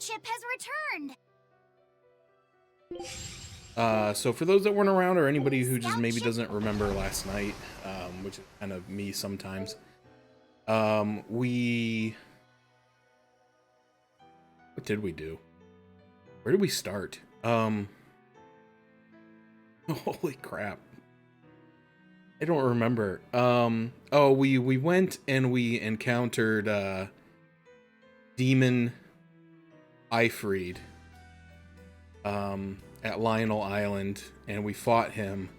ship has returned. So for those that weren't around, or anybody who just maybe doesn't remember last night, which is kind of me sometimes, what did we do? Where did we start? Holy crap. I don't remember. Oh, we went and we encountered, Demon Ifried, at Lionel Island, and we fought him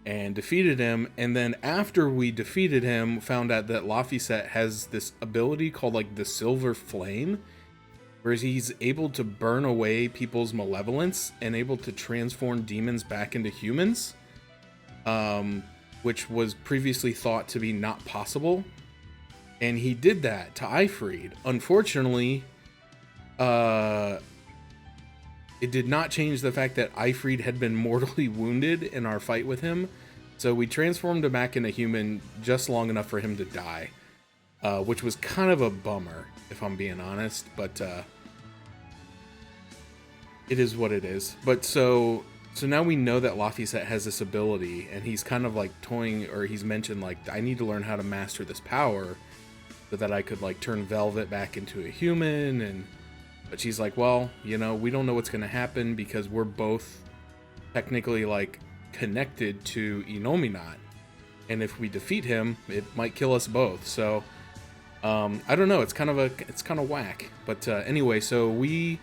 and defeated him. And then after we defeated him, found out that Laphicet has this ability called like the Silver Flame, where he's able to burn away people's malevolence and able to transform demons back into humans, which was previously thought to be not possible. And he did that to Ifried. Unfortunately, it did not change the fact that Ifried had been mortally wounded in our fight with him. So we transformed him back into human just long enough for him to die, which was kind of a bummer, if I'm being honest. But it is what it is. But so now we know that Laphicet has this ability, and he's kind of like toying, or he's mentioned like, I need to learn how to master this power so that I could like turn Velvet back into a human. And but she's like, well, you know, we don't know what's going to happen because we're both technically like connected to Inominat, and if we defeat him, it might kill us both. So I don't know, it's kind of whack. But anyway, so we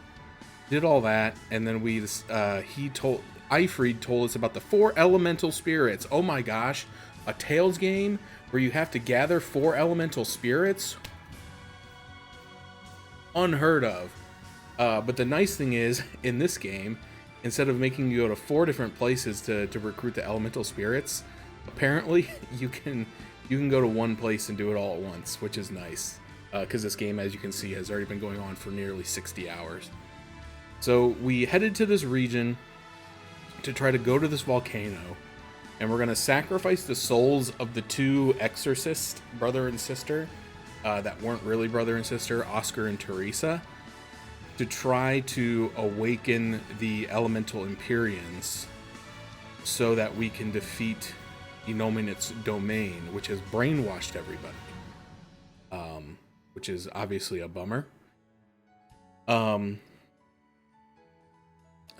did all that, and then Ifried told us about the 4 elemental spirits. Oh my gosh, a Tales game where you have to gather 4 elemental spirits? Unheard of. But the nice thing is, in this game, instead of making you go to 4 different places to recruit the elemental spirits, apparently you can go to one place and do it all at once, which is nice. Because this game, as you can see, has already been going on for nearly 60 hours. So we headed to this region to try to go to this volcano, and we're going to sacrifice the souls of the 2 exorcists, brother and sister, that weren't really brother and sister, Oscar and Teresa, to try to awaken the elemental Empyreans so that we can defeat Inominat's domain, which has brainwashed everybody, which is obviously a bummer.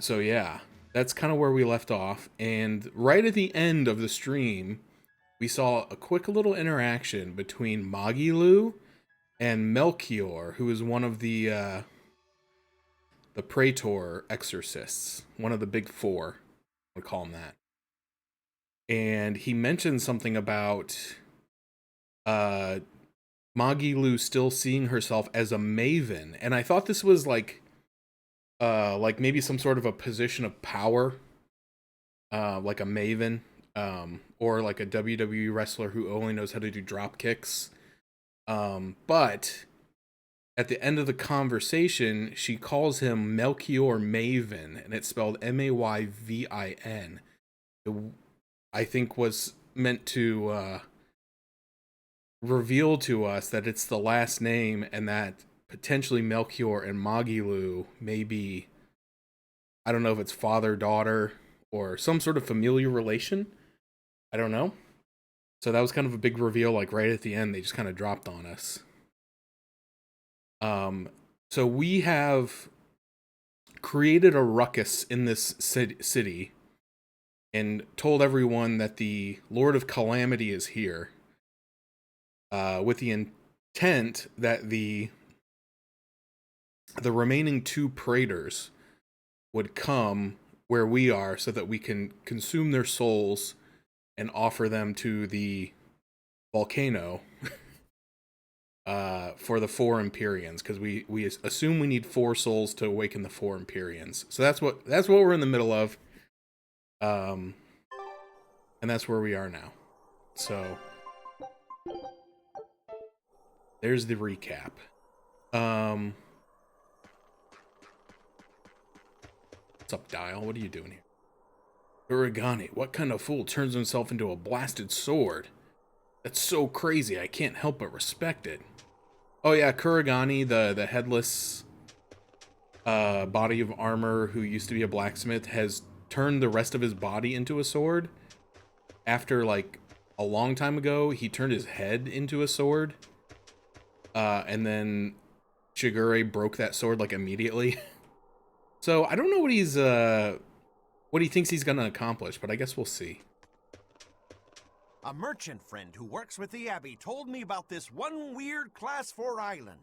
So yeah, that's kind of where we left off. And right at the end of the stream, we saw a quick little interaction between Magilu and Melchior, who is one of the Praetor exorcists, one of the big 4, we'll call him that. And he mentioned something about Magilu still seeing herself as a maven, and I thought this was like maybe some sort of a position of power, like a maven, or like a WWE wrestler who only knows how to do drop kicks. But at the end of the conversation, she calls him Melchior Maven, and it's spelled Mayvin. I think was meant to reveal to us that it's the last name, and that potentially Melchior and Magilu may be, I don't know if it's father-daughter or some sort of familial relation. I don't know. So that was kind of a big reveal, like right at the end, they just kind of dropped on us. So we have created a ruckus in this city and told everyone that the Lord of Calamity is here, with the intent that the remaining 2 praetors would come where we are so that we can consume their souls and offer them to the volcano for the 4 Empyreans, because we assume we need 4 souls to awaken the 4 Empyreans. So that's what we're in the middle of, and that's where we are now. So there's the recap. What's up, Dial? What are you doing here? Kuragani, what kind of fool turns himself into a blasted sword? That's so crazy, I can't help but respect it. Oh yeah, Kuragani, the headless body of armor who used to be a blacksmith has turned the rest of his body into a sword. After like a long time ago, he turned his head into a sword. And then Shigure broke that sword like immediately. So I don't know what he thinks he's gonna accomplish, but I guess we'll see. A merchant friend who works with the Abbey told me about this one weird Class 4 island.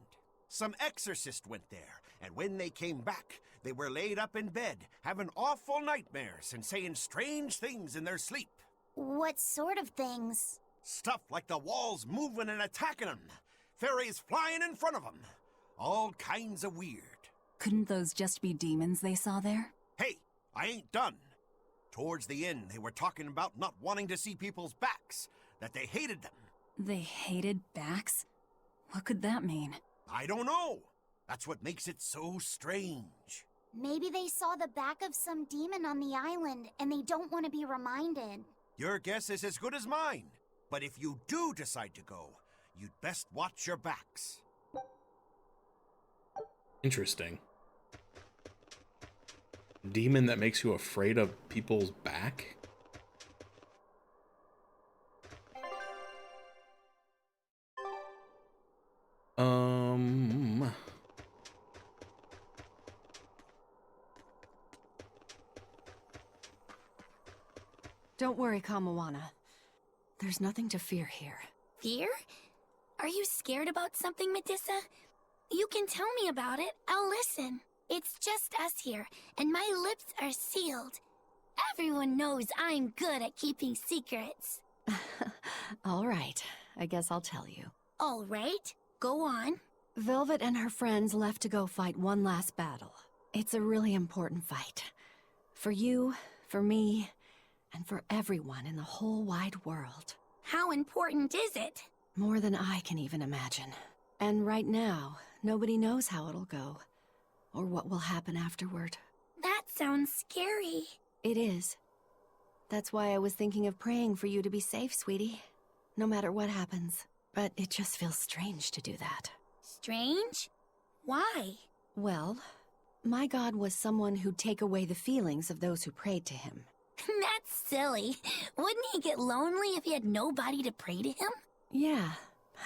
Some exorcist went there, and when they came back, they were laid up in bed, having awful nightmares and saying strange things in their sleep. What sort of things? Stuff like the walls moving and attacking them, fairies flying in front of them. All kinds of weird. Couldn't those just be demons they saw there? Hey, I ain't done. Towards the end, they were talking about not wanting to see people's backs, that they hated them. They hated backs? What could that mean? I don't know. That's what makes it so strange. Maybe they saw the back of some demon on the island, and they don't want to be reminded. Your guess is as good as mine. But if you do decide to go, you'd best watch your backs. Interesting. Demon that makes you afraid of people's back? Don't worry, Kamawana. There's nothing to fear here. Fear? Are you scared about something, Medusa? You can tell me about it. I'll listen. It's just us here, and my lips are sealed. Everyone knows I'm good at keeping secrets. All right, I guess I'll tell you. All right, go on. Velvet and her friends left to go fight one last battle. It's a really important fight. For you, for me, and for everyone in the whole wide world. How important is it? More than I can even imagine. And right now, nobody knows how it'll go, or what will happen afterward. That sounds scary. It is. That's why I was thinking of praying for you to be safe, sweetie. No matter what happens. But it just feels strange to do that. Strange? Why? Well, my God was someone who'd take away the feelings of those who prayed to him. That's silly. Wouldn't he get lonely if he had nobody to pray to him? Yeah,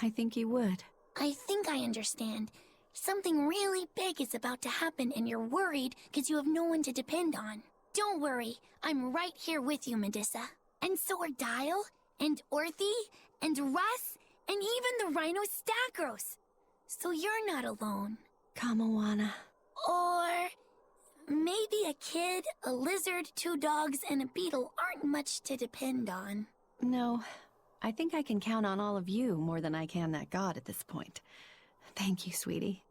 I think he would. I think I understand. Something really big is about to happen and you're worried because you have no one to depend on. Don't worry, I'm right here with you, Medusa. And so are Dial, and Orthy, and Russ, and even the Rhino Stagros. So you're not alone. Kamawana. Or maybe a kid, a lizard, 2 dogs, and a beetle aren't much to depend on. No, I think I can count on all of you more than I can that God at this point. Thank you, sweetie.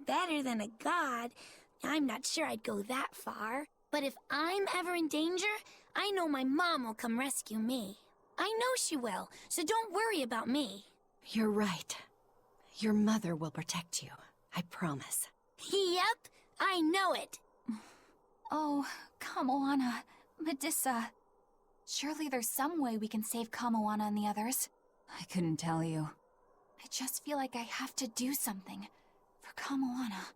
Better than a god. I'm not sure I'd go that far. But if I'm ever in danger, I know my mom will come rescue me. I know she will, so don't worry about me. You're right. Your mother will protect you. I promise. Yep, I know it. Oh, Kamawana, Medusa. Surely there's some way we can save Kamawana and the others. I couldn't tell you. I just feel like I have to do something for Kamawana.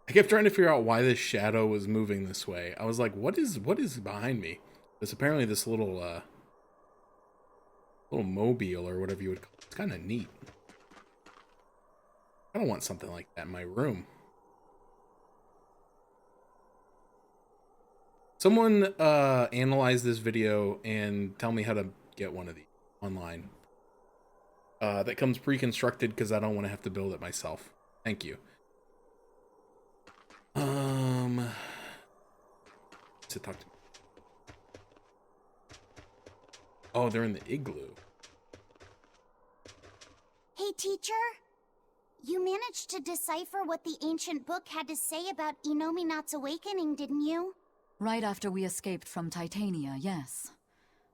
I kept trying to figure out why this shadow was moving this way. I was like, what is behind me? It's apparently this little mobile or whatever you would call it. It's kind of neat. I don't want something like that in my room. Someone analyze this video and tell me how to get one of these online. That comes pre-constructed because I don't want to have to build it myself. Thank you. To talk to me. Oh, they're in the igloo. Hey, teacher. You managed to decipher what the ancient book had to say about Inominat's awakening, didn't you? Right after we escaped from Titania, yes.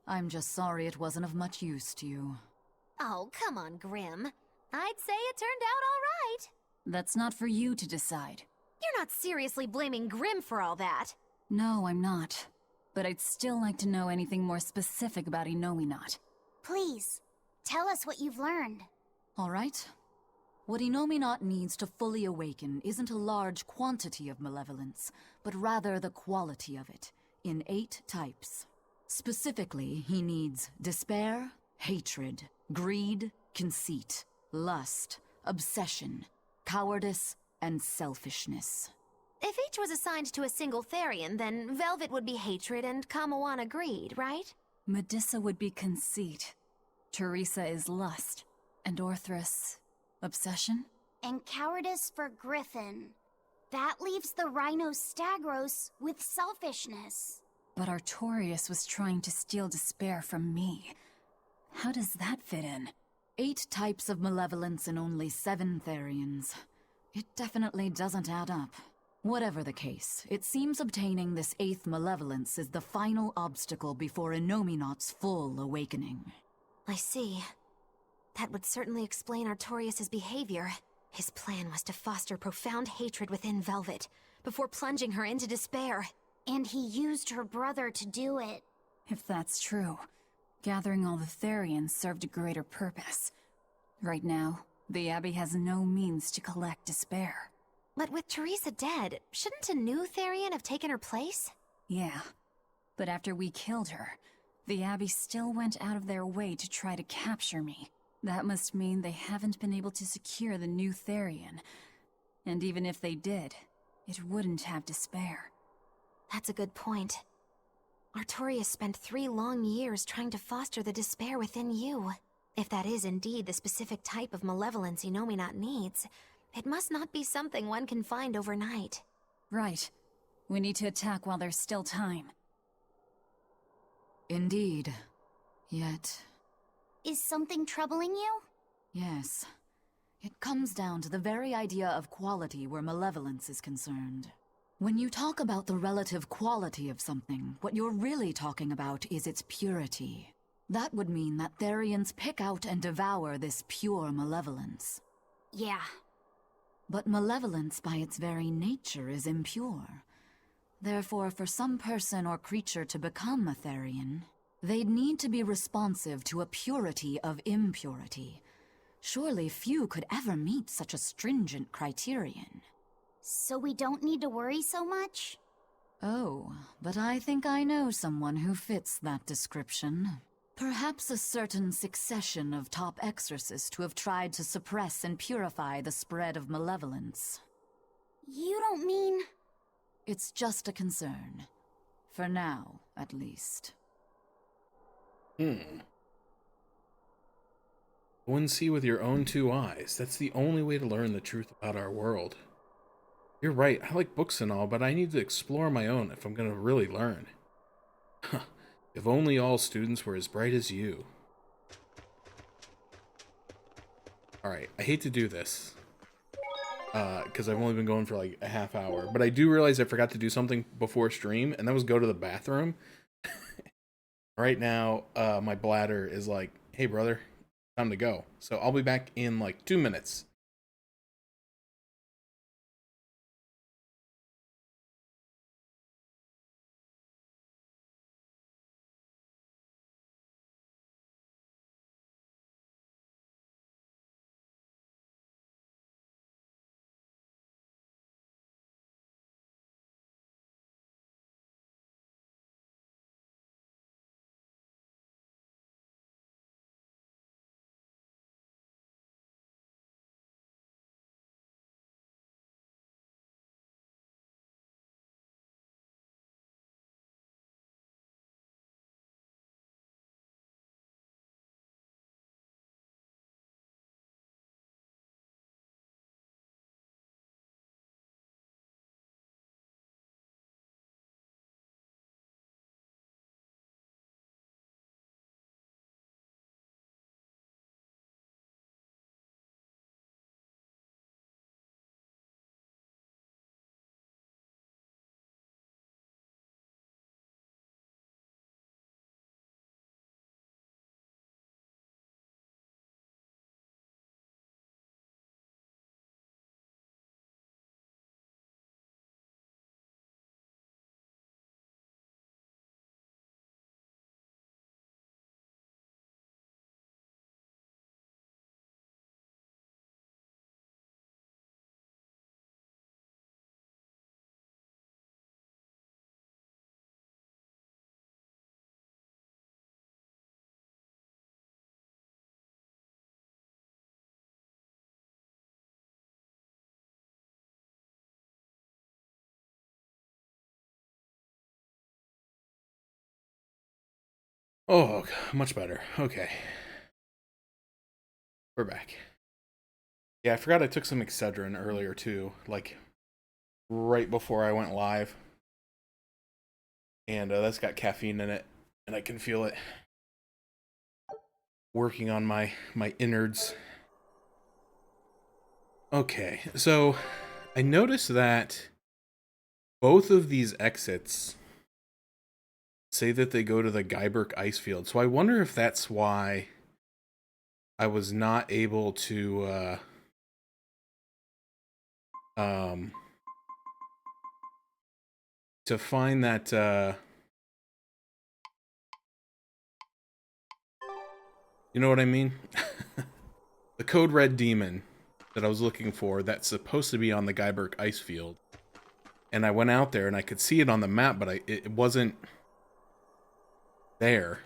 I'm just sorry it wasn't of much use to you. Oh, come on, Grim. I'd say it turned out all right. That's not for you to decide. You're not seriously blaming Grim for all that. No, I'm not. But I'd still like to know anything more specific about Inominat. Please, tell us what you've learned. All right. What Inominat needs to fully awaken isn't a large quantity of malevolence, but rather the quality of it, in 8 types. Specifically, he needs despair, hatred, greed, conceit, lust, obsession, cowardice, and selfishness. If each was assigned to a single Therian, then Velvet would be hatred and Kamoana greed, right? Medissa would be conceit. Teresa is lust. And Orthrus, obsession? And cowardice for Griffin. That leaves the Rhino Stagros with selfishness. But Artorius was trying to steal despair from me. How does that fit in? 8 types of malevolence and only 7 Therians. It definitely doesn't add up. Whatever the case, it seems obtaining this 8th malevolence is the final obstacle before Inominat's full awakening. I see. That would certainly explain Artorius' behavior. His plan was to foster profound hatred within Velvet, before plunging her into despair. And he used her brother to do it. If that's true, gathering all the Therians served a greater purpose. Right now, the Abbey has no means to collect despair. But with Teresa dead, shouldn't a new Therian have taken her place? Yeah, but after we killed her, the Abbey still went out of their way to try to capture me. That must mean they haven't been able to secure the new Therian. And even if they did, it wouldn't have despair. That's a good point. Artorius spent 3 long years trying to foster the despair within you. If that is indeed the specific type of malevolence Inominat needs, it must not be something one can find overnight. Right. We need to attack while there's still time. Indeed. Yet... Is something troubling you? yes. It comes down to the very idea of quality where malevolence is concerned. When you talk about the relative quality of something, what you're really talking about is its purity. That would mean that Therians pick out and devour this pure malevolence. Yeah. But malevolence by its very nature is impure. Therefore, for some person or creature to become a Therian, they'd need to be responsive to a purity of impurity. Surely few could ever meet such a stringent criterion. So we don't need to worry so much? Oh, but I think I know someone who fits that description. Perhaps a certain succession of top exorcists who have tried to suppress and purify the spread of malevolence. You don't mean... It's just a concern. For now, at least. Go and see with your own 2 eyes. That's the only way to learn the truth about our world. You're right, I like books and all, but I need to explore my own if I'm gonna really learn. If only all students were as bright as you. Alright, I hate to do this. Because I've only been going for like a half hour. But I do realize I forgot to do something before stream, and that was go to the bathroom. Right now, my bladder is like, hey brother, time to go. So I'll be back in like 2 minutes. Oh, much better. Okay. We're back. Yeah, I forgot I took some Excedrin earlier too, like right before I went live. And that's got caffeine in it, and I can feel it working on my innards. Okay, so I noticed that both of these exits say that they go to the Geiberg ice field. So I wonder if that's why I was not able to find that you know what I mean? The Code Red Demon that I was looking for, that's supposed to be on the Geiberg ice field. And I went out there and I could see it on the map, but it wasn't there.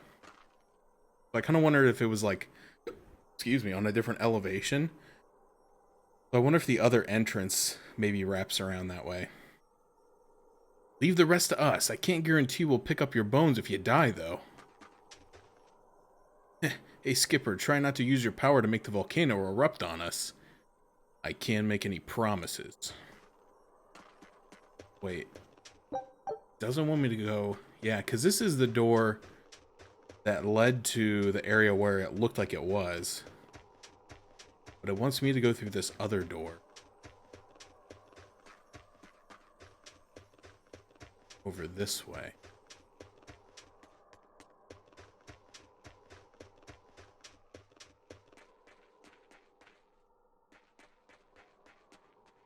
So I kind of wondered if it was like, excuse me, on a different elevation. So I wonder if the other entrance maybe wraps around that way. Leave the rest to us. I can't guarantee we'll pick up your bones if you die, though. Hey, Skipper, try not to use your power to make the volcano erupt on us. I can't make any promises. Wait. Doesn't want me to go... Yeah, because this is the door that led to the area where it looked like it was. But it wants me to go through this other door. Over this way.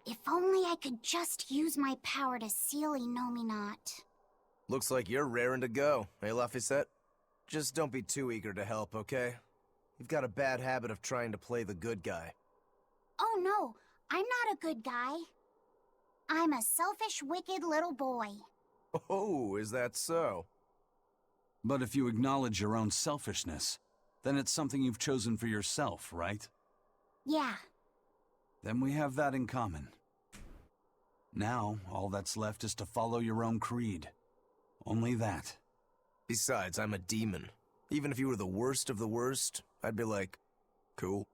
If only I could just use my power to seal Inominat. Looks like you're raring to go, eh, Laphicet? Just don't be too eager to help, okay? You've got a bad habit of trying to play the good guy. Oh no, I'm not a good guy. I'm a selfish, wicked little boy. Oh, is that so? But if you acknowledge your own selfishness, then it's something you've chosen for yourself, right? Yeah. Then we have that in common. Now, all that's left is to follow your own creed. Only that. Besides, I'm a demon. Even if you were the worst of the worst, I'd be like, cool.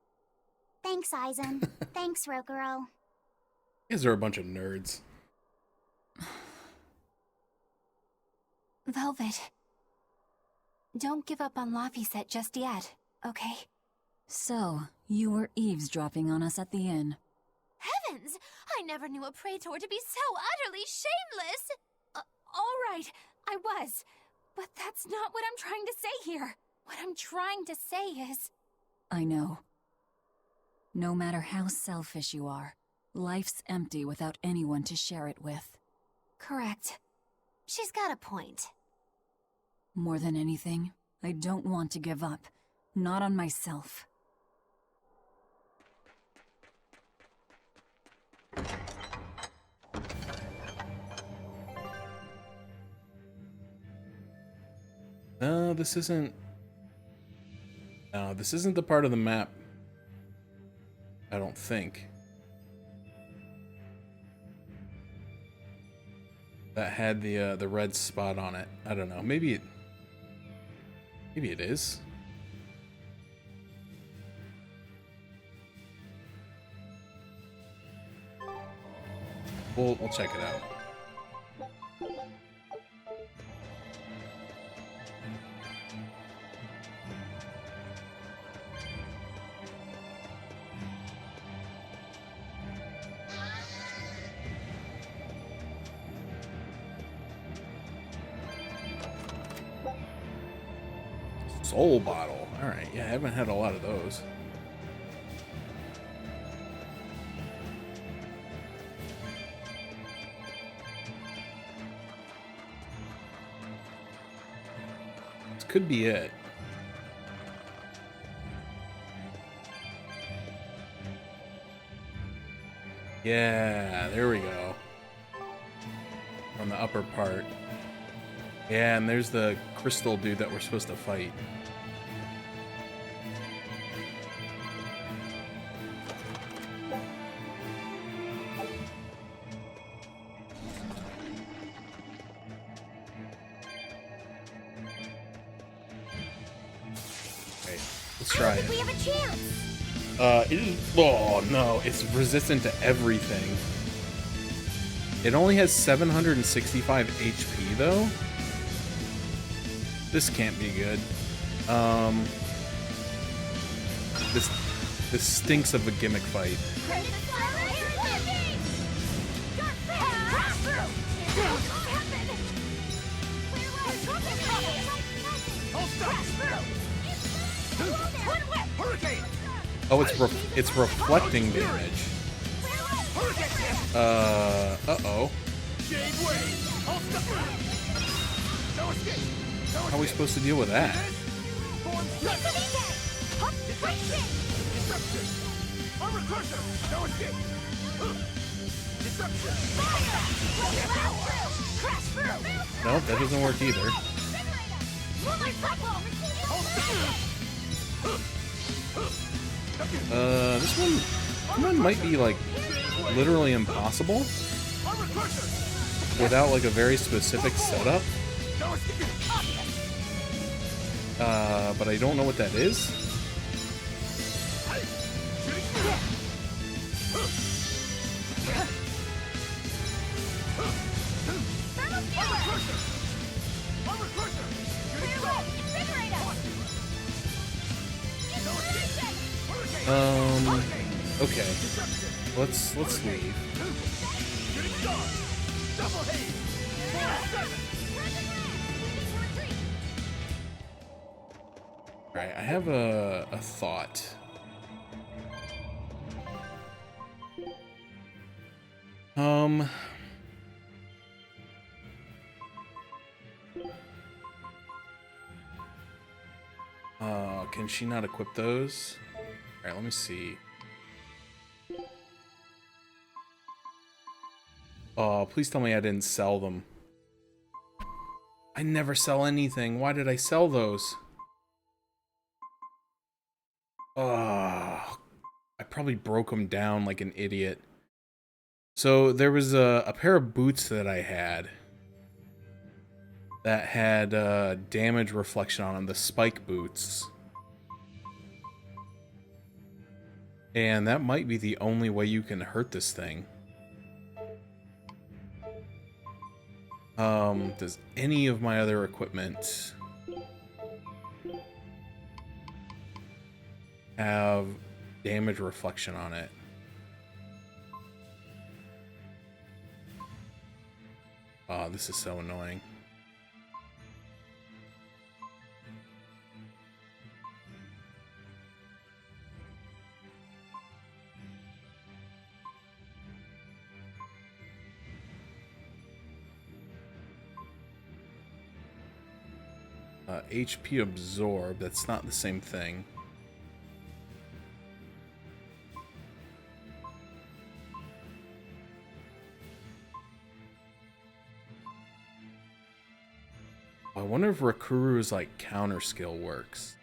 Thanks, Aizen. Thanks, Rokuro. You guys are a bunch of nerds. Velvet. Don't give up on Laphicet just yet, okay? So, you were eavesdropping on us at the inn. Heavens! I never knew a praetor to be so utterly shameless! All right, I was. But that's not what I'm trying to say here. What I'm trying to say is... I know. No matter how selfish you are, life's empty without anyone to share it with. Correct. She's got a point. More than anything, I don't want to give up. Not on myself. No, this isn't... No, this isn't the part of the map. I don't think. That had the red spot on it. I don't know. Maybe it is. We'll check it out. Soul bottle. Alright, yeah, I haven't had a lot of those. This could be it. Yeah, there we go. On the upper part. Yeah, and there's the crystal dude that we're supposed to fight. Let's try it. We have a chance. It is. Oh no, it's resistant to everything. It only has 765 HP though. This can't be good. This stinks of a gimmick fight. Oh, it's reflecting damage. Uh-oh. How are we supposed to deal with that? Nope, that doesn't work either. This one might be like literally impossible without like a very specific setup. But I don't know what that is. Okay. Let's leave. Alright, I have a thought. Can she not equip those? Alright, let me see. Oh, please tell me I didn't sell them. I never sell anything. Why did I sell those? Oh, I probably broke them down like an idiot. So there was a pair of boots that I had that had damage reflection on them, the spike boots. And that might be the only way you can hurt this thing. Does any of my other equipment have damage reflection on it? Oh, this is so annoying. HP absorb, that's not the same thing. I wonder if Rakuru's like counter skill works.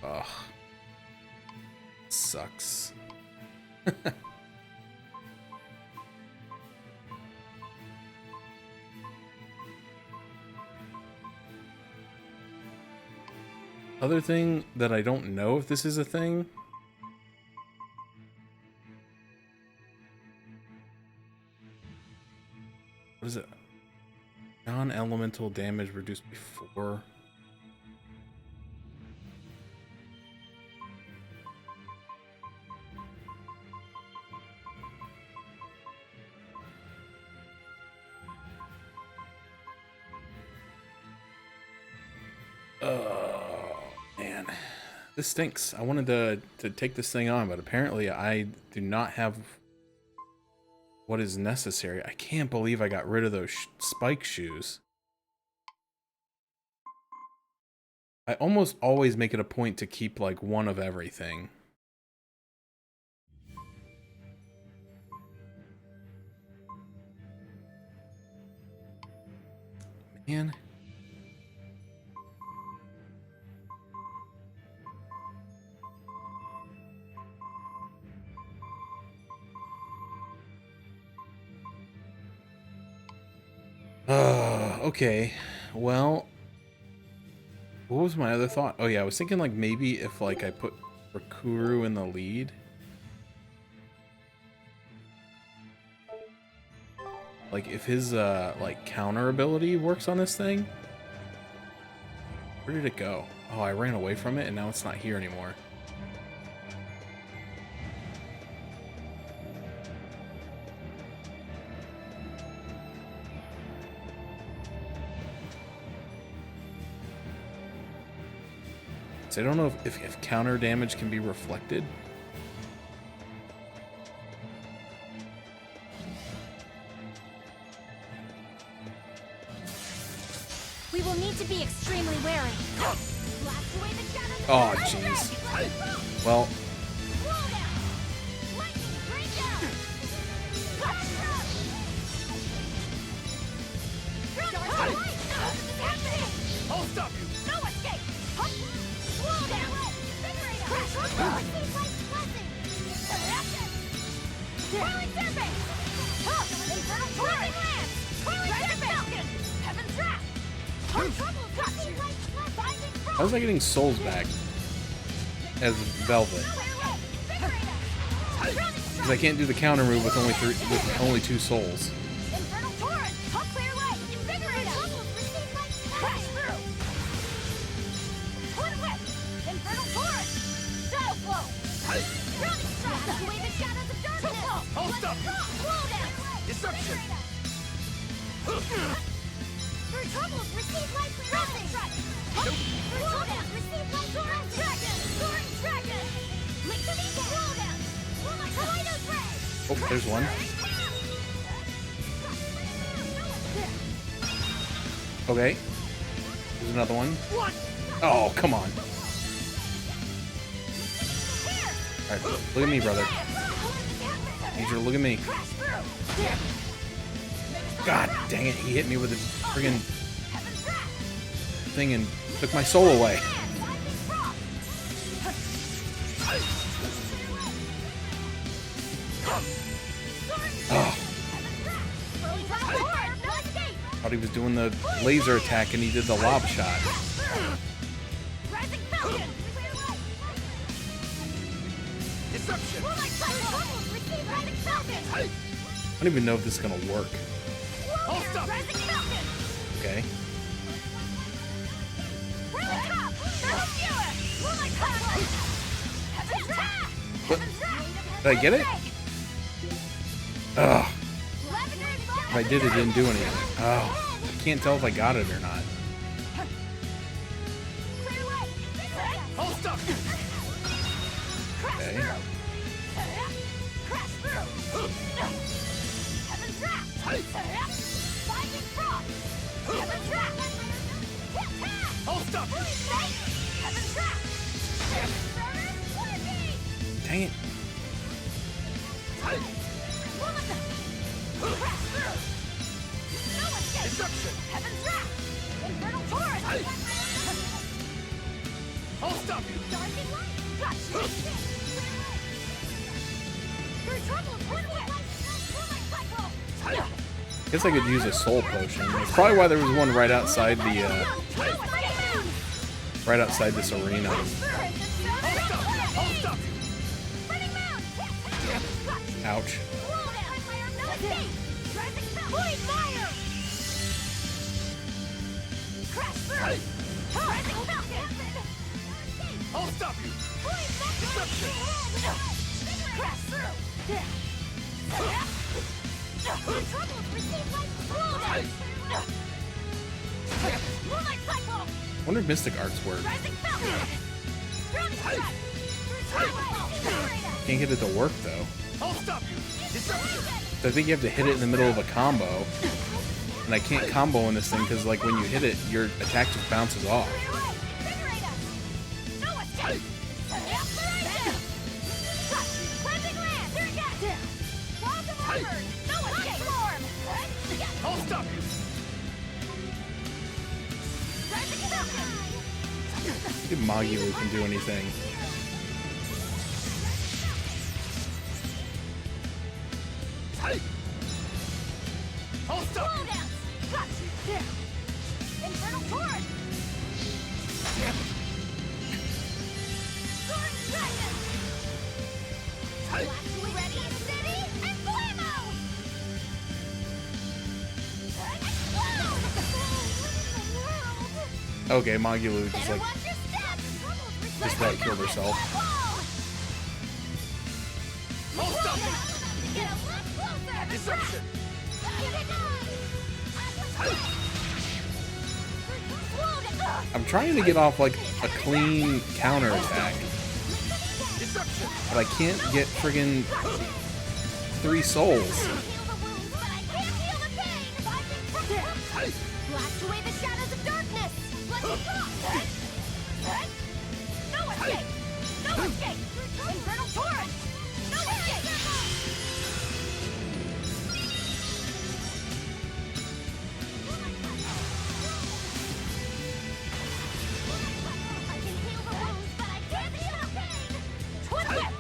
Ugh. Sucks. Other thing that I don't know if this is a thing. What is it? Non-elemental damage reduced before. Man, this stinks. I wanted to take this thing on, but apparently I do not have what is necessary. I can't believe I got rid of those spike shoes. I almost always make it a point to keep like one of everything. Man. Okay. Well, what was my other thought? Oh yeah, I was thinking like maybe if like I put Rakuru in the lead. Like if his like counter ability works on this thing. Where did it go? Oh, I ran away from it and now it's not here anymore. So I don't know if counter damage can be reflected. We will need to be extremely wary. Blast away the shadows. Oh, jeez. Well, I'll stop you! No escape! Slow down! Whirling Serpent! Infernal Torrent! Rising Falcon! Heaven's Wrath! Trouble got you! how was I getting souls back as Velvet? Because I can't do the counter move with only 2 souls. Infernal Torrent! Clear way! Invigorate us! Crash through! Twin Whip! Infernal Torrent! Shadow Flow! Drowning Strike! Suck away the shadows of darkness! I'll stop you! Slow down! Disruption! For troubles, receive life drowning strike! Slow down! Receive life soaring dragon! Soaring dragon! Link to me! Slow down! Kaleidos Ray! Oh, there's one. Okay. There's another one. Oh, come on. Alright, look at me, brother. Need you to look at me. God dang it, he hit me with a friggin' thing and took my soul away. Oh. Thought he was doing the laser attack and he did the lob shot. I don't even know if this is gonna work. Okay. What? Did I get it? Ugh. If I did, it didn't do anything. Oh, I can't tell if I got it or not. Okay. Dang it. I'll stop you! Guess I could use a soul potion. That's probably why there was one right outside the right outside this arena. Ouch. I'll stop you! Wonder if Mystic Arts work. Can't get it to work though. I'll stop you! So I think you have to hit it in the middle of a combo. And I can't combo in this thing because like when you hit it, your attack just bounces off. I'll stop you! If Magilu can do anything. I'll stop you! Infernal Torrent! Sword Dragon! Ready, steady, and blammo! Explode! Okay, Magulu just Better like watch your steps! just about killed herself. Hold up! Get a lot closer! Disruption! I'm trying to get off like a clean counterattack, but I can't get friggin' 3 souls. Blast away the shadows of darkness! Let's go! No escape! No escape! Infernal Torrent! No escape! I can heal the wounds, but I can't heal the pain! Twin whip!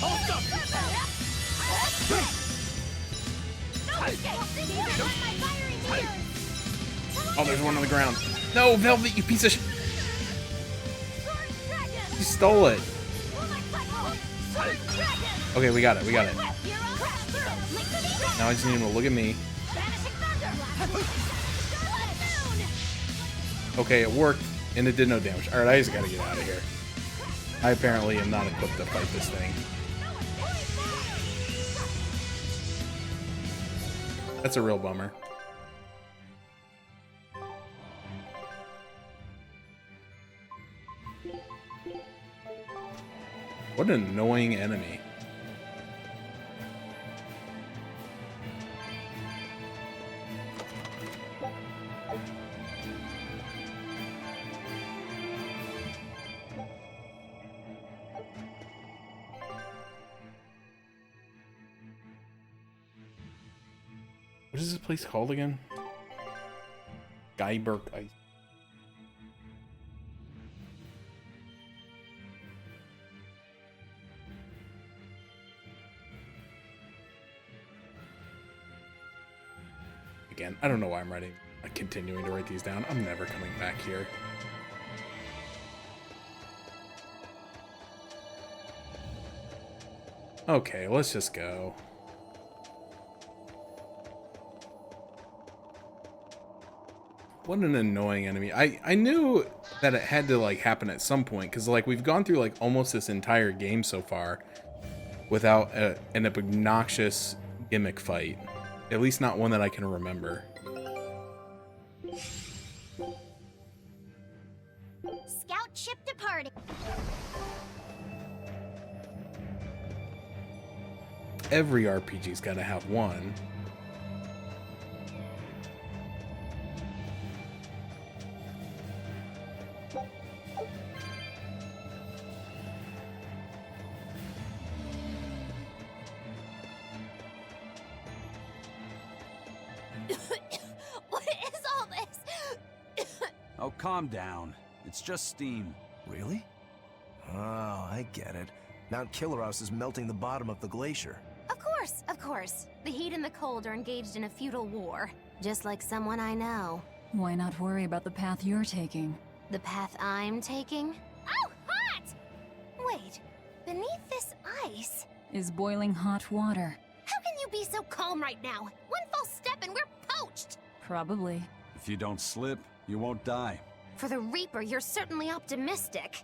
Hold up! No escape! You're on my fiery mirrors! Oh, there's one on the ground. No, Velvet, you piece of Sword Dragon! You stole it. Sword Dragon! Okay, we got it. You're all crashed through! Now I just need him to look at me. Vanishing Thunder! Scarlet Moon! Okay, it worked, and it did no damage. Alright, I just gotta get out of here. I apparently am not equipped to fight this thing. That's a real bummer. What an annoying enemy. What is this place called again? Guyberg Ice. Again, I don't know why I'm continuing to write these down. I'm never coming back here. Okay, let's just go. What an annoying enemy. I knew that it had to like happen at some point, because like we've gone through like almost this entire game so far without an obnoxious gimmick fight. At least not one that I can remember. Scout ship departing. Every RPG's gotta have one. What is all this? Oh, calm down. It's just steam. Really? Oh, I get it. Mount Killaraus is melting the bottom of the glacier. Of course. The heat and the cold are engaged in a futile war. Just like someone I know. Why not worry about the path you're taking? The path I'm taking? Oh, hot! Wait, beneath this ice? Is boiling hot water. How can you be so calm right now? One false step and we're poached! Probably. If you don't slip, you won't die. For the Reaper, you're certainly optimistic.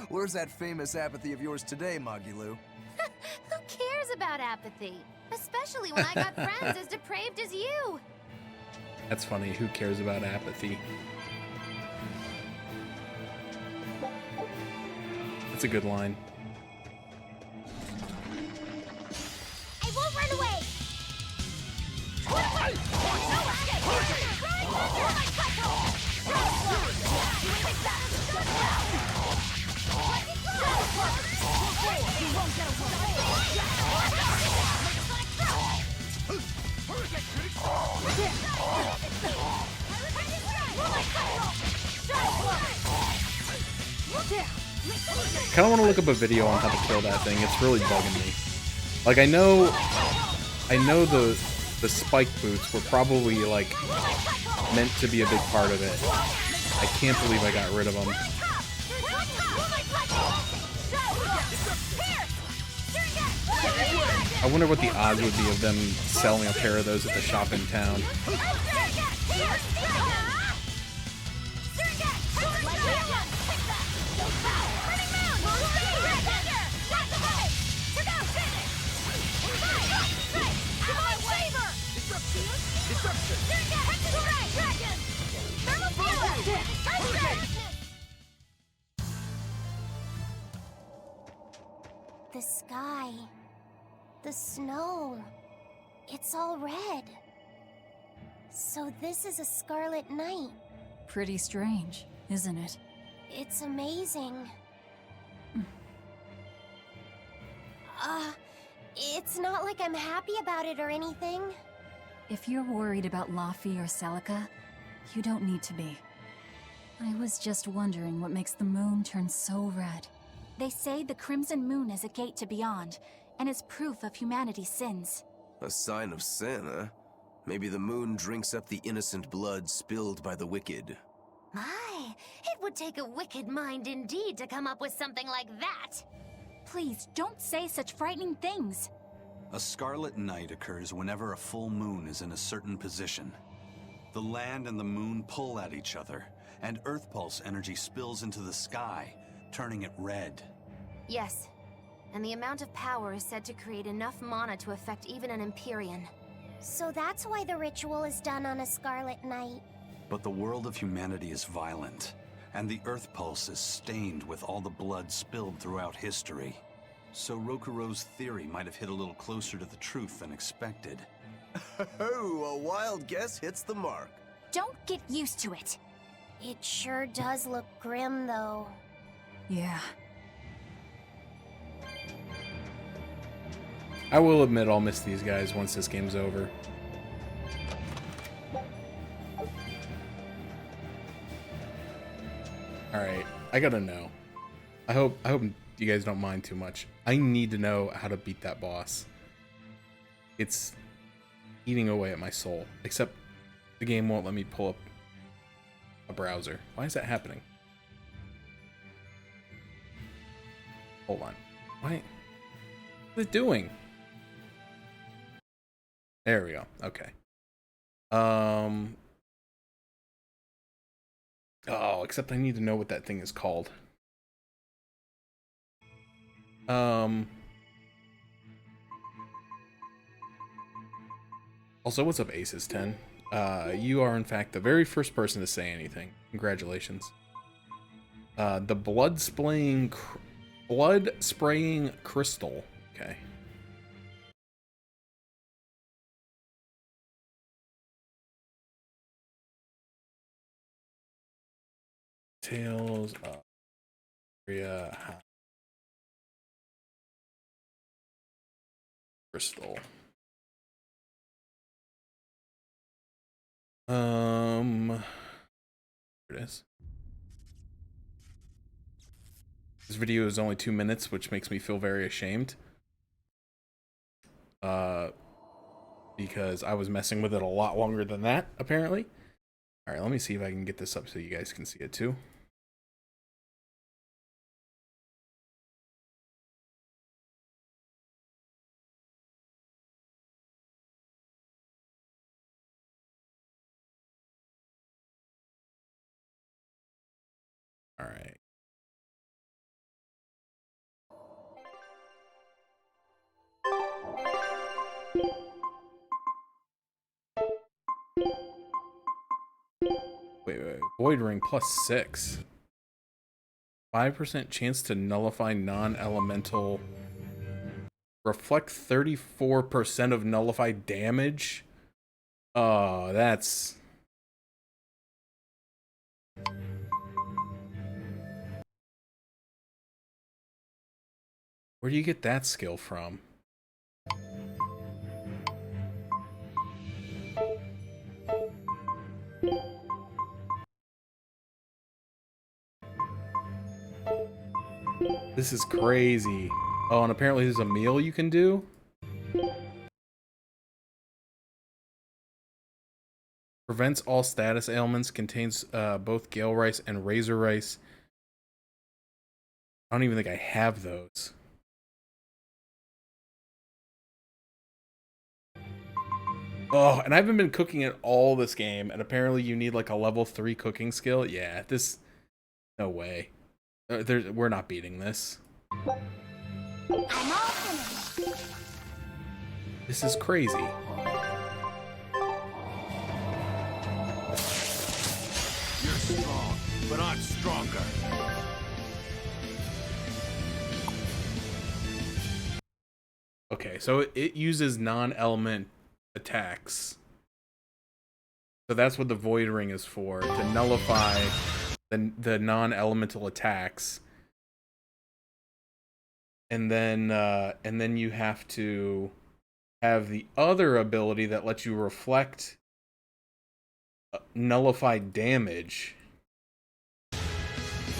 Where's that famous apathy of yours today, Magulu? Who cares about apathy? Especially when I got friends as depraved as you. That's funny. Who cares about apathy? That's a good line. I won't run away! I kind of want to look up a video on how to kill that thing. It's really bugging me. Like I know the spike boots were probably like meant to be a big part of it. I can't believe I got rid of them. I wonder what the odds would be of them selling a pair of those at the shop in town. The sky. The snow. It's all red. So this is a scarlet night. Pretty strange, isn't it? It's amazing. It's not like I'm happy about it or anything. If you're worried about Laffy or Celica, you don't need to be. I was just wondering what makes the moon turn so red. They say the Crimson Moon is a gate to beyond, and is proof of humanity's sins. A sign of sin, huh? Maybe the moon drinks up the innocent blood spilled by the wicked. My, it would take a wicked mind indeed to come up with something like that. Please, don't say such frightening things. A scarlet night occurs whenever a full moon is in a certain position. The land and the moon pull at each other, and Earth Pulse energy spills into the sky, turning it red. Yes, and the amount of power is said to create enough mana to affect even an Empyrean. So that's why the ritual is done on a scarlet night. But the world of humanity is violent, and the Earth Pulse is stained with all the blood spilled throughout history. So Rokuro's theory might have hit a little closer to the truth than expected. Oh, a wild guess hits the mark. Don't get used to it. It sure does look grim, though. Yeah. I will admit I'll miss these guys once this game's over. Alright, I gotta know. I hope you guys don't mind too much. I need to know how to beat that boss. It's eating away at my soul. Except the game won't let me pull up a browser. Why is that happening? Hold on. Why? What is it doing? There we go. Okay. Oh, except I need to know what that thing is called. Also, what's up, Aces 10? You are in fact the very first person to say anything. Congratulations. The blood spraying crystal. Okay. Tales of Berseria crystal. Here it is. This video is only 2 minutes, which makes me feel very ashamed. Because I was messing with it a lot longer than that, apparently. Alright, let me see if I can get this up so you guys can see it too. Alright. Wait. Void Ring +6. 5% chance to nullify non-elemental. Reflect 34% of nullified damage. Oh, that's... Where do you get that skill from? This is crazy. Oh, and apparently there's a meal you can do? Prevents all status ailments. Contains both Gale Rice and Razor Rice. I don't even think I have those. Oh, and I haven't been cooking at all this game, and apparently you need like a level 3 cooking skill. Yeah, this... No way. We're not beating this. I'm all finished. This is crazy. You're strong, but I'm stronger. Okay, so it uses non-element attacks. So that's what the Void Ring is for, to nullify the non-elemental attacks. And then you have to have the other ability that lets you reflect nullified damage.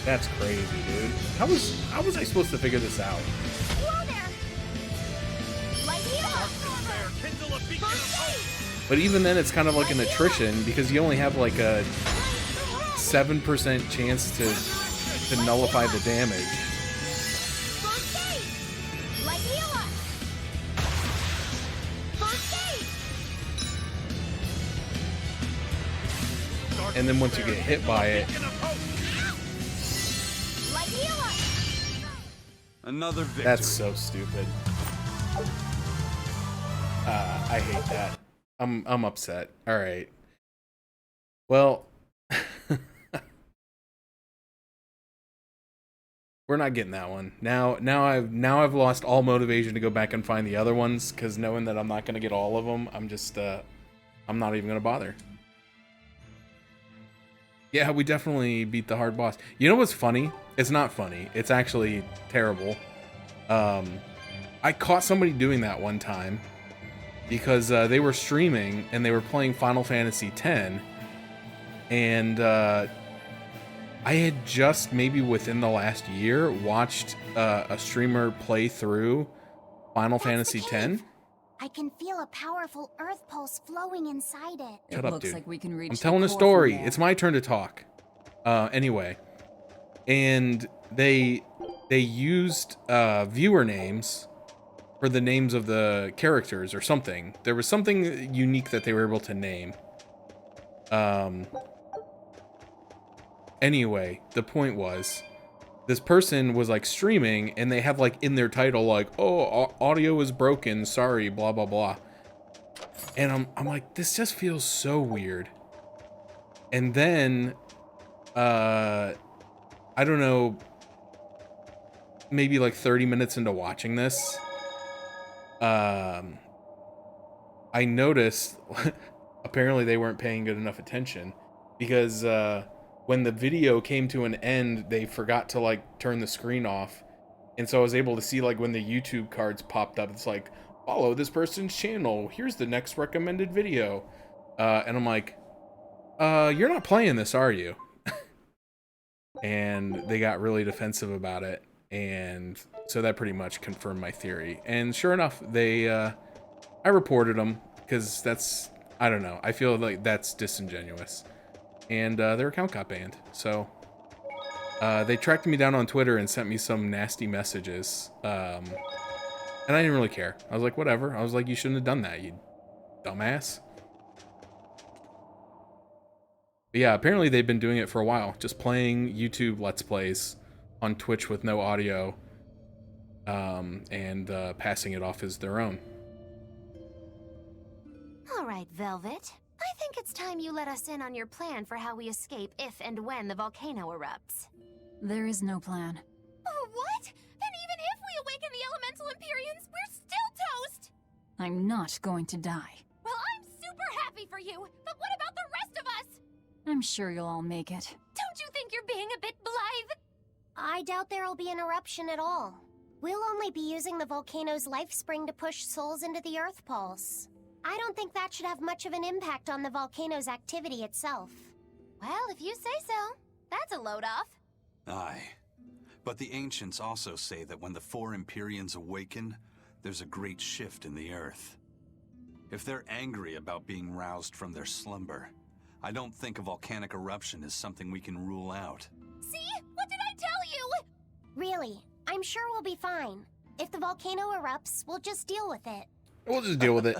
That's crazy, dude. How was I supposed to figure this out? Whoa there! Light But even then, it's kind of like an attrition because you only have like a 7% chance to nullify the damage. And then once you get hit by it, Another victory. that's so stupid. I hate that. I'm upset. All right. Well, we're not getting that one. Now I've lost all motivation to go back and find the other ones because knowing that I'm not gonna get all of them, I'm just I'm not even gonna bother. Yeah, we definitely beat the hard boss. You know what's funny? It's not funny. It's actually terrible. I caught somebody doing that one time because they were streaming and they were playing Final Fantasy X, and I had just maybe within the last year watched a streamer play through Final Fantasy X. I can feel a powerful earth pulse flowing inside it. Shut up, dude. Like we can reach I'm telling a story. It's my turn to talk. Anyway, and they used viewer names for the names of the characters or something. There was something unique that they were able to name. Anyway, the point was, this person was like streaming and they have like in their title like, oh, audio is broken, sorry, blah blah blah. And I'm like, this just feels so weird. And then I don't know, maybe like 30 minutes into watching this, I noticed apparently they weren't paying good enough attention because when the video came to an end, they forgot to like turn the screen off. And so I was able to see like when the YouTube cards popped up, it's like, follow this person's channel. Here's the next recommended video. And I'm like, you're not playing this, are you? And they got really defensive about it. And so that pretty much confirmed my theory. And sure enough, I reported them because that's, I don't know. I feel like that's disingenuous. And their account got banned. So they tracked me down on Twitter and sent me some nasty messages. And I didn't really care. I was like, whatever. I was like, you shouldn't have done that, you dumbass. But yeah, apparently they've been doing it for a while. Just playing YouTube Let's Plays on Twitch with no audio. And passing it off as their own. All right, Velvet. I think it's time you let us in on your plan for how we escape if and when the volcano erupts. There is no plan. Oh, what? Then even if we awaken the elemental Empyreans, we're still toast! I'm not going to die. Well, I'm super happy for you, but what about the rest of us? I'm sure you'll all make it. Don't you think you're being a bit blithe? I doubt there'll be an eruption at all. We'll only be using the volcano's life spring to push souls into the Earth Pulse. I don't think that should have much of an impact on the volcano's activity itself. Well, if you say so. That's a load off. Aye. But the ancients also say that when the 4 Empyreans awaken, there's a great shift in the earth. If they're angry about being roused from their slumber, I don't think a volcanic eruption is something we can rule out. See? What did I tell you? Really, I'm sure we'll be fine. If the volcano erupts, we'll just deal with it. We'll just deal with it.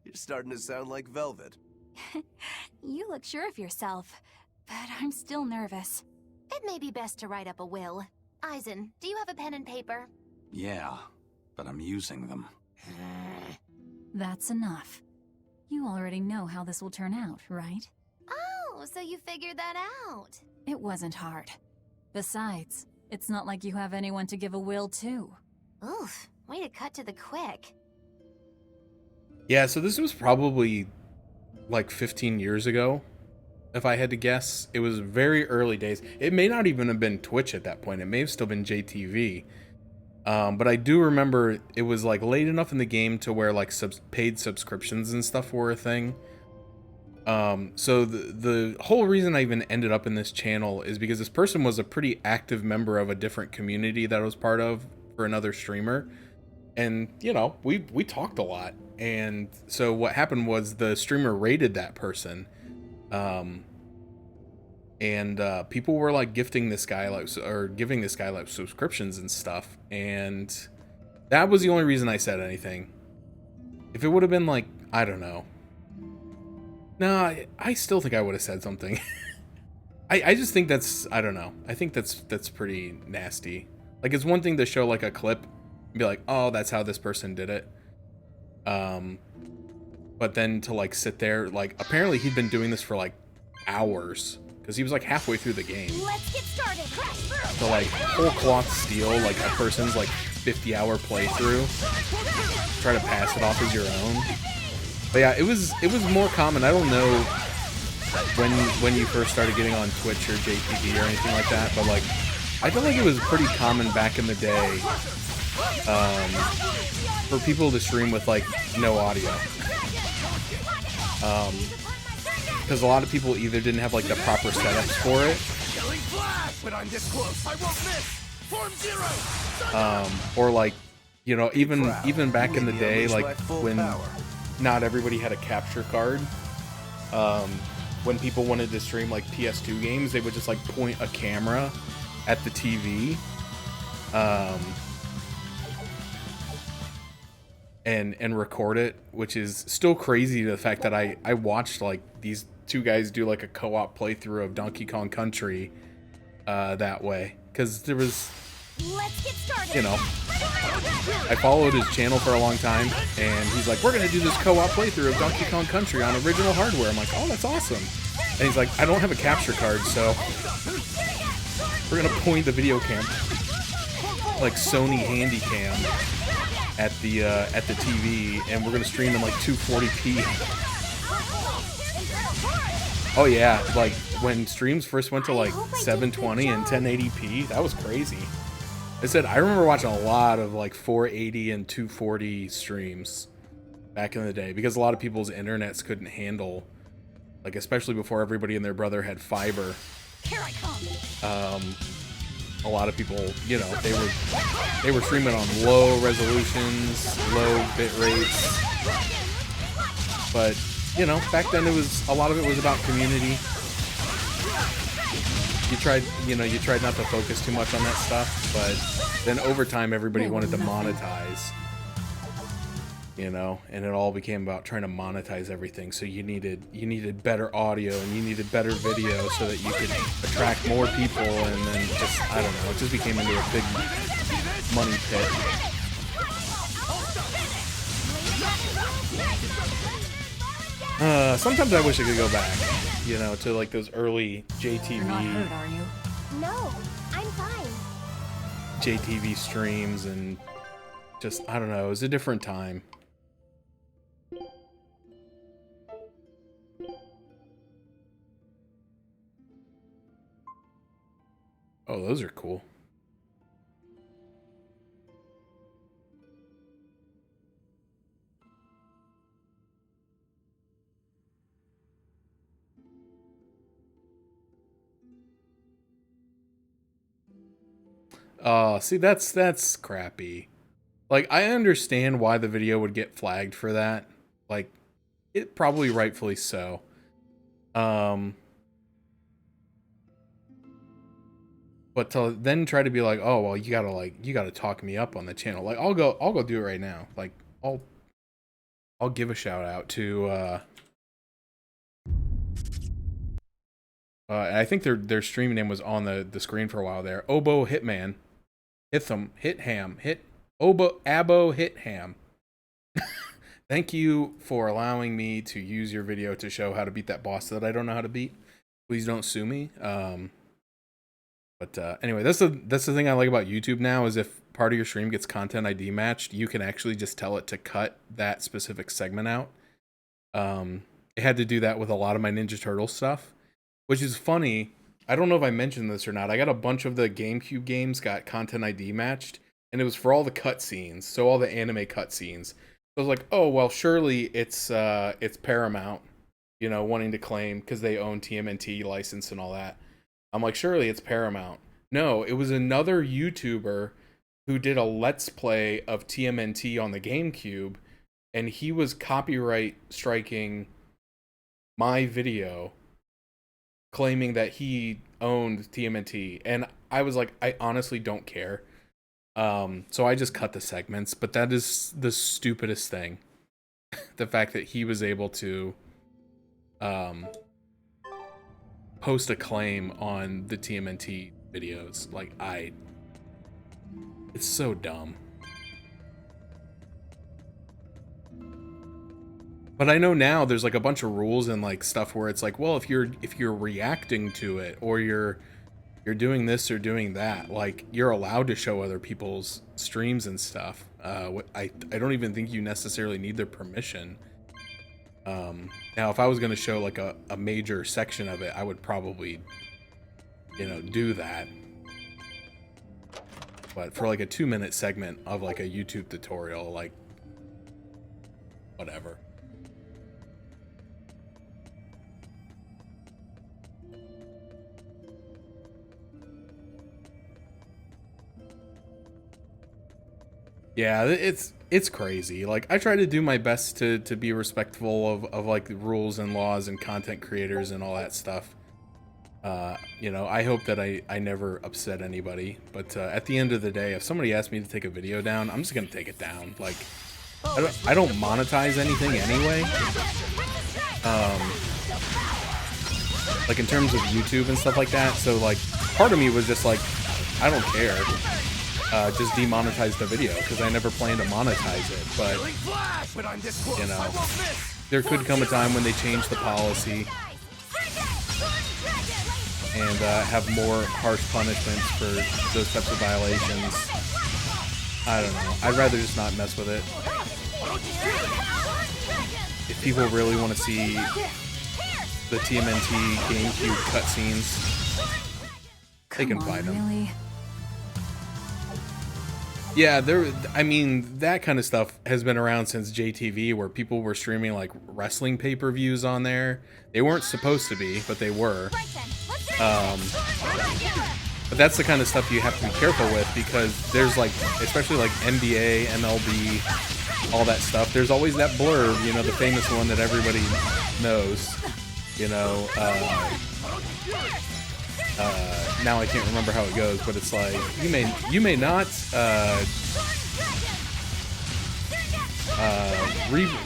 You're starting to sound like Velvet. You look sure of yourself, but I'm still nervous. It may be best to write up a will. Eisen, do you have a pen and paper? Yeah, but I'm using them. That's enough. You already know how this will turn out, right? Oh, so you figured that out. It wasn't hard. Besides, it's not like you have anyone to give a will to. Oof, way to cut to the quick. Yeah, so this was probably like 15 years ago, if I had to guess. It was very early days. It may not even have been Twitch at that point. It may have still been JTV. But I do remember it was like late enough in the game to where like paid subscriptions and stuff were a thing. So the whole reason I even ended up in this channel is because this person was a pretty active member of a different community that I was part of for another streamer. And, you know, we talked a lot. And so what happened was the streamer raided that person. And people were like giving this guy like subscriptions and stuff. And that was the only reason I said anything. If it would have been like, I don't know. No, I still think I would have said something. I just think that's, I don't know. I think that's pretty nasty. Like, it's one thing to show like a clip and be like, oh, that's how this person did it. But then to like sit there, like apparently he'd been doing this for like hours because he was like halfway through the game. Let's get started. Crash through. So like whole cloth steel, like a person's like 50-hour playthrough, try to pass it off as your own. But yeah, it was more common. I don't know when you first started getting on Twitch or JTV or anything like that, but like I feel like it was pretty common back in the day for people to stream with like no audio. Because a lot of people either didn't have like the proper setups for it, or like, you know, even back in the day, like when not everybody had a capture card, when people wanted to stream like PS2 games, they would just like point a camera at the TV, and record it, which is still crazy to the fact that I watched like these two guys do like a co-op playthrough of Donkey Kong Country that way, because there was, you know, I followed his channel for a long time, and he's like, we're gonna do this co-op playthrough of Donkey Kong Country on original hardware. I'm like, oh, that's awesome. And he's like, I don't have a capture card, so we're gonna point the video cam, like Sony Handycam, at the TV, and we're gonna stream in like 240p. Oh yeah, like when streams first went to like 720 and 1080p, that was crazy. I said I remember watching a lot of like 480 and 240 streams back in the day because a lot of people's internets couldn't handle, like especially before everybody and their brother had fiber. Here I come. A lot of people, you know, they were streaming on low resolutions, low bit rates. But, you know, back then it was, a lot of it was about community. You tried not to focus too much on that stuff, but then over time everybody wanted to monetize. You know, and it all became about trying to monetize everything. So you needed better audio and you needed better video so that you could attract more people, and then just, I don't know, it just became into a big money pit. Sometimes I wish I could go back, you know, to like those early JTV. You're not hurt, are you? No, I'm fine. JTV streams, and just, I don't know, it was a different time. Oh, those are cool. See, that's crappy. Like, I understand why the video would get flagged for that. Like, it probably rightfully so. But to then try to be like, oh well, you gotta talk me up on the channel. Like I'll go do it right now. Like I'll give a shout out to I think their stream name was on the screen for a while there. Obo Hitman. Obo Abo Hitham. Thank you for allowing me to use your video to show how to beat that boss that I don't know how to beat. Please don't sue me. But anyway, that's the thing I like about YouTube now is if part of your stream gets content ID matched, you can actually just tell it to cut that specific segment out. It had to do that with a lot of my Ninja Turtle stuff, which is funny. I don't know if I mentioned this or not. I got a bunch of the GameCube games got content ID matched, and it was for all the cutscenes, so all the anime cutscenes. So I was like, oh well, surely it's Paramount, you know, wanting to claim because they own TMNT license and all that. I'm like, surely it's Paramount. No, it was another YouTuber who did a Let's Play of TMNT on the GameCube, and he was copyright striking my video, claiming that he owned TMNT. And I was like, I honestly don't care. So I just cut the segments, but that is the stupidest thing. The fact that he was able to post a claim on the TMNT videos. Like, it's so dumb. But I know now there's like a bunch of rules and like stuff where it's like, well, if you're reacting to it or you're doing this or doing that, like you're allowed to show other people's streams and stuff. I don't even think you necessarily need their permission. Now, if I was going to show like a major section of it, I would probably, you know, do that. But for like a 2-minute segment of like a YouTube tutorial, like, whatever. Yeah, it's crazy. Like, I try to do my best to be respectful of like the rules and laws and content creators and all that stuff. You know, I hope that I never upset anybody. But at the end of the day, if somebody asks me to take a video down, I'm just gonna take it down. Like, I don't monetize anything anyway. Like in terms of YouTube and stuff like that. So like, part of me was just like, I don't care. Just demonetize the video because I never plan to monetize it. But you know, there could come a time when they change the policy and have more harsh punishments for those types of violations. I don't know. I'd rather just not mess with it. If people really want to see the TMNT GameCube cutscenes, they can find them. Really? Yeah, I mean, that kind of stuff has been around since JTV, where people were streaming like wrestling pay-per-views on there. They weren't supposed to be, but they were. But that's the kind of stuff you have to be careful with, because there's like, especially like NBA, MLB, all that stuff. There's always that blurb, you know, the famous one that everybody knows. You know, now I can't remember how it goes, but it's like, you may not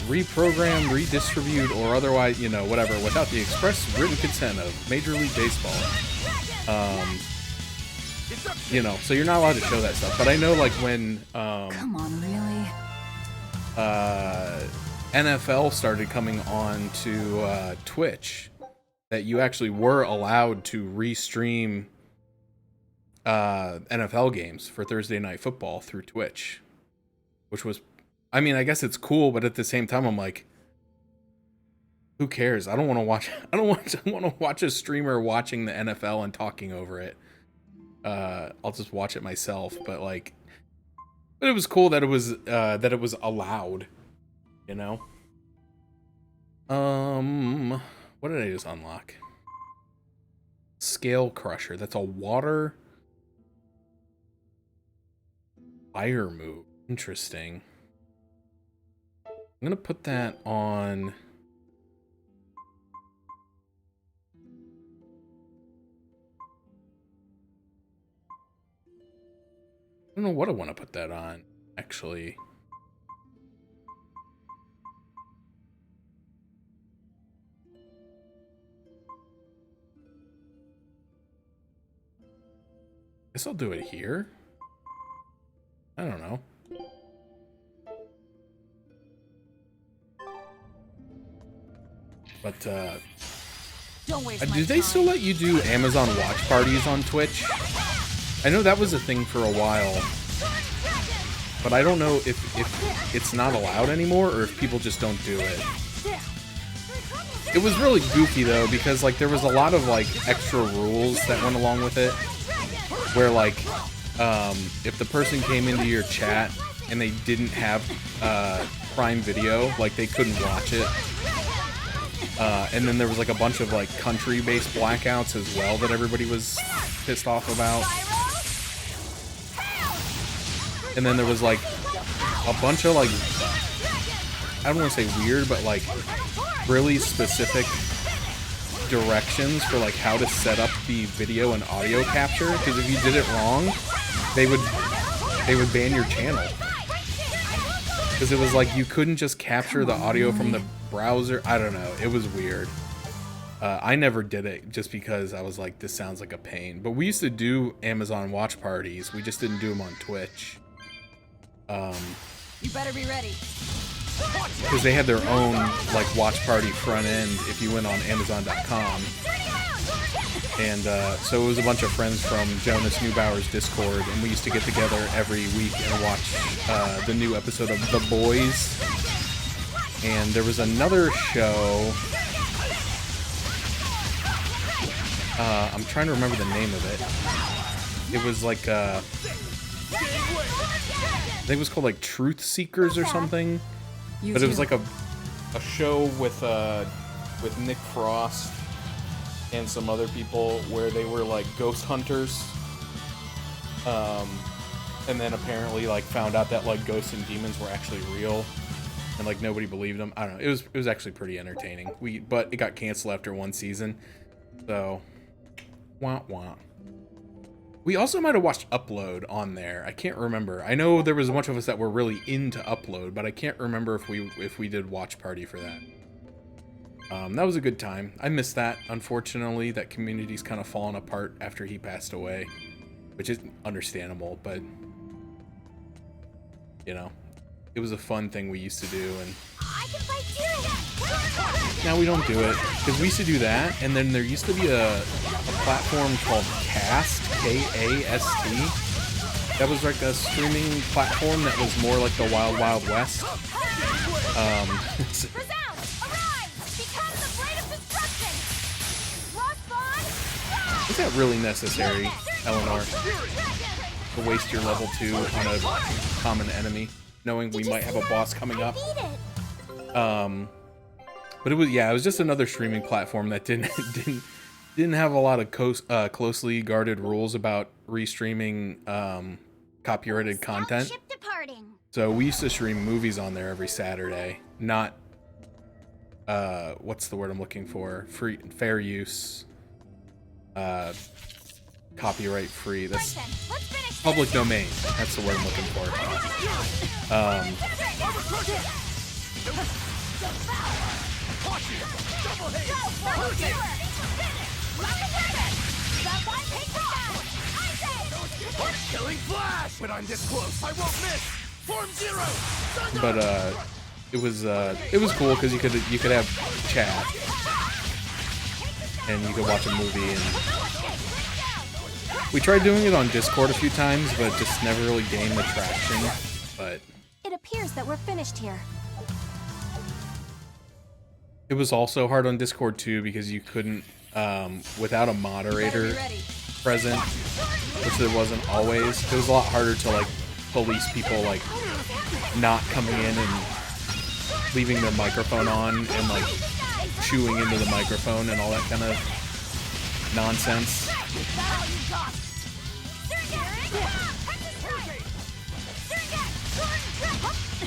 reprogram, redistribute, or otherwise, you know, whatever, without the express written consent of Major League Baseball. You know, so you're not allowed to show that stuff. But I know, like, when Come on, really? NFL started coming on to Twitch, that you actually were allowed to restream NFL games for Thursday Night Football through Twitch, which was, I mean, I guess it's cool, but at the same time, I'm like, who cares? I don't want to watch. I don't want to watch a streamer watching the NFL and talking over it. I'll just watch it myself. But like, but it was cool that it was allowed. You know. What did I just unlock? Scale Crusher. That's a water fire move. Interesting. I'm gonna put that on don't know what I want to put that on, actually. Guess I'll do it here. I don't know. But, Don't waste my do they time. still let you do Amazon watch parties on Twitch? I know that was a thing for a while. But I don't know if it's not allowed anymore or if people just don't do it. It was really goofy, though, because, like, there was a lot of, like, extra rules that went along with it. Where, like, if the person came into your chat and they didn't have Prime Video, like, they couldn't watch it. And then there was, like, a bunch of, like, country-based blackouts as well that everybody was pissed off about. And then there was, like, a bunch of, like, I don't want to say weird, but, like, really specific directions for, like, how to set up the video and audio capture, because if you did it wrong, they would ban your channel. Because it was like you couldn't just capture the audio from the browser. I don't know. It was weird. I never did it just because I was like, this sounds like a pain. But we used to do Amazon watch parties. We just didn't do them on Twitch. You better be ready. Because they had their own, like, watch party front end if you went on Amazon.com. And so it was a bunch of friends from Jonas Neubauer's Discord, and we used to get together every week and watch the new episode of The Boys. And there was another show. I'm trying to remember the name of it. It was like, I think it was called like Truth Seekers or something. But it was like a show with Nick Frost and some other people where they were like ghost hunters. And then apparently like found out that like ghosts and demons were actually real. And like nobody believed them. I don't know. It was actually pretty entertaining. But it got canceled after one season. So wah wah. We also might have watched Upload on there. I can't remember. I know there was a bunch of us that were really into Upload, but I can't remember if we did watch party for that. That was a good time. I missed that, unfortunately. That community's kind of fallen apart after he passed away, which is understandable, but you know, it was a fun thing we used to do, and now we don't do it because we used to do that, and then there used to be a platform called Cast, K-A-S-T. That was like a streaming platform that was more like the Wild Wild West. Is that really necessary, Eleanor, to waste your level 2 on a common enemy, knowing we might have a boss coming up? But it was just another streaming platform that didn't have a lot of closely guarded rules about restreaming copyrighted content. So we used to stream movies on there every Saturday, not what's the word I'm looking for? Fair use. Copyright free. That's public domain. That's the word I'm looking for. Killing flash! When I'm this close, I won't miss! Form 0! But it was cool because you could have chat and you could watch a movie, and we tried doing it on Discord a few times, but just never really gained the traction. But It appears that we're finished here. it was also hard on Discord too because you couldn't without a moderator present, which there wasn't always. It was a lot harder to like police people like not coming in and leaving their microphone on and like chewing into the microphone and all that kind of nonsense.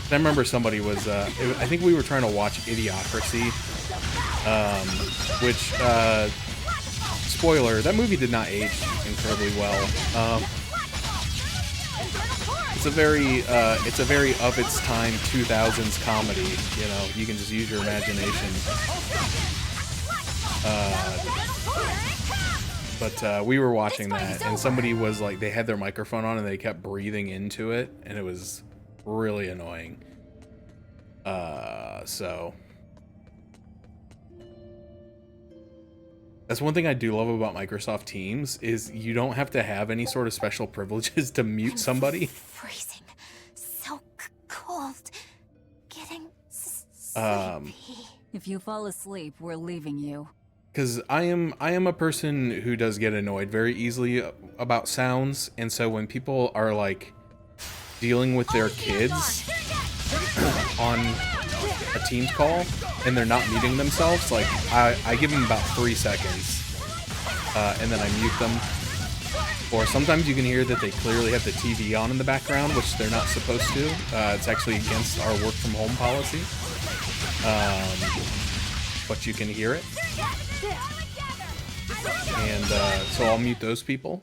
I remember somebody was, I think we were trying to watch Idiocracy, which, spoiler, that movie did not age incredibly well. it's a very of its time 2000s comedy. You know, you can just use your imagination. But we were watching that, and somebody was like, they had their microphone on and they kept breathing into it, and it was really annoying. So that's one thing I do love about Microsoft Teams is you don't have to have any sort of special privileges to mute somebody. Freezing. So cold. Getting Um, If you fall asleep, we're leaving you. because I am a person who does get annoyed very easily about sounds, and so when people are like dealing with their kids on a Teams call and they're not muting themselves, like I give them about 3 seconds, and then I mute them. Or sometimes you can hear that they clearly have the TV on in the background, which they're not supposed to. It's actually against our work from home policy. But you can hear it. And so I'll mute those people.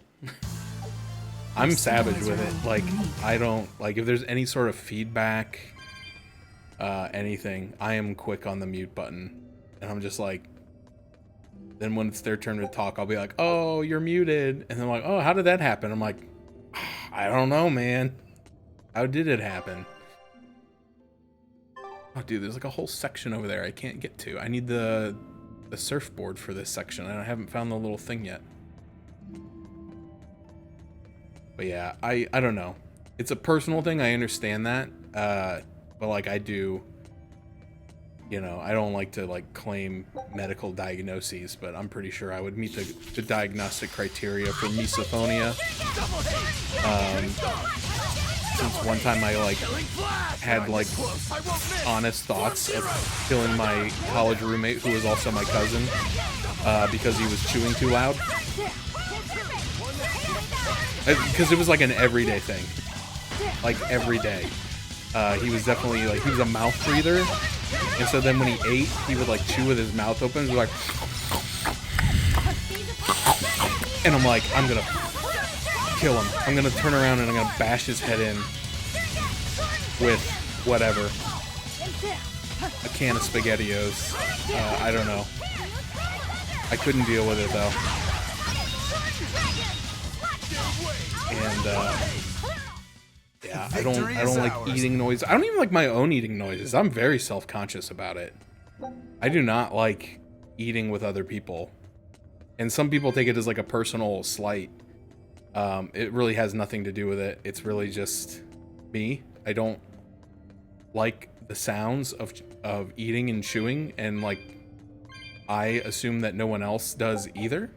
I'm savage with it. Like, I don't, like, if there's any sort of feedback, anything, I am quick on the mute button. And I'm just like, then when it's their turn to talk, I'll be like, oh, you're muted. And they're like, oh, how did that happen? I'm like, I don't know, man. How did it happen? Oh, dude, there's like a whole section over there I can't get to. I need the surfboard for this section, and I haven't found the little thing yet. But yeah, I don't know. It's a personal thing, I understand that. But like I do, you know, I don't like to like claim medical diagnoses, but I'm pretty sure I would meet the diagnostic criteria for misophonia. Since one time I like had like honest thoughts of killing my college roommate who was also my cousin because he was chewing too loud. Because it was like an everyday thing, like every day. He was definitely like, he was a mouth breather, and so then when he ate, he would like chew with his mouth open. He was like, and I'm like, I'm gonna kill him. I'm gonna turn around and I'm gonna bash his head in with whatever, a can of SpaghettiOs. I don't know. I couldn't deal with it though. And yeah, I don't like eating noise. I don't even like my own eating noises. I'm very self-conscious about it. I do not like eating with other people. And some people take it as like a personal slight. It really has nothing to do with it. It's really just me. I don't like the sounds of eating and chewing, and like I assume that no one else does either.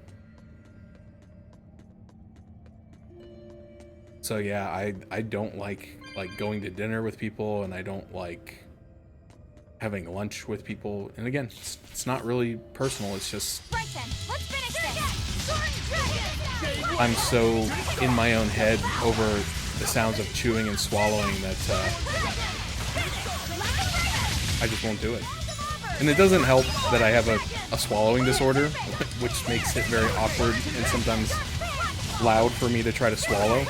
So yeah, I don't like going to dinner with people, and I don't like having lunch with people. And again, it's not really personal. It's just I'm so in my own head over the sounds of chewing and swallowing that I just won't do it. And it doesn't help that I have a swallowing disorder, which makes it very awkward and sometimes loud for me to try to swallow.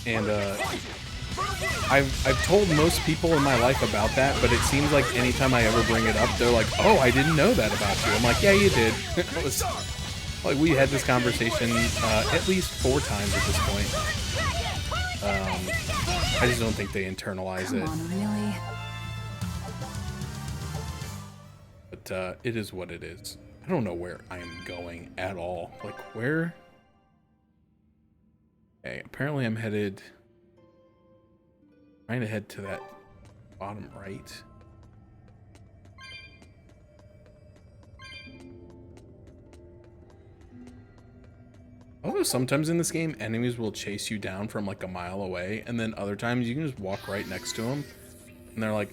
And I've told most people in my life about that, but it seems like anytime I ever bring it up, they're like, "Oh, I didn't know that about you." I'm like, "Yeah, you did." It was, like, we had this conversation at least 4 times at this point. I just don't think they internalize it. Come on, really? But it is what it is. I don't know where I am going at all. Like, where? Okay, apparently I'm trying to head to that bottom right. Although sometimes in this game, enemies will chase you down from like a mile away, and then other times you can just walk right next to them, and they're like,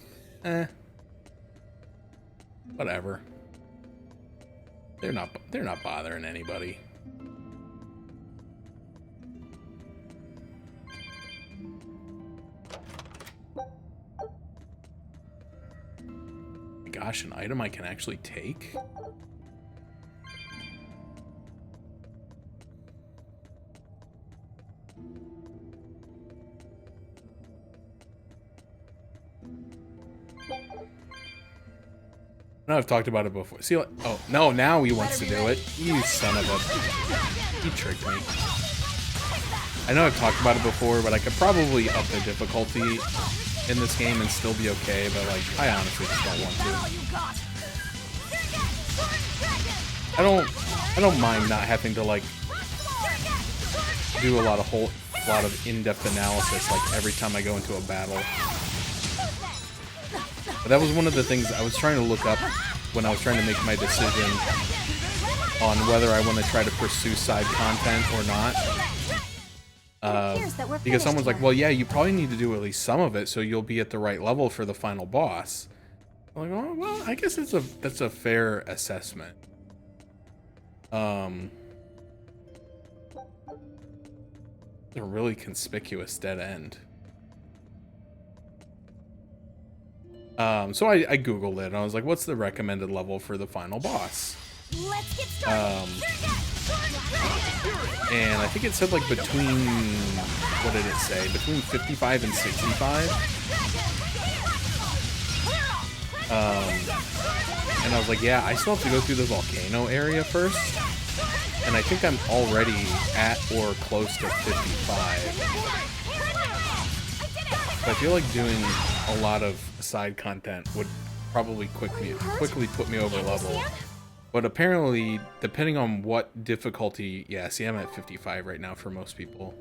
whatever. They're not bothering anybody. Gosh, an item I can actually take? I know I've talked about it before. See, like, oh, no, now he wants to do it. You son of a... You tricked me. I know I've talked about it before, but I could probably up the difficulty in this game and still be okay, but, like, I honestly just don't want to. I don't mind not having to, like, do a lot of in-depth analysis, like, every time I go into a battle. But that was one of the things I was trying to look up when I was trying to make my decision on whether I want to try to pursue side content or not. Because someone's like, well, yeah, you probably need to do at least some of it so you'll be at the right level for the final boss. I'm like, oh, well, I guess that's a fair assessment. A really conspicuous dead end. So I googled it and I was like, what's the recommended level for the final boss? Let's get started. And I think it said like between, what did it say? Between 55 and 65. And I was like, yeah, I still have to go through the volcano area first. And I think I'm already at or close to 55. So I feel like doing a lot of side content would probably quickly put me over level. But apparently, depending on what difficulty... Yeah, see, I'm at 55 right now for most people.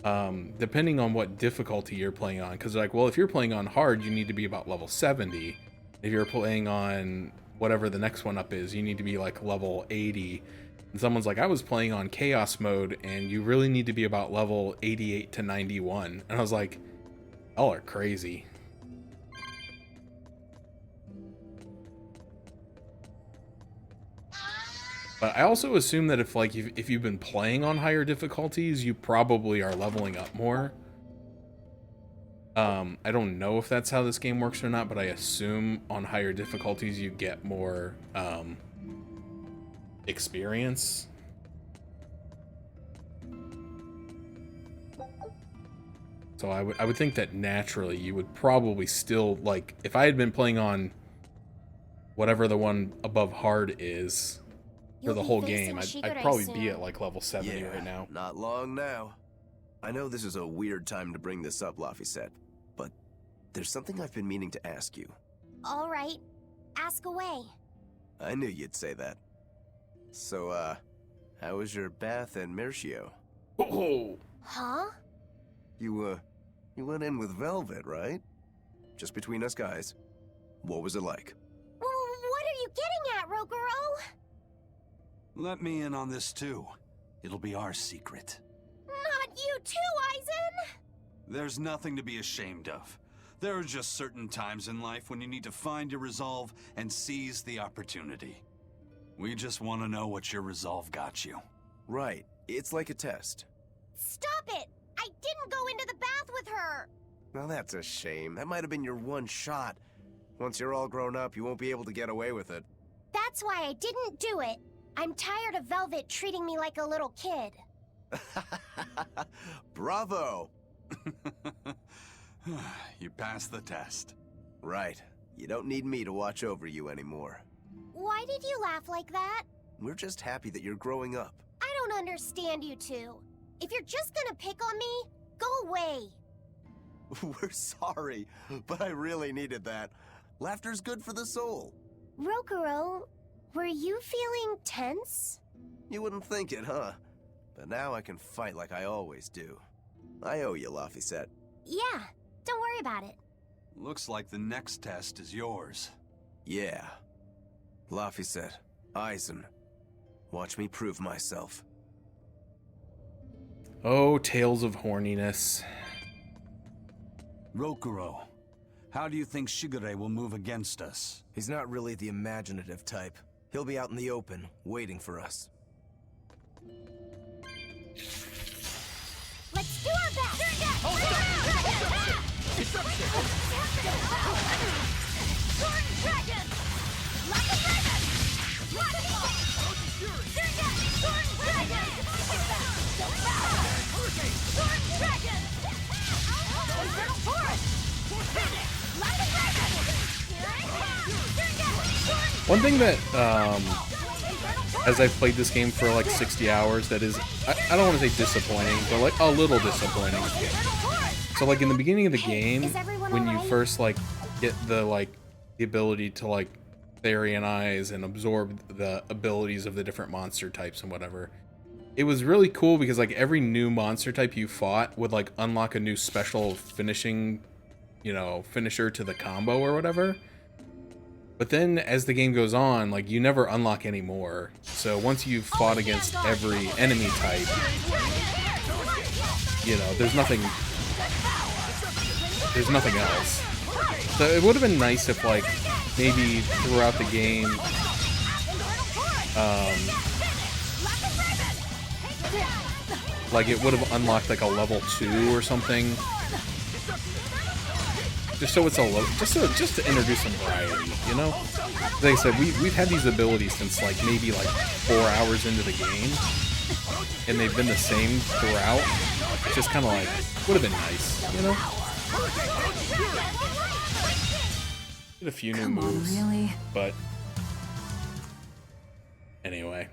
Depending on what difficulty you're playing on. Because, like, well, if you're playing on hard, you need to be about level 70. If you're playing on whatever the next one up is, you need to be, like, level 80. And someone's like, I was playing on chaos mode, and you really need to be about level 88 to 91. And I was like, y'all are crazy. But I also assume that if you've been playing on higher difficulties, you probably are leveling up more. I don't know if that's how this game works or not, but I assume on higher difficulties you get more experience. So I would think that naturally you would probably still, like, if I had been playing on whatever the one above hard is for the whole game, I'd probably be at like level 70 right now. Not long now. I know this is a weird time to bring this up, Laphicet, but there's something I've been meaning to ask you. All right. Ask away. I knew you'd say that. So, how was your bath in Mercio? Oh! Huh? You went in with Velvet, right? Just between us guys. What was it like? What are you getting at, Rokuro? Let me in on this too. It'll be our secret. Not you too, Aizen! There's nothing to be ashamed of. There are just certain times in life when you need to find your resolve and seize the opportunity. We just want to know what your resolve got you. Right. It's like a test. Stop it! I didn't go into the bath with her! Well, that's a shame. That might have been your one shot. Once you're all grown up, you won't be able to get away with it. That's why I didn't do it. I'm tired of Velvet treating me like a little kid. Bravo! You passed the test. Right. You don't need me to watch over you anymore. Why did you laugh like that? We're just happy that you're growing up. I don't understand you two. If you're just gonna pick on me, go away. We're sorry, but I really needed that. Laughter's good for the soul. Rokuro, were you feeling tense? You wouldn't think it, huh? But now I can fight like I always do. I owe you, Laphicet. Yeah, don't worry about it. Looks like the next test is yours. Yeah. Laphicet, Aizen, watch me prove myself. Oh, tales of horniness. Rokuro, how do you think Shigure will move against us? He's not really the imaginative type. He'll be out in the open, waiting for us. Let's do our best! Sword Dragon! Like a dragon! Sword Dragon! Sword Dragon! Infernal Forest! Like a dragon! Here I come! Sword One thing that, as I've played this game for like 60 hours, that is, I don't want to say disappointing, but like a little disappointing. So like in the beginning of the game, when you first like get the ability to like Therianize and absorb the abilities of the different monster types and whatever, it was really cool because like every new monster type you fought would like unlock a new special finishing, finisher to the combo or whatever. But then as the game goes on, like you never unlock any more. So once you've fought against every enemy type, there's nothing else. So it would have been nice if like maybe throughout the game, like it would have unlocked like a level 2 or something. Just so it's a little, just to introduce some variety, Like I said, we've had these abilities since like maybe like 4 hours into the game, and they've been the same throughout. It's just kind of like would have been nice, Did a few new moves, really? But anyway,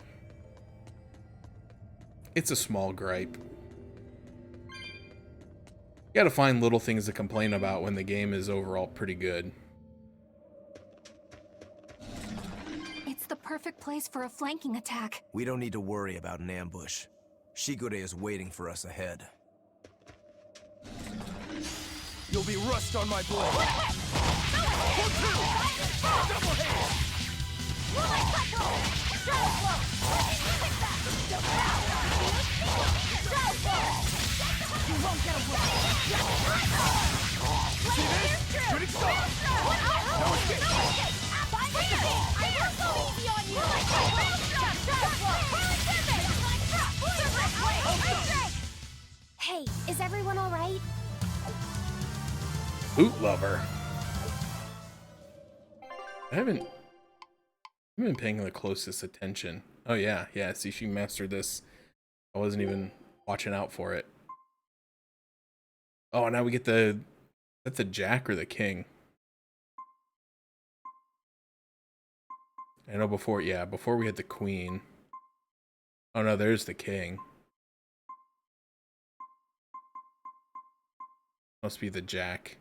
it's a small gripe. You gotta find little things to complain about when the game is overall pretty good. It's the perfect place for a flanking attack. We don't need to worry about an ambush. Shigure is waiting for us ahead. You'll be rust on my blade! You won't get away! Critical star! No escape! Hey, is everyone all right? Boot lover. I haven't been paying the closest attention. Oh yeah, see, she mastered this. I wasn't even watching out for it. Oh, now we get that's the Jack or the King. I know before we had the Queen. Oh no, there's the King. Must be the Jack.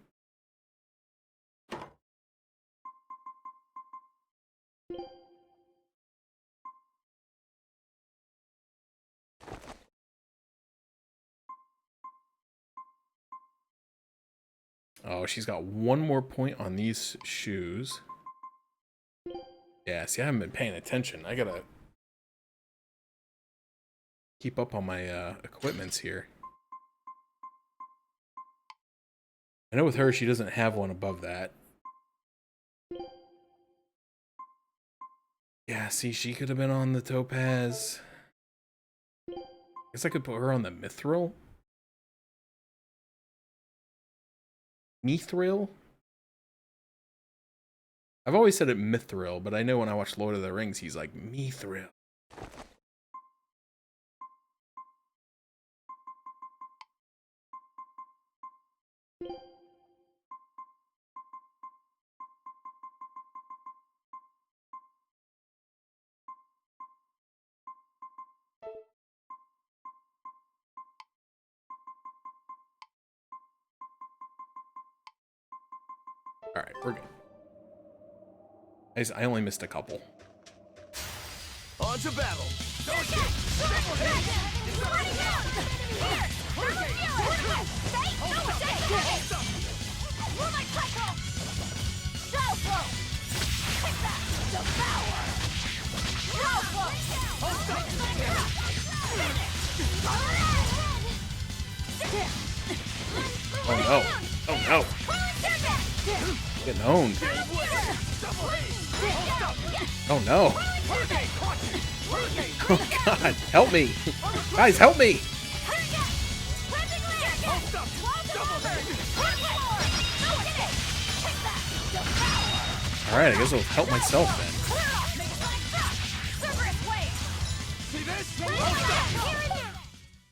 Oh, she's got one more point on these shoes. Yeah, see, I haven't been paying attention. I gotta keep up on my equipments here. I know with her, she doesn't have one above that. Yeah, see, she could have been on the Topaz. Guess I could put her on the Mithril. Mithril? I've always said it Mithril, but I know when I watch Lord of the Rings, he's like, Mithril. Alright, we're good. I only missed a couple. On to battle! Oh no! Oh no! Getting owned. Oh no! Oh god! Help me! Guys, help me! Alright, I guess I'll help myself then.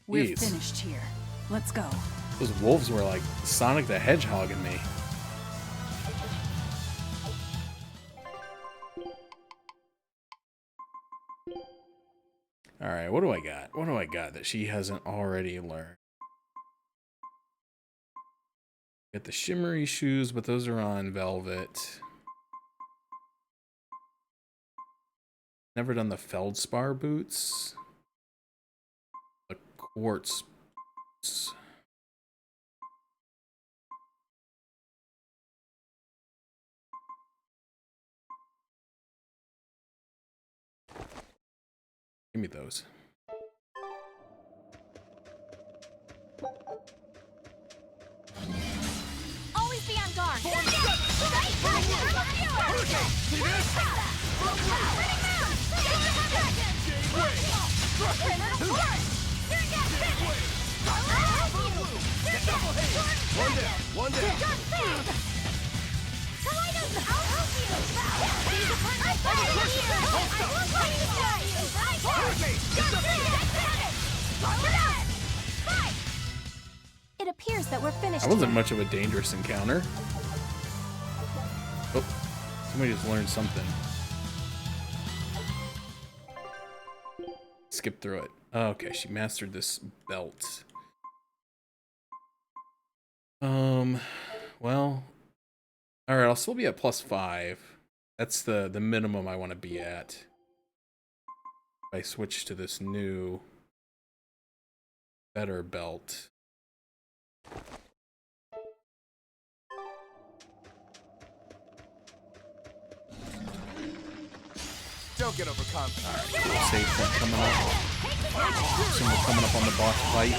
We're finished here. Let's go. Those wolves were like Sonic the Hedgehog in me. Alright, what do I got? What do I got that she hasn't already learned? Got the shimmery shoes, but those are on velvet. Never done the feldspar boots. The quartz boots. Give me those. Always be on guard. One down. It appears that we're finished. That wasn't much of a dangerous encounter. Oh, somebody just learned something. Skip through it. Oh, okay, she mastered this belt. Well, all right, I'll still be at +5. That's the minimum I want to be at. If I switch to this new, better belt. Don't get overconfident. Alright, safe one coming up. Someone coming up on the boss fight.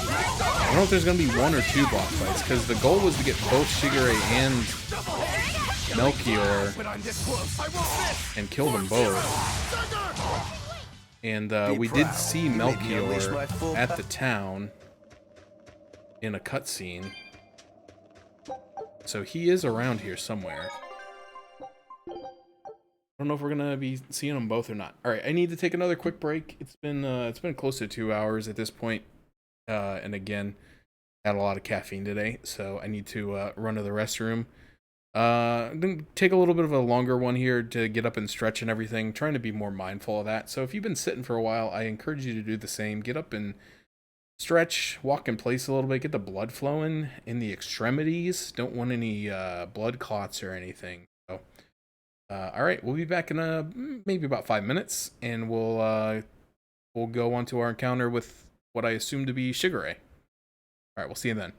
I don't know if there's gonna be 1 or 2 boss fights, because the goal was to get both Shigure and Melchior and kill them both. And we did see Melchior at the town in a cutscene. So he is around here somewhere. I don't know if we're gonna be seeing them both or not. All right, I need to take another quick break. It's been close to 2 hours at this point, and again, had a lot of caffeine today, so I need to run to the restroom. I'm gonna take a little bit of a longer one here to get up and stretch and everything. Trying to be more mindful of that. So if you've been sitting for a while, I encourage you to do the same. Get up and stretch, walk in place a little bit, get the blood flowing in the extremities. Don't want any blood clots or anything. So, all right, we'll be back in maybe about 5 minutes, and we'll go on to our encounter with what I assume to be Shigure. All right, we'll see you then.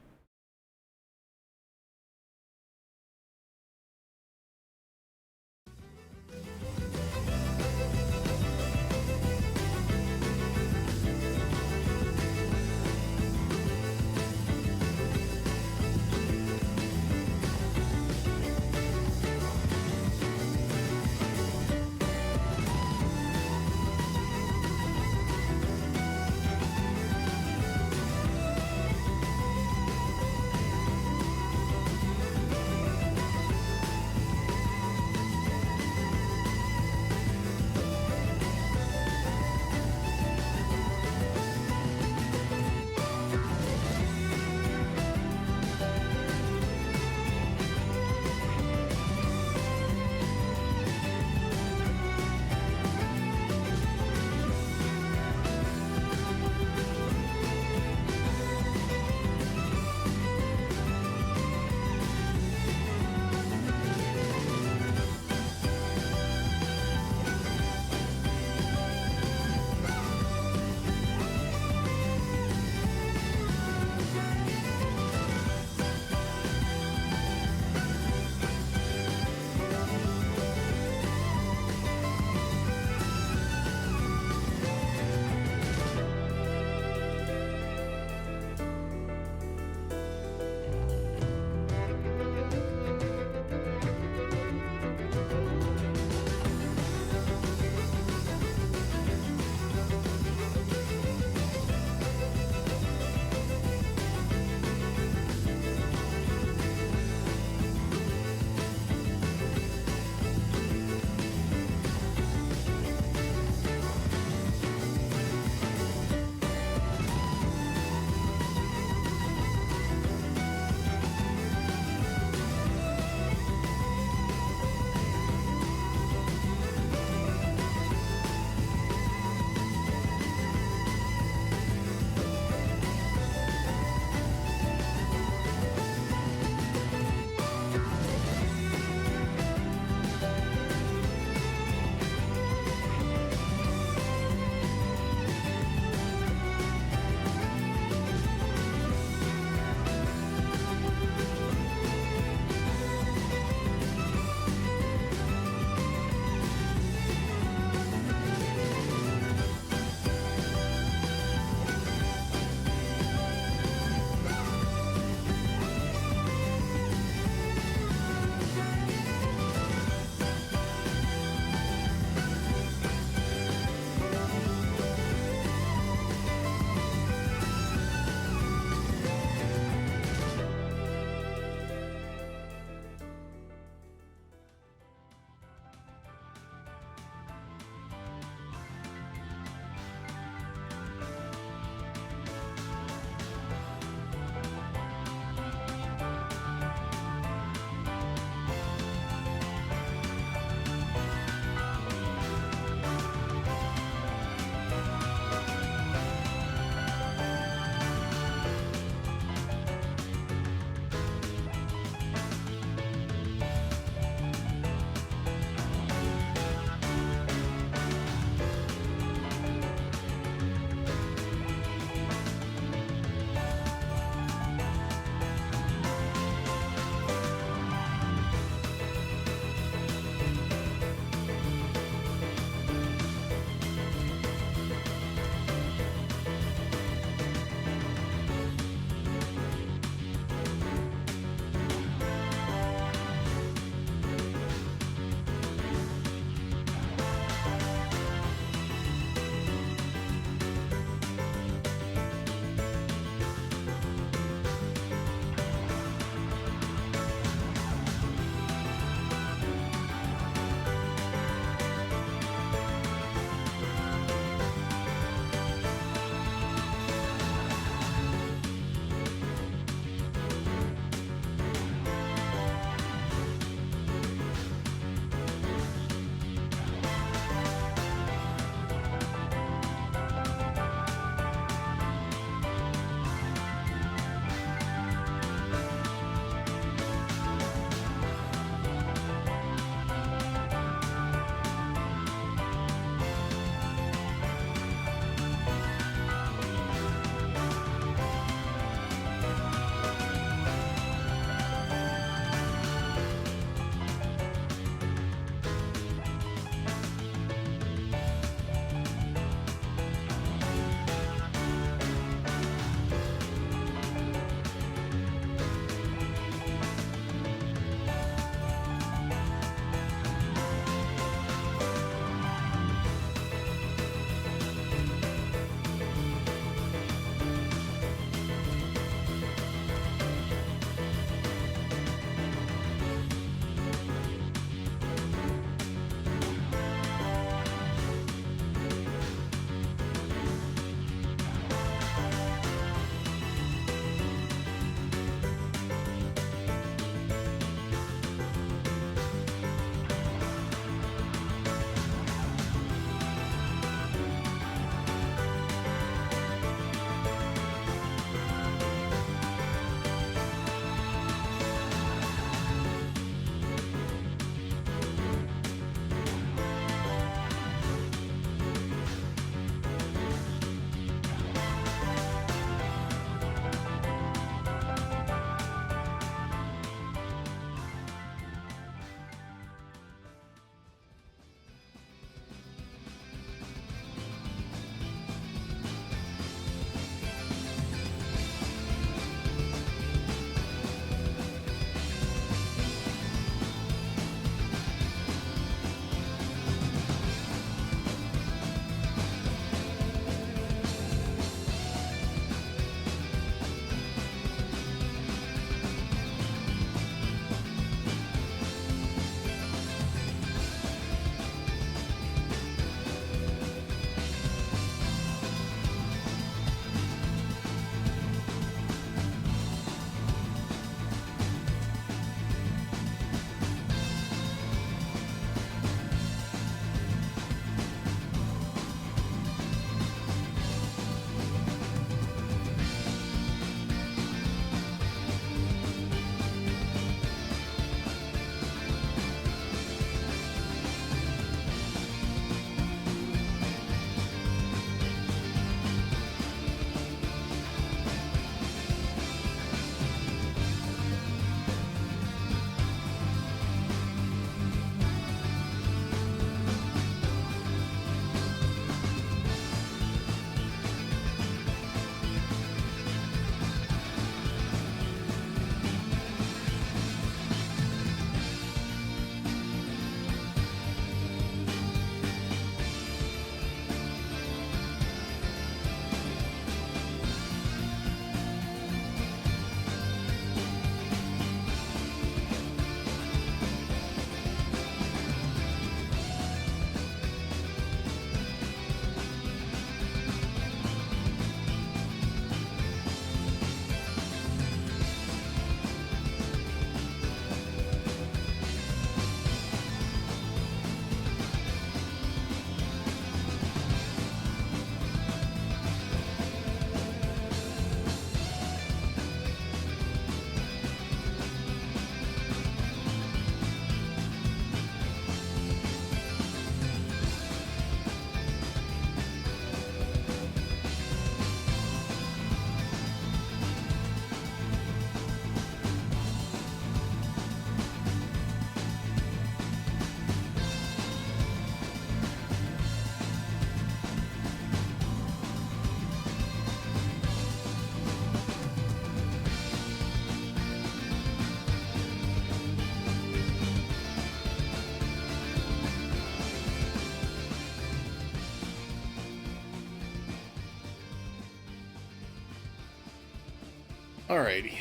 Alrighty,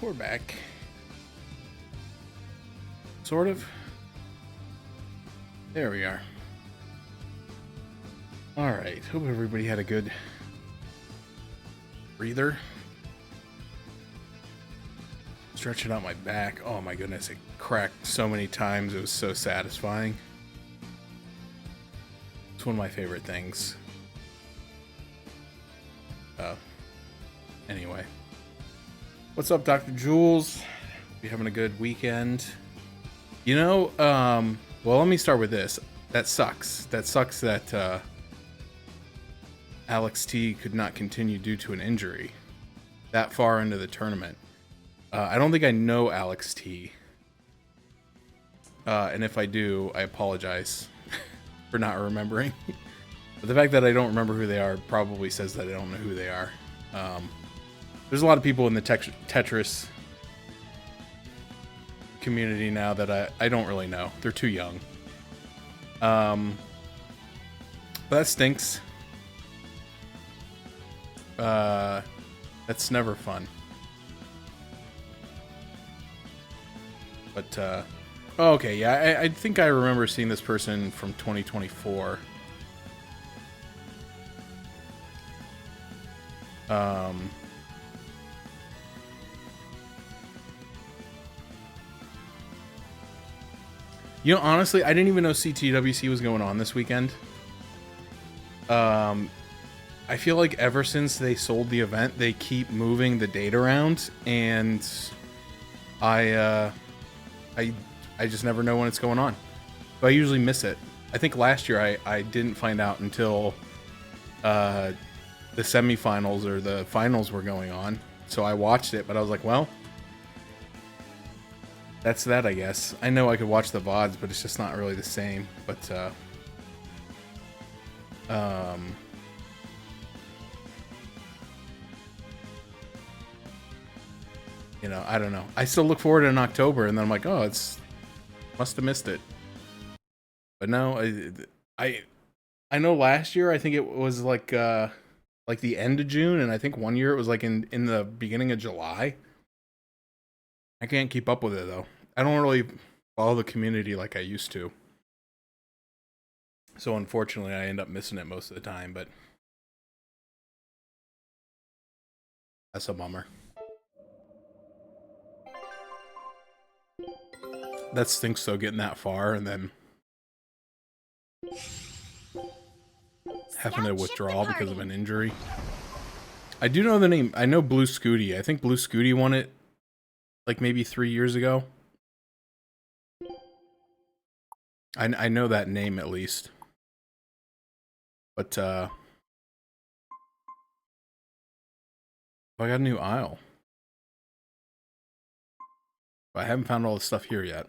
we're back. Sort of. There we are. Alright, hope everybody had a good breather. Stretching out my back. Oh my goodness, it cracked so many times. It was so satisfying. It's one of my favorite things. Anyway. What's up, Dr. Jules? You having a good weekend? You know, well, let me start with this. That sucks. That sucks that Alex T could not continue due to an injury that far into the tournament. I don't think I know Alex T. And if I do, I apologize for not remembering. But the fact that I don't remember who they are probably says that I don't know who they are. There's a lot of people in the Tetris community now that I don't really know. They're too young. But that stinks. That's never fun. But, oh, okay, yeah, I think I remember seeing this person from 2024. You know, honestly, I didn't even know CTWC was going on this weekend. I feel like ever since they sold the event, they keep moving the date around, and I just never know when it's going on. But I usually miss it. I think last year I didn't find out until the semifinals or the finals were going on. So I watched it, but I was like, well, that's that, I guess. I know I could watch the VODs, but it's just not really the same. But, you know, I don't know. I still look forward to in October, and then I'm like, oh, must have missed it. But no, I know last year, I think it was like the end of June, and I think one year it was like in the beginning of July. I can't keep up with it, though. I don't really follow the community like I used to. So unfortunately, I end up missing it most of the time, but that's a bummer. That stinks, though, getting that far and then having to withdraw because of an injury. I do know the name. I know Blue Scooty. I think Blue Scooty won it like maybe 3 years ago. I know that name at least. But I got a new aisle. But I haven't found all the stuff here yet.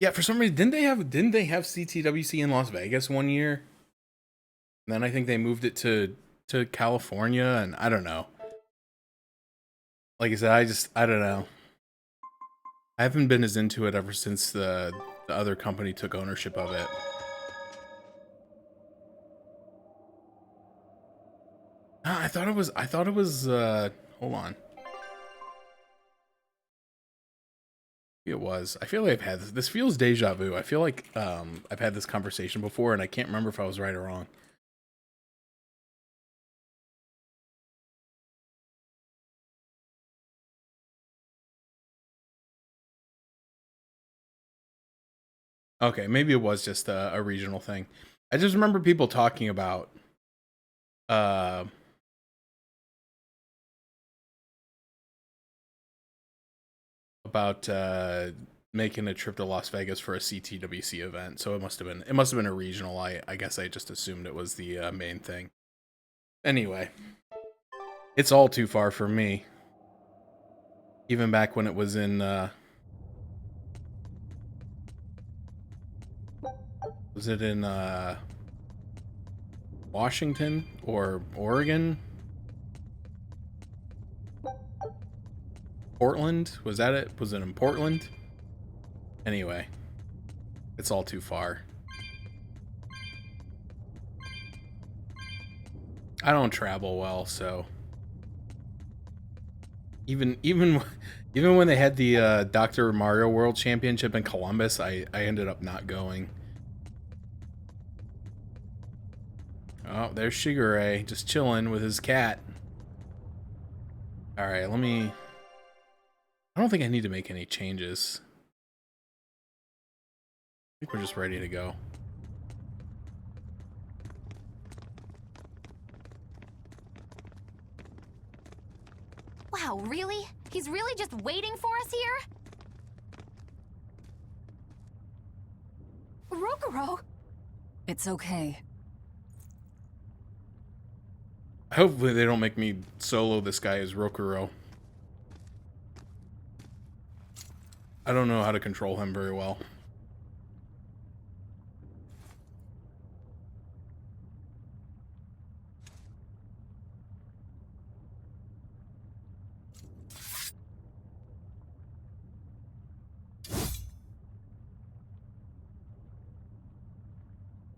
Yeah, for some reason, didn't they have CTWC in Las Vegas one year? And then I think they moved it to California, and I don't know. Like I said, I don't know. I haven't been as into it ever since the other company took ownership of it. I thought it was hold on. It was. I feel like I've had this feels deja vu. I feel like I've had this conversation before, and I can't remember if I was right or wrong. Okay, maybe it was just a regional thing. I just remember people talking about making a trip to Las Vegas for a CTWC event. So it must have been a regional. I guess I just assumed it was the main thing. Anyway, it's all too far for me. Even back when it was in was it in Washington or Oregon? Portland? Was that it? Was it in Portland? Anyway, it's all too far. I don't travel well, so even when they had the Dr. Mario World Championship in Columbus, I ended up not going. Oh, there's Shigure, just chilling with his cat. Alright, I don't think I need to make any changes. I think we're just ready to go. Wow, really? He's really just waiting for us here? Rokuro! It's okay. Hopefully they don't make me solo this guy as Rokuro. I don't know how to control him very well.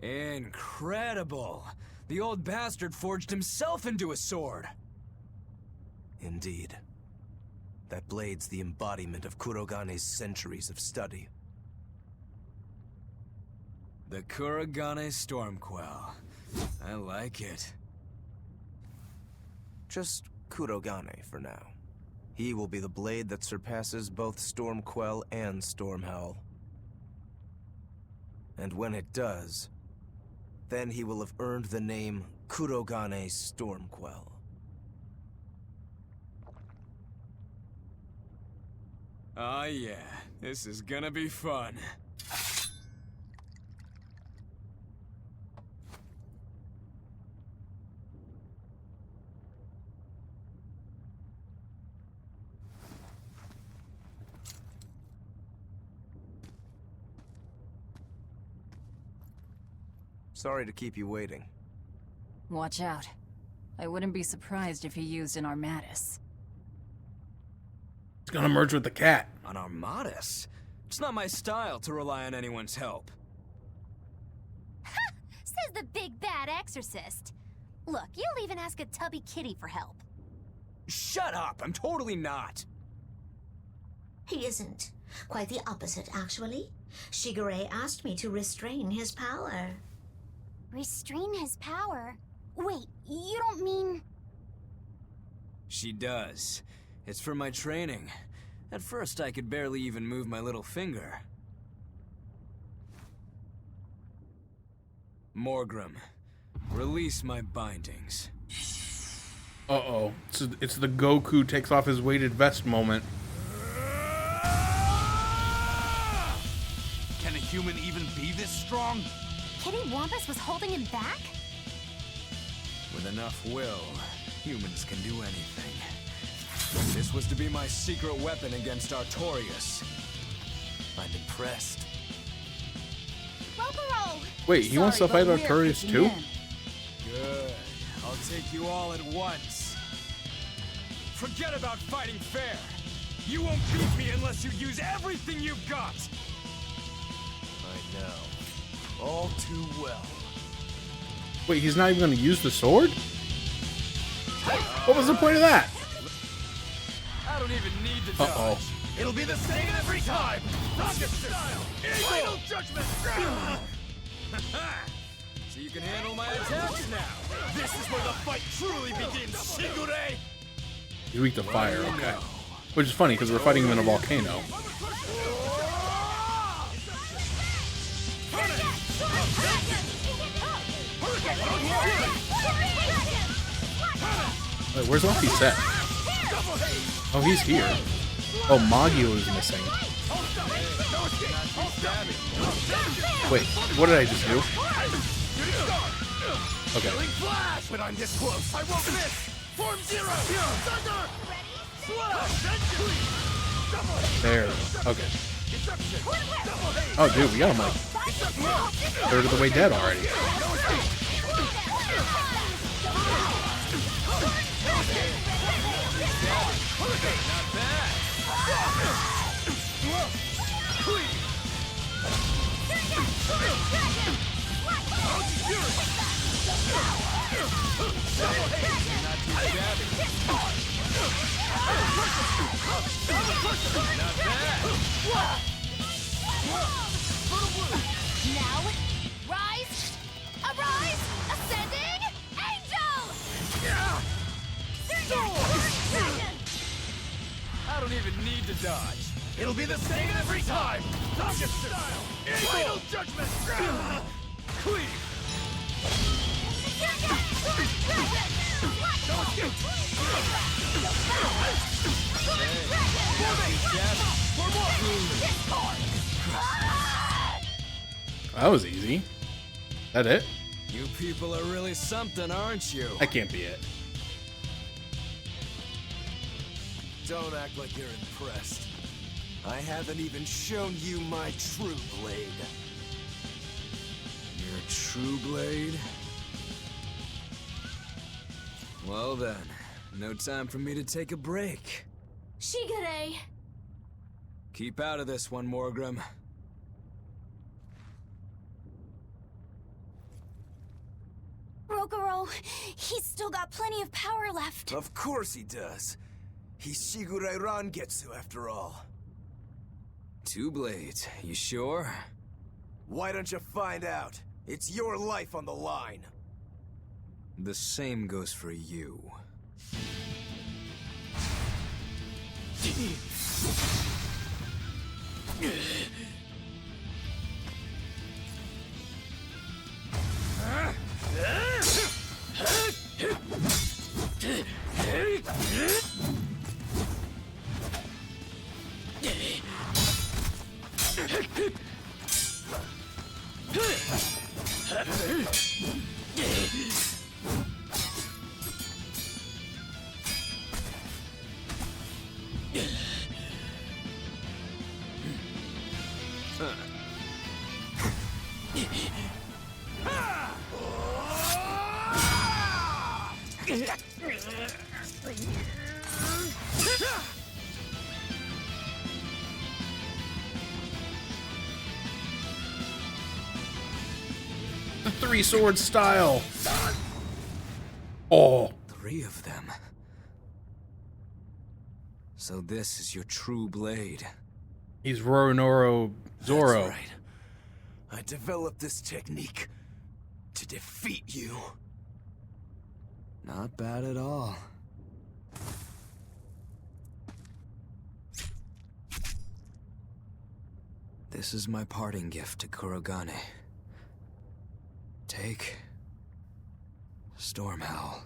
Incredible! The old bastard forged himself into a sword! Indeed. That blade's the embodiment of Kurogane's centuries of study. The Kurogane Stormquell. I like it. Just Kurogane for now. He will be the blade that surpasses both Stormquell and Stormhowl. And when it does, then he will have earned the name Kurogane Stormquell. Oh yeah, this is gonna be fun. Sorry to keep you waiting. Watch out. I wouldn't be surprised if he used an Armatus. It's gonna merge with the cat. An Armatus? It's not my style to rely on anyone's help. Ha! Says the big bad exorcist. Look, you'll even ask a tubby kitty for help. Shut up! I'm totally not! He isn't. Quite the opposite, actually. Shigure asked me to restrain his power. Restrain his power? Wait, you don't mean... She does. It's for my training. At first, I could barely even move my little finger. Morgrim, release my bindings. Uh-oh. It's the Goku takes off his weighted vest moment. Can a human even be this strong? Kitty Wampus was holding him back? With enough will, humans can do anything. This was to be my secret weapon against Artorias. I'm impressed. Rokuro! Wait, he wants to fight Artorias too? Good. I'll take you all at once. Forget about fighting fair. You won't beat me unless you use everything you've got. I know. All too well. Wait, he's not even gonna use the sword? What was the point of that? I don't even need to dodge. It'll be the same every time! Rocket style! Final judgment! So you can handle my attacks now! This is where the fight truly begins, Shigure! He's weak to fire, okay. Which is funny, because we're fighting him in a volcano. Wait, where's Luffy set? Oh, he's here. Oh, Magio is missing. Wait, what did I just do? Okay. When I'm this close, I won't miss! Form zero! Thunder! There. Okay. Oh, dude, we got him like third of the way dead already. Not bad! Now, rise, arise, ascending, angel! I don't even need to dodge. It'll be the same every time! Dodge style! Final judgment! Cleave! That was easy. That it? You people are really something, aren't you? That can't be it. Don't act like you're impressed. I haven't even shown you my true blade. Your true blade? Well then, no time for me to take a break. Shigure! Keep out of this one, Morgrim. Rokuro, he's still got plenty of power left. Of course he does. He's Shigure Rangetsu after all. 2 blades, you sure? Why don't you find out? It's your life on the line. The same goes for you. The 3-sword style. Oh. 3 of them. So this is your true blade. He's Roronoa Zoro. That's right. I developed this technique to defeat you. Not bad at all. This is my parting gift to Kurogane. Take Stormhowl.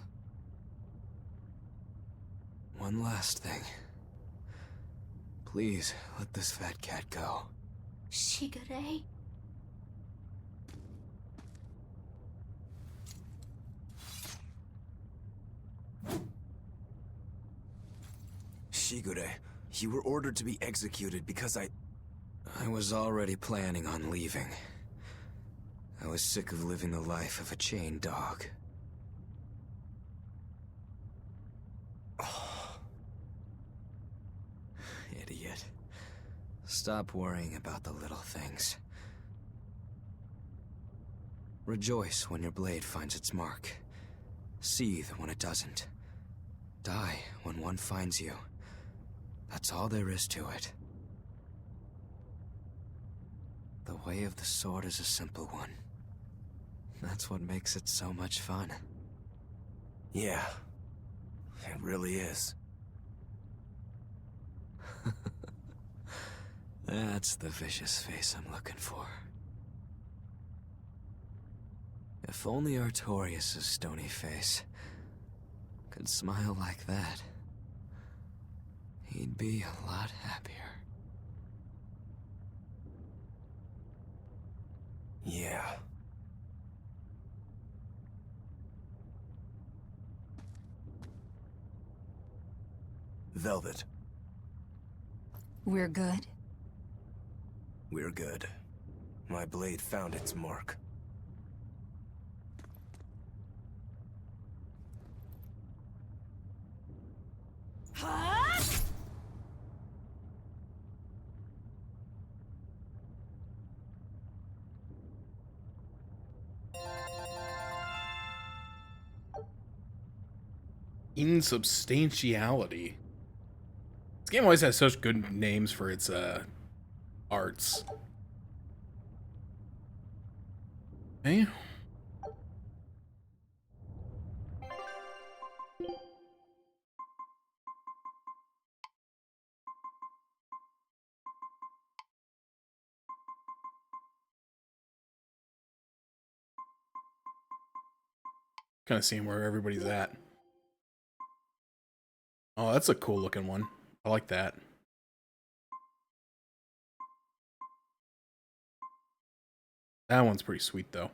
One last thing. Please let this fat cat go. Shigure? Shigure, you were ordered to be executed because I was already planning on leaving. I was sick of living the life of a chained dog. Idiot. Stop worrying about the little things. Rejoice when your blade finds its mark. Seethe when it doesn't. Die when one finds you. That's all there is to it. The way of the sword is a simple one. That's what makes it so much fun. Yeah, it really is. That's the vicious face I'm looking for. If only Artorias' stony face could smile like that, he'd be a lot happier. Yeah. Velvet, We're good? we're good. My blade found its mark. Insubstantiality. This game always has such good names for its arts. Okay. Kind of seeing where everybody's at. Oh, that's a cool looking one. I like that. That one's pretty sweet though.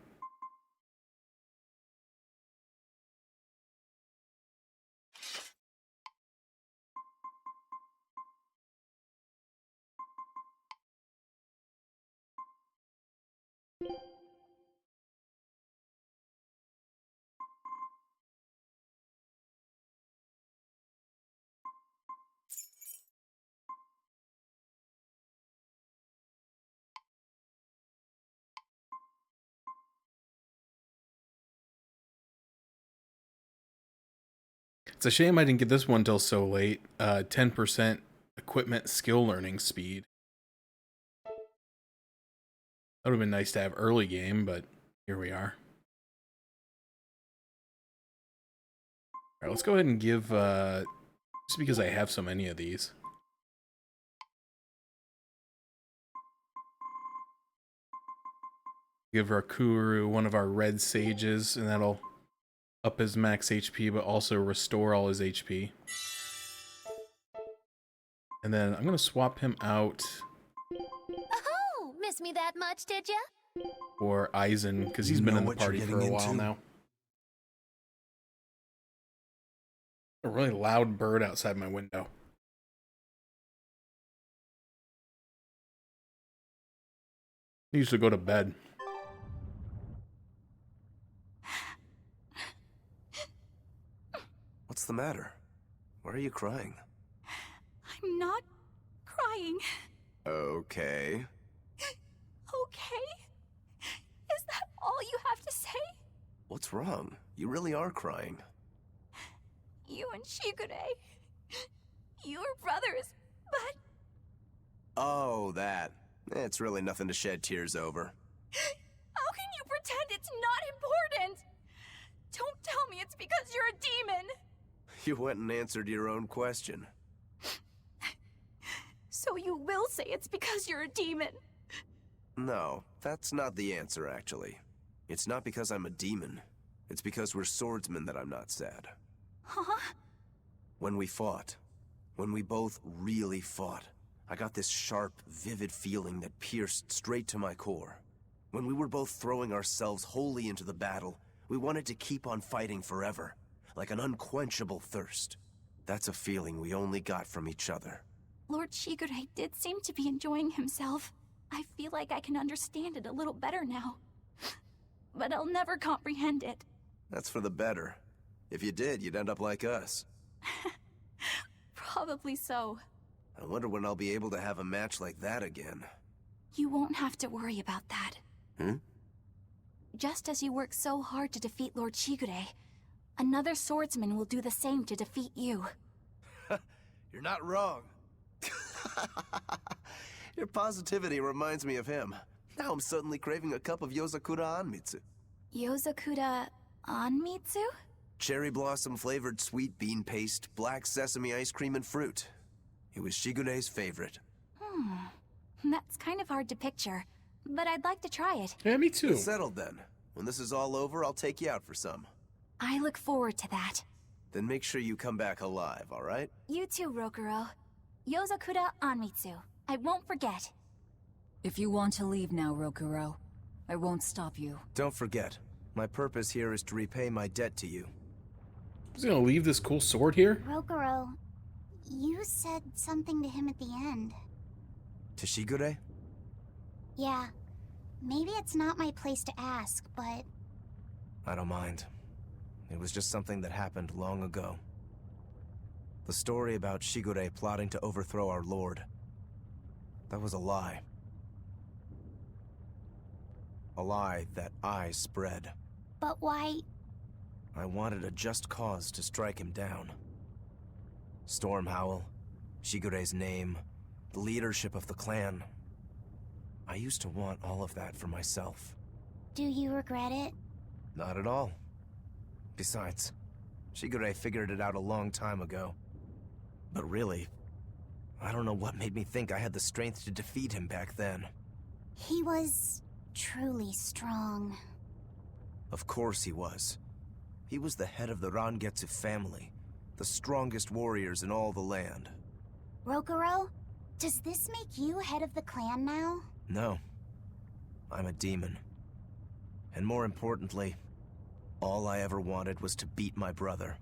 It's a shame I didn't get this one till so late. 10% equipment skill learning speed. That would have been nice to have early game, but here we are. Alright, let's go ahead and give, just because I have so many of these. Give Rakuru one of our red sages, and that'll up his max HP, but also restore all his HP. And then I'm going to swap him out Oh, miss me that much, did ya? for Aizen, because he's been in the party for a while now. A really loud bird outside my window. He used to go to bed. What's the matter? Why are you crying? I'm not crying. Okay. Okay? Is that all you have to say? What's wrong? You really are crying. You and Shigure. You were brothers, but... Oh, that. It's really nothing to shed tears over. How can you pretend it's not important? Don't tell me it's because you're a demon. You went and answered your own question. So you will say it's because you're a demon. No, that's not the answer, actually. It's not because I'm a demon. It's because we're swordsmen that I'm not sad. Huh? When we fought, when we both really fought, I got this sharp, vivid feeling that pierced straight to my core. When we were both throwing ourselves wholly into the battle, we wanted to keep on fighting forever, like an unquenchable thirst. That's a feeling we only got from each other. Lord Shigure did seem to be enjoying himself. I feel like I can understand it a little better now. But I'll never comprehend it. That's for the better. If you did, you'd end up like us. Probably so. I wonder when I'll be able to have a match like that again. You won't have to worry about that. Hmm? Just as you work so hard to defeat Lord Shigure, another swordsman will do the same to defeat you. You're not wrong. Your positivity reminds me of him. Now I'm suddenly craving a cup of Yozakura Anmitsu. Yozakura Anmitsu? Cherry blossom flavored sweet bean paste, black sesame ice cream, and fruit. It was Shigure's favorite. That's kind of hard to picture, but I'd like to try it. Yeah, me too. It's settled then. When this is all over, I'll take you out for some. I look forward to that. Then make sure you come back alive, all right? You too, Rokuro. Yozakura Anmitsu. I won't forget. If you want to leave now, Rokuro, I won't stop you. Don't forget, my purpose here is to repay my debt to you. He's gonna leave this cool sword here? Rokuro, you said something to him at the end. To Shigure? Yeah. Maybe it's not my place to ask, but... I don't mind. It was just something that happened long ago. The story about Shigure plotting to overthrow our lord. That was a lie. A lie that I spread. But why... I wanted a just cause to strike him down. Storm Howl, Shigure's name, the leadership of the clan. I used to want all of that for myself. Do you regret it? Not at all. Besides, Shigure figured it out a long time ago. But really, I don't know what made me think I had the strength to defeat him back then. He was truly strong. Of course he was. He was the head of the Rangetsu family, the strongest warriors in all the land. Rokuro, does this make you head of the clan now? No. I'm a demon. And more importantly, all I ever wanted was to beat my brother.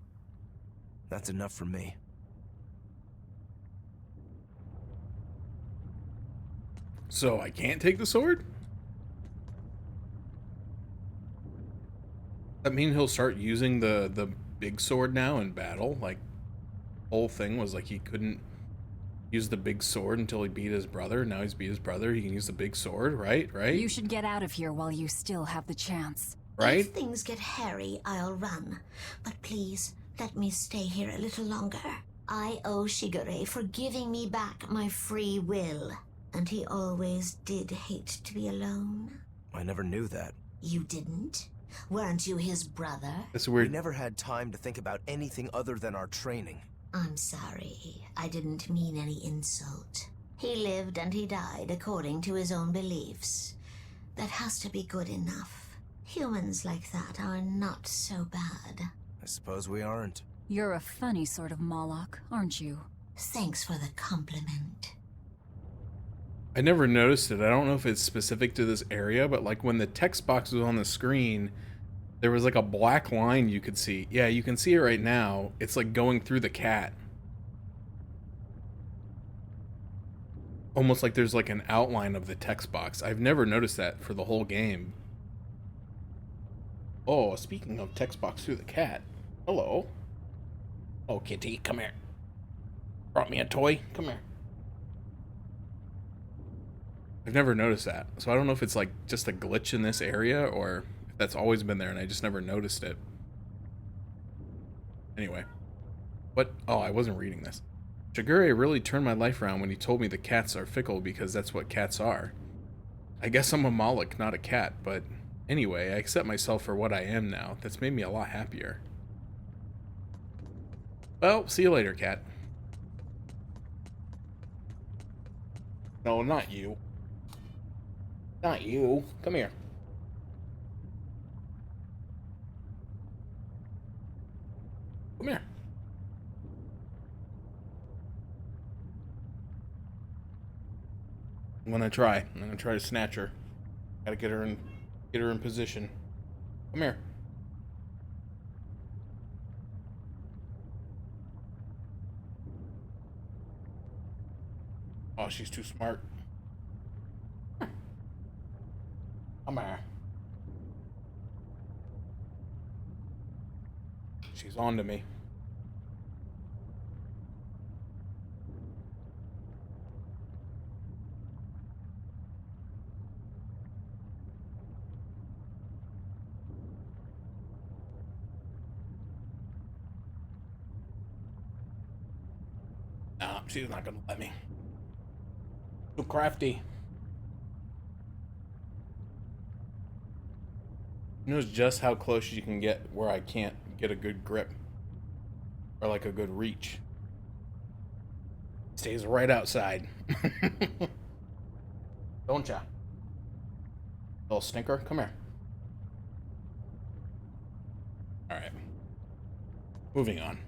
That's enough for me. So I can't take the sword? That mean he'll start using the big sword now in battle? Like, whole thing was like he couldn't use the big sword until he beat his brother. Now he's beat his brother, he can use the big sword, right? You should get out of here while you still have the chance. If things get hairy, I'll run. But please, let me stay here a little longer. I owe Shigure for giving me back my free will. And he always did hate to be alone. I never knew that. You didn't? Weren't you his brother? That's weird. We never had time to think about anything other than our training. I'm sorry. I didn't mean any insult. He lived and he died according to his own beliefs. That has to be good enough. Humans like that are not so bad. I suppose we aren't. You're a funny sort of Moloch, aren't you? Thanks for the compliment. I never noticed it. I don't know if it's specific to this area, but like when the text box was on the screen, there was like a black line you could see. Yeah, you can see it right now. It's like going through the cat. Almost like there's like an outline of the text box. I've never noticed that for the whole game. Oh, speaking of text box through the cat. Hello. Oh, kitty, come here. Brought me a toy. Come here. I've never noticed that. So I don't know if it's like just a glitch in this area or if that's always been there and I just never noticed it. Anyway. What? Oh, I wasn't reading this. Shigure really turned my life around when he told me the cats are fickle because that's what cats are. I guess I'm a Moloch, not a cat, but anyway, I accept myself for what I am now. That's made me a lot happier. Well, see you later, cat. No, not you. Not you. Come here. Come here. I'm gonna try to snatch her. Gotta get her in position. Come here. Oh, she's too smart. Come here. She's on to me. Nah, she's not gonna let me. Too crafty. Knows just how close you can get where I can't get a good grip or like a good reach. Stays right outside. Don't ya? Little stinker, come here. All right. Moving on.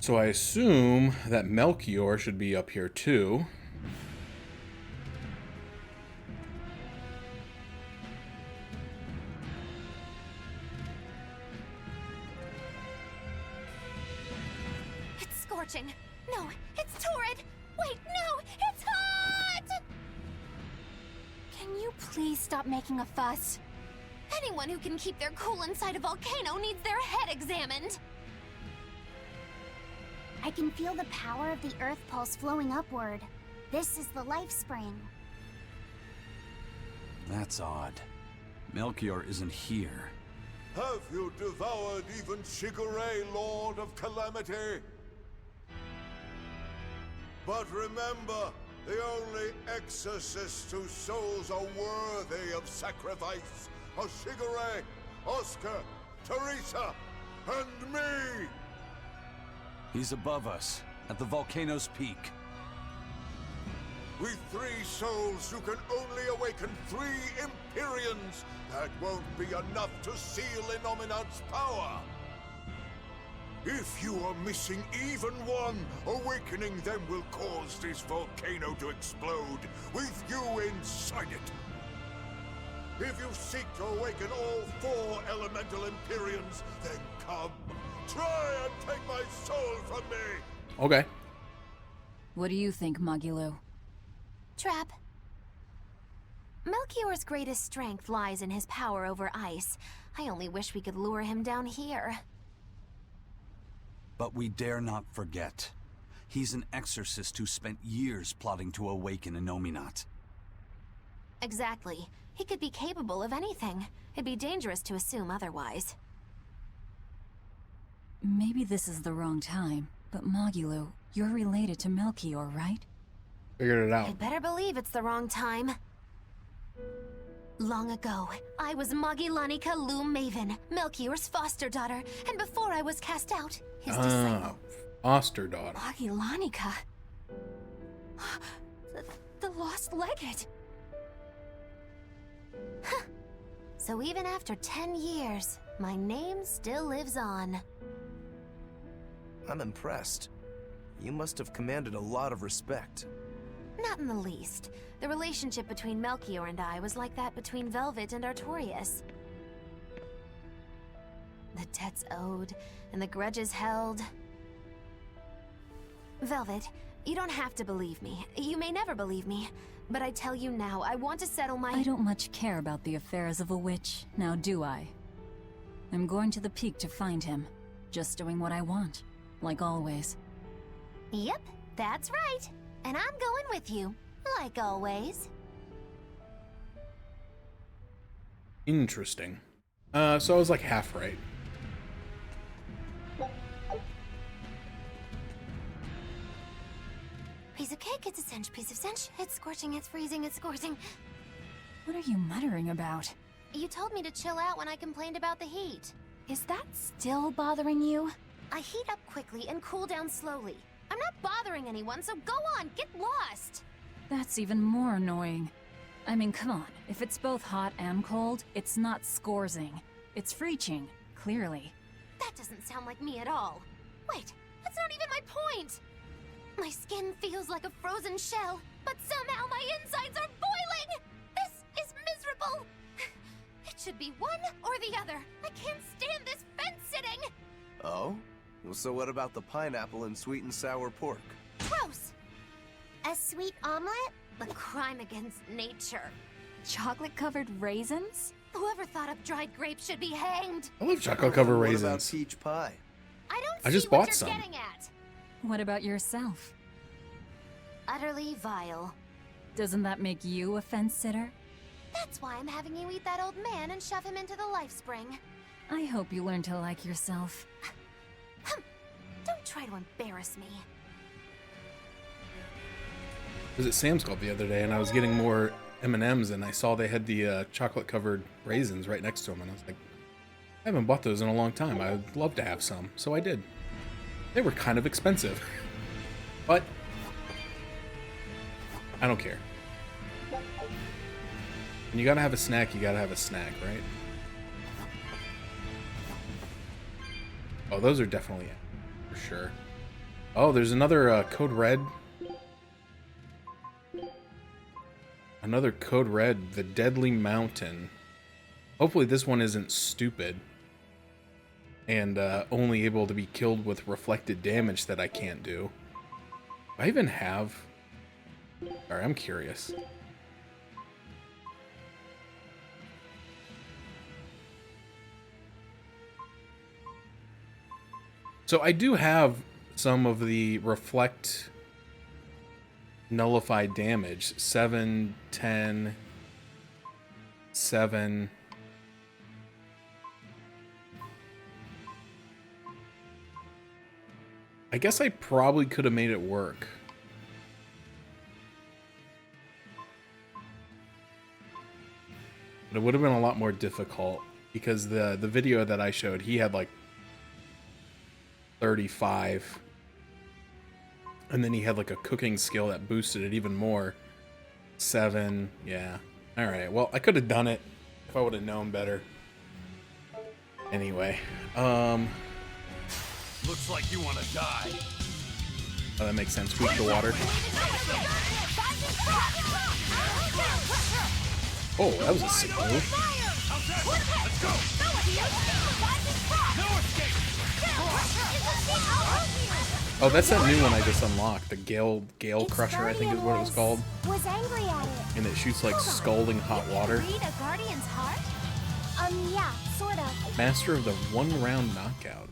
So I assume that Melchior should be up here too. It's scorching. No, it's torrid. Wait, no, it's hot! Can you please stop making a fuss? Anyone who can keep their cool inside a volcano needs their head examined. I can feel the power of the Earth Pulse flowing upward. This is the life spring. That's odd. Melchior isn't here. Have you devoured even Shigure, Lord of Calamity? But remember, the only exorcists whose souls are worthy of sacrifice are Shigure, Oscar, Teresa, and me! He's above us, at the volcano's peak. With 3 souls, you can only awaken 3 Empyreans. That won't be enough to seal Innominat's power. If you are missing even one, awakening them will cause this volcano to explode, with you inside it. If you seek to awaken all 4 elemental Empyreans, then come. Try and take my soul from me! Okay. What do you think, Magilou? Trap. Melchior's greatest strength lies in his power over ice. I only wish we could lure him down here. But we dare not forget. He's an exorcist who spent years plotting to awaken Innominat. Exactly. He could be capable of anything. It'd be dangerous to assume otherwise. Maybe this is the wrong time, but Magilou, you're related to Melchior, right? Figured it out. I'd better believe it's the wrong time. Long ago, I was Magilanica Loom Maven, Melchior's foster daughter, and before I was cast out, his disciple. Foster daughter. Magilanica. The lost legate. Huh. So even after 10 years, my name still lives on. I'm impressed. You must have commanded a lot of respect. Not in the least. The relationship between Melchior and I was like that between Velvet and Artorias. The debts owed, and the grudges held. Velvet, you don't have to believe me. You may never believe me. But I tell you now, I want to settle my— I don't much care about the affairs of a witch, now do I? I'm going to the peak to find him. Just doing what I want, like always. Yep, that's right. And I'm going with you, like always. Interesting. So I was like half right. Piece of cake, it's a cinch, piece of cinch. It's scorching, it's freezing, it's scorching. What are you muttering about? You told me to chill out when I complained about the heat. Is that still bothering you? I heat up quickly and cool down slowly. I'm not bothering anyone, so go on, get lost! That's even more annoying. I mean, come on. If it's both hot and cold, it's not scorzing. It's freeching, clearly. That doesn't sound like me at all. Wait, that's not even my point! My skin feels like a frozen shell, but somehow my insides are boiling! This is miserable! It should be one or the other. I can't stand this fence-sitting! Oh? Well, so what about the pineapple and sweet and sour pork? Gross! A sweet omelet? A crime against nature. Chocolate-covered raisins? Whoever thought up dried grapes should be hanged! I love chocolate covered What raisins. about peach pie? I just bought what some. you're getting at. What about yourself? Utterly vile. Doesn't that make you a fence-sitter? That's why I'm having you eat that old man and shove him into the life spring. I hope you learn to like yourself. Don't try to embarrass me. I was at Sam's Club the other day, and I was getting more M&Ms, and I saw they had the chocolate-covered raisins right next to them, and I was like, I haven't bought those in a long time. I'd love to have some, so I did. They were kind of expensive, but I don't care. When you gotta have a snack, you gotta have a snack, right? Oh, those are definitely it, for sure. Oh, there's another Code Red. Another Code Red, the Deadly Mountain. Hopefully this one isn't stupid and only able to be killed with reflected damage that I can't do. Do I even have... Sorry, I'm curious. So I do have some of the reflect nullified damage. 7, 10, 7. guess I probably could have made it work. But it would have been a lot more difficult because the video that I showed, he had like 35. And then he had like a cooking skill that boosted it even more. 7, yeah. Alright, well, I could have done it if I would have known better. Anyway, Looks like you want to die. oh, that makes sense. Weak to water. Oh, that was a sick move. Let's go. Oh, that's that new one I just unlocked. The Gale Crusher, I think is what it was called. Was angry at it. And it shoots like scalding hot water. Read a guardian's heart? Yeah, sort of. Master of the 1-round knockout.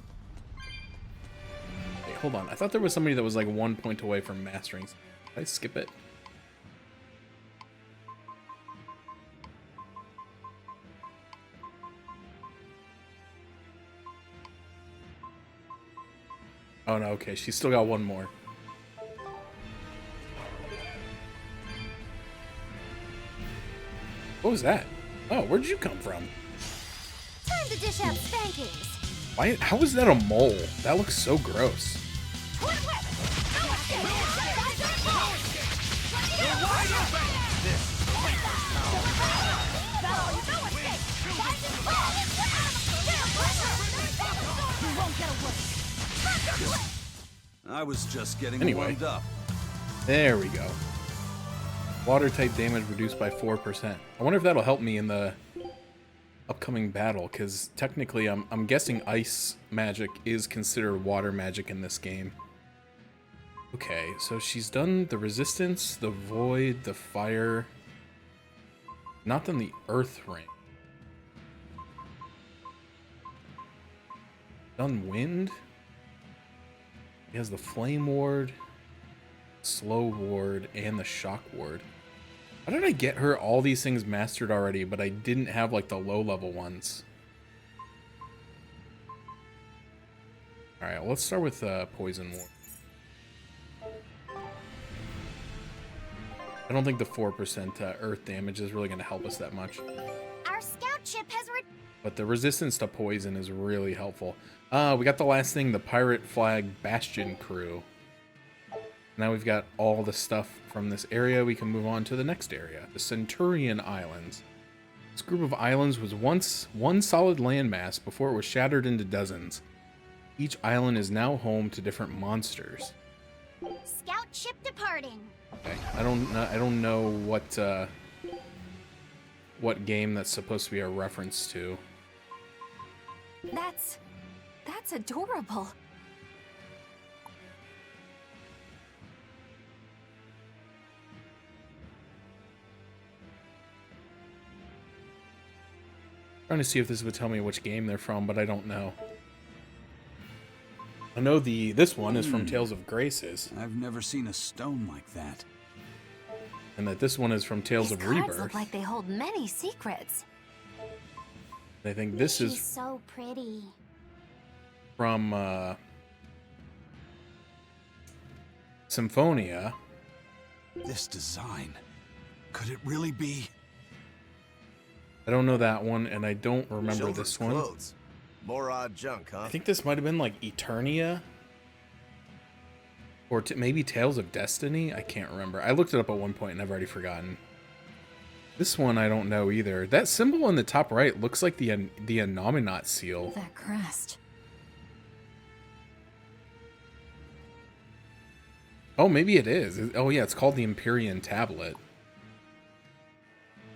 Wait, hold on. I thought there was somebody that was like 1 point away from mastering. Did I skip it? Oh no, okay. She's still got one more. What was that? Oh, where'd you come from? Time to dish out spankings. Why? How is that a mole? That looks so gross. I was just getting Anyway. warmed up. There we go. Water type damage reduced by 4%. I wonder if that'll help me in the upcoming battle, because technically I'm guessing ice magic is considered water magic in this game. Okay, so she's done the resistance, the void, the fire. Not done the earth ring. Done wind. He has the flame ward, slow ward, and the shock ward. How did I get her all these things mastered already, but I didn't have like the low level ones? Alright, let's start with poison ward. I don't think the 4% earth damage is really going to help us that much. Our scout ship has But the resistance to poison is really helpful. We got the last thing, the pirate flag bastion crew. Now we've got all the stuff from this area. We can move on to the next area, the Centurion Islands. This group of islands was once one solid landmass before it was shattered into dozens. Each island is now home to different monsters. scout ship departing. Okay, I don't know what game that's supposed to be a reference to. That's adorable. Trying to see if this would tell me which game they're from, but I don't know. I know this one is from Tales of Graces. I've never seen a stone like that. And that this one is from Tales These of cards Rebirth. look like they hold many secrets. I think this She's is so pretty. from Symphonia. This design, could it really be? I don't know that one, and I don't remember Children's this one. clothes. More odd junk, huh? I think this might have been like Eternia. Or maybe Tales of Destiny? I can't remember. I looked it up at one point and I've already forgotten. This one I don't know either. That symbol on the top right looks like the Anominat seal. That crest. Oh, maybe it is. Oh yeah, it's called the Empyrean Tablet.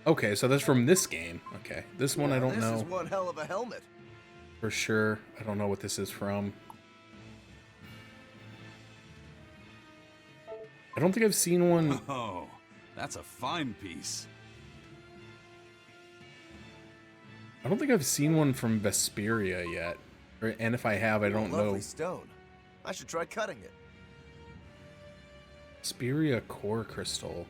Okay, so that's from this game. Okay, this one I don't know. This is one hell of a helmet. For sure. I don't know what this is from. I don't think I've seen one. Oh, that's a fine piece. I don't think I've seen one from Berseria yet. And if I have, I don't know. Lovely stone. I should try cutting it. Speria core crystal.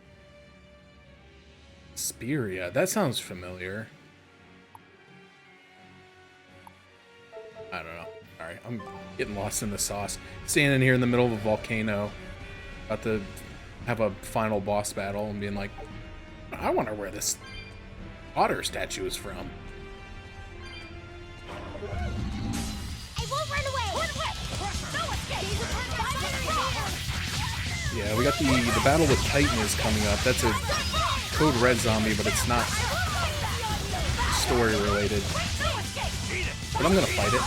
Speria. That sounds familiar. I don't know. Alright, I'm getting lost in the sauce. Standing here in the middle of a volcano, about to have a final boss battle, and being like, I wonder where this otter statue is from. I won't run away! Yeah, we got the battle with Titan is coming up. That's a Code Red zombie, but it's not story related. But I'm gonna fight it.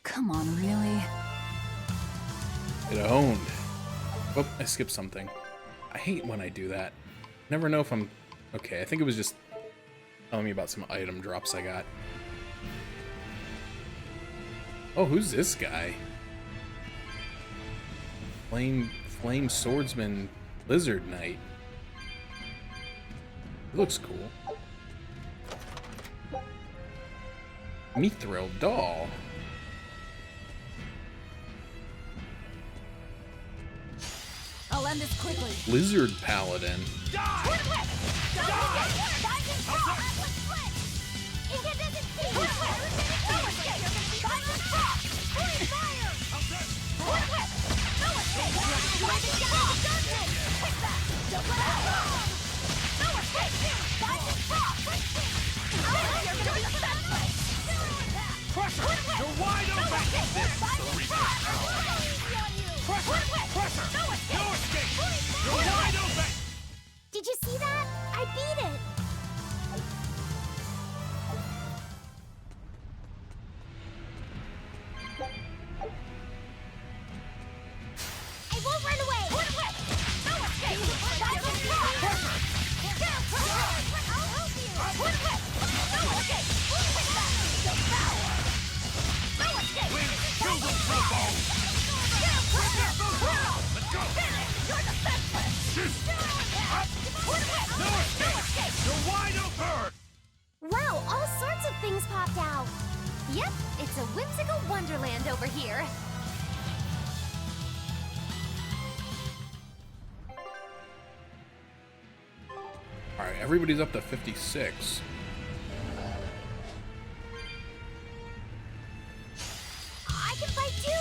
Come on, really? It owned. Oh, I skipped something. I hate when I do that. Never know if I'm... Okay, I think it was just telling me about some item drops I got. Oh, who's this guy? Flame Swordsman Lizard Knight. It looks cool. Mithril Doll. I'll end this quickly. Lizard Paladin. Did you see that? I beat it! I won't run away! No escape! I'll help you! No escape! No escape! Kill them, Turbo! Let's go! You're defenseless! No escape! You're wide open! Wow, all sorts of things popped out. Yep, it's a whimsical wonderland over here. Alright, everybody's up to 56. I can fight too!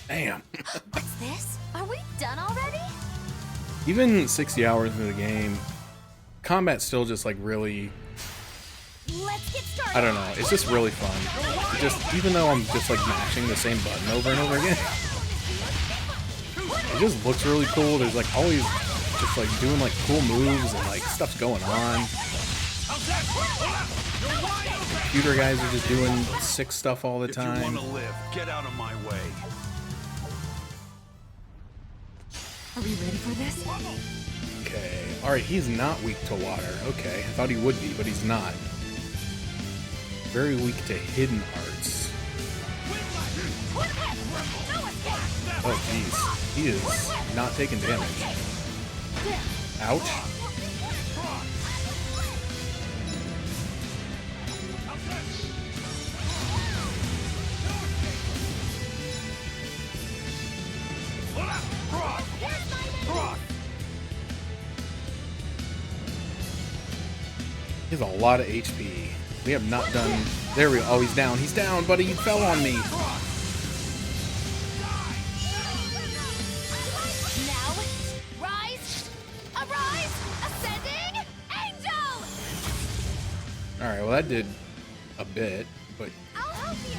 Damn. What's this? Are we done already? Even 60 hours into the game, combat's still just like really... Let's get started. I don't know, it's just really fun. It just, even though I'm just like mashing the same button over and over again, it just looks really cool. There's like always just like doing like cool moves and like stuff's going on. Computer guys are just doing sick stuff all the time. If you want to live, get out of my way. Are we ready for this? Okay. Alright, he's not weak to water. Okay. I thought he would be, but he's not. Very weak to hidden arts. Oh, jeez. He is not taking damage. Ouch. He has a lot of HP. We have not done... There we go. Oh, he's down. He's down, buddy. You fell on me. Now, rise, arise, ascending, angel! Alright, well that did a bit, but... I'll help you!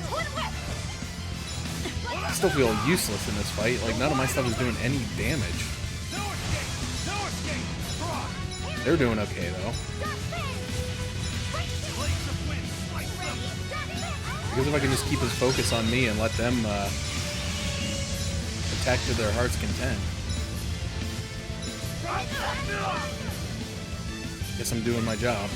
I still feel useless in this fight. Like, none of my stuff is doing any damage. They're doing okay, though. Because if I can just keep his focus on me and let them attack to their heart's content. Guess I'm doing my job.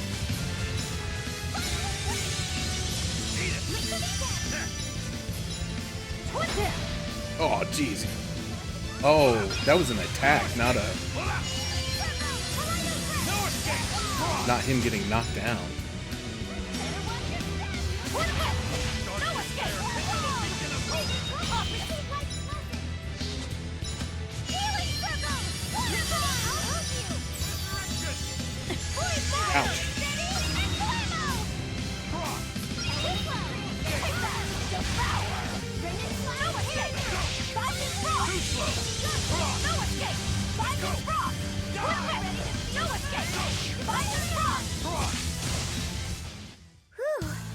Oh, jeez. Oh, that was an attack, not him getting knocked down. Ouch.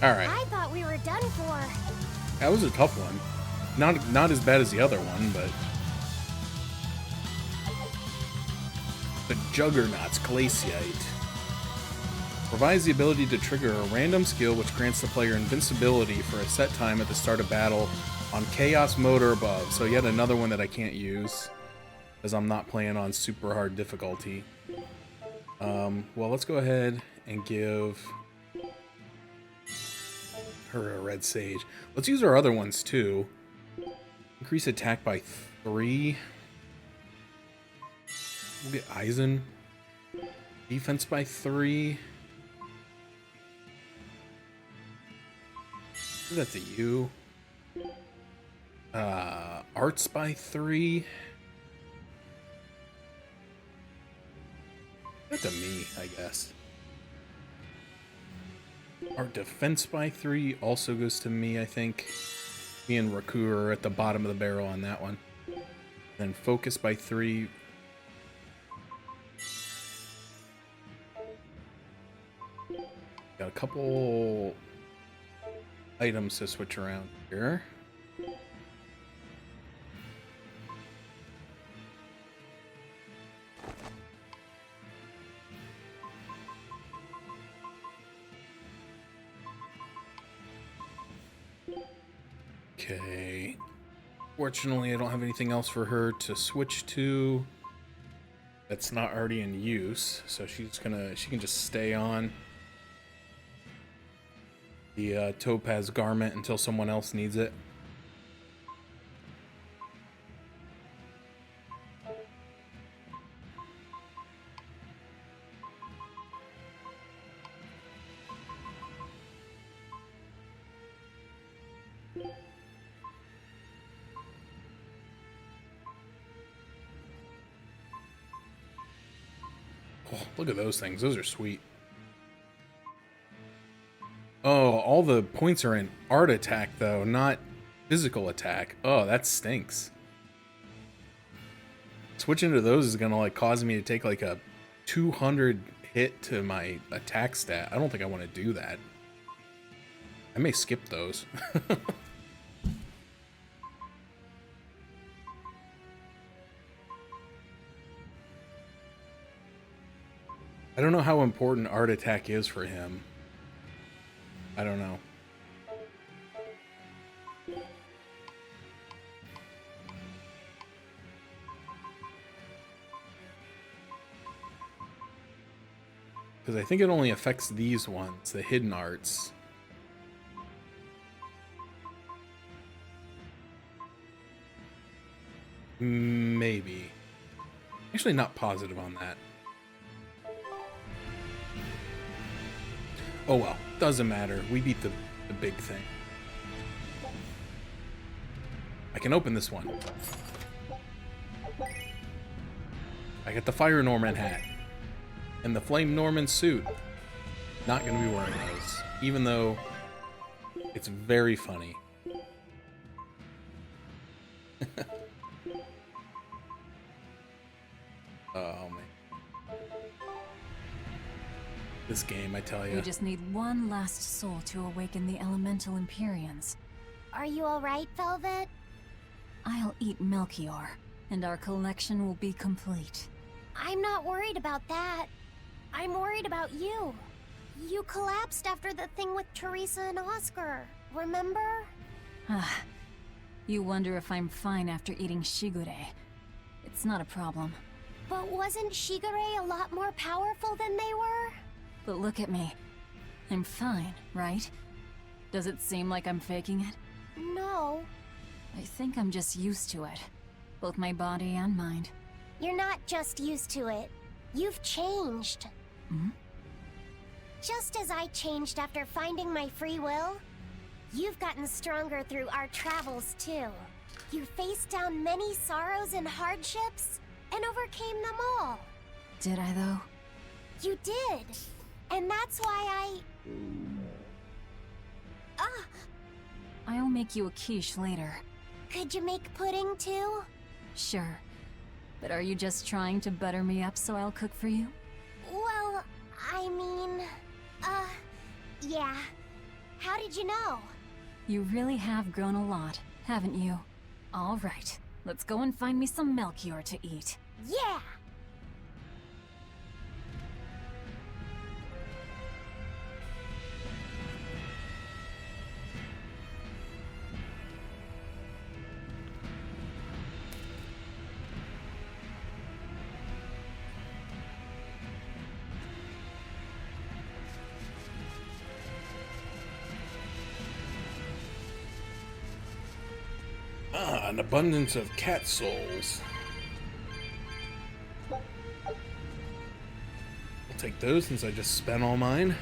All right. I thought we were done for. That was a tough one. Not as bad as the other one, but the Juggernaut's Glaciate provides the ability to trigger a random skill which grants the player invincibility for a set time at the start of battle on Chaos Mode or above. So yet another one that I can't use because I'm not playing on super hard difficulty. Well, let's go ahead and give her a red sage. Let's use our other ones too. Increase attack by 3. We'll get Eisen. Defense by 3. That's a U. Arts by 3. That's a me, I guess. Our defense by 3 also goes to me, I think. Me and Raku are at the bottom of the barrel on that one. Then focus by 3. Got a couple items to switch around here. Okay. Fortunately, I don't have anything else for her to switch to that's not already in use, so she can just stay on the topaz garment until someone else needs it. Oh, look at those things. Those are sweet. Oh, all the points are in art attack, though, not physical attack. Oh, that stinks. Switching to those is going to, like, cause me to take, like, a 200 hit to my attack stat. I don't think I want to do that. I may skip those. I don't know how important art attack is for him. I don't know. Because I think it only affects these ones, the hidden arts. Maybe. Actually, not positive on that. Oh well, doesn't matter. We beat the big thing. I can open this one. I got the Fire Norman hat. And the Flame Norman suit. Not gonna be wearing those. Even though it's very funny. Oh man. This game, I tell you. We just need one last soul to awaken the elemental Empyreans. Are you alright, Velvet? I'll eat Melchior, and our collection will be complete. I'm not worried about that. I'm worried about you. You collapsed after the thing with Teresa and Oscar, remember? Ah, you wonder if I'm fine after eating Shigure. It's not a problem. But wasn't Shigure a lot more powerful than they were? But look at me. I'm fine, right? Does it seem like I'm faking it? No. I think I'm just used to it. Both my body and mind. You're not just used to it. You've changed. Hmm? Just as I changed after finding my free will, you've gotten stronger through our travels too. You faced down many sorrows and hardships, and overcame them all. Did I, though? You did. And that's why I'll make you a quiche later. Could you make pudding too? Sure. But are you just trying to butter me up so I'll cook for you? Well, I mean... yeah. How did you know? You really have grown a lot, haven't you? All right, let's go and find me some Melchior to eat. Yeah! Ah, an abundance of cat souls. I'll take those since I just spent all mine.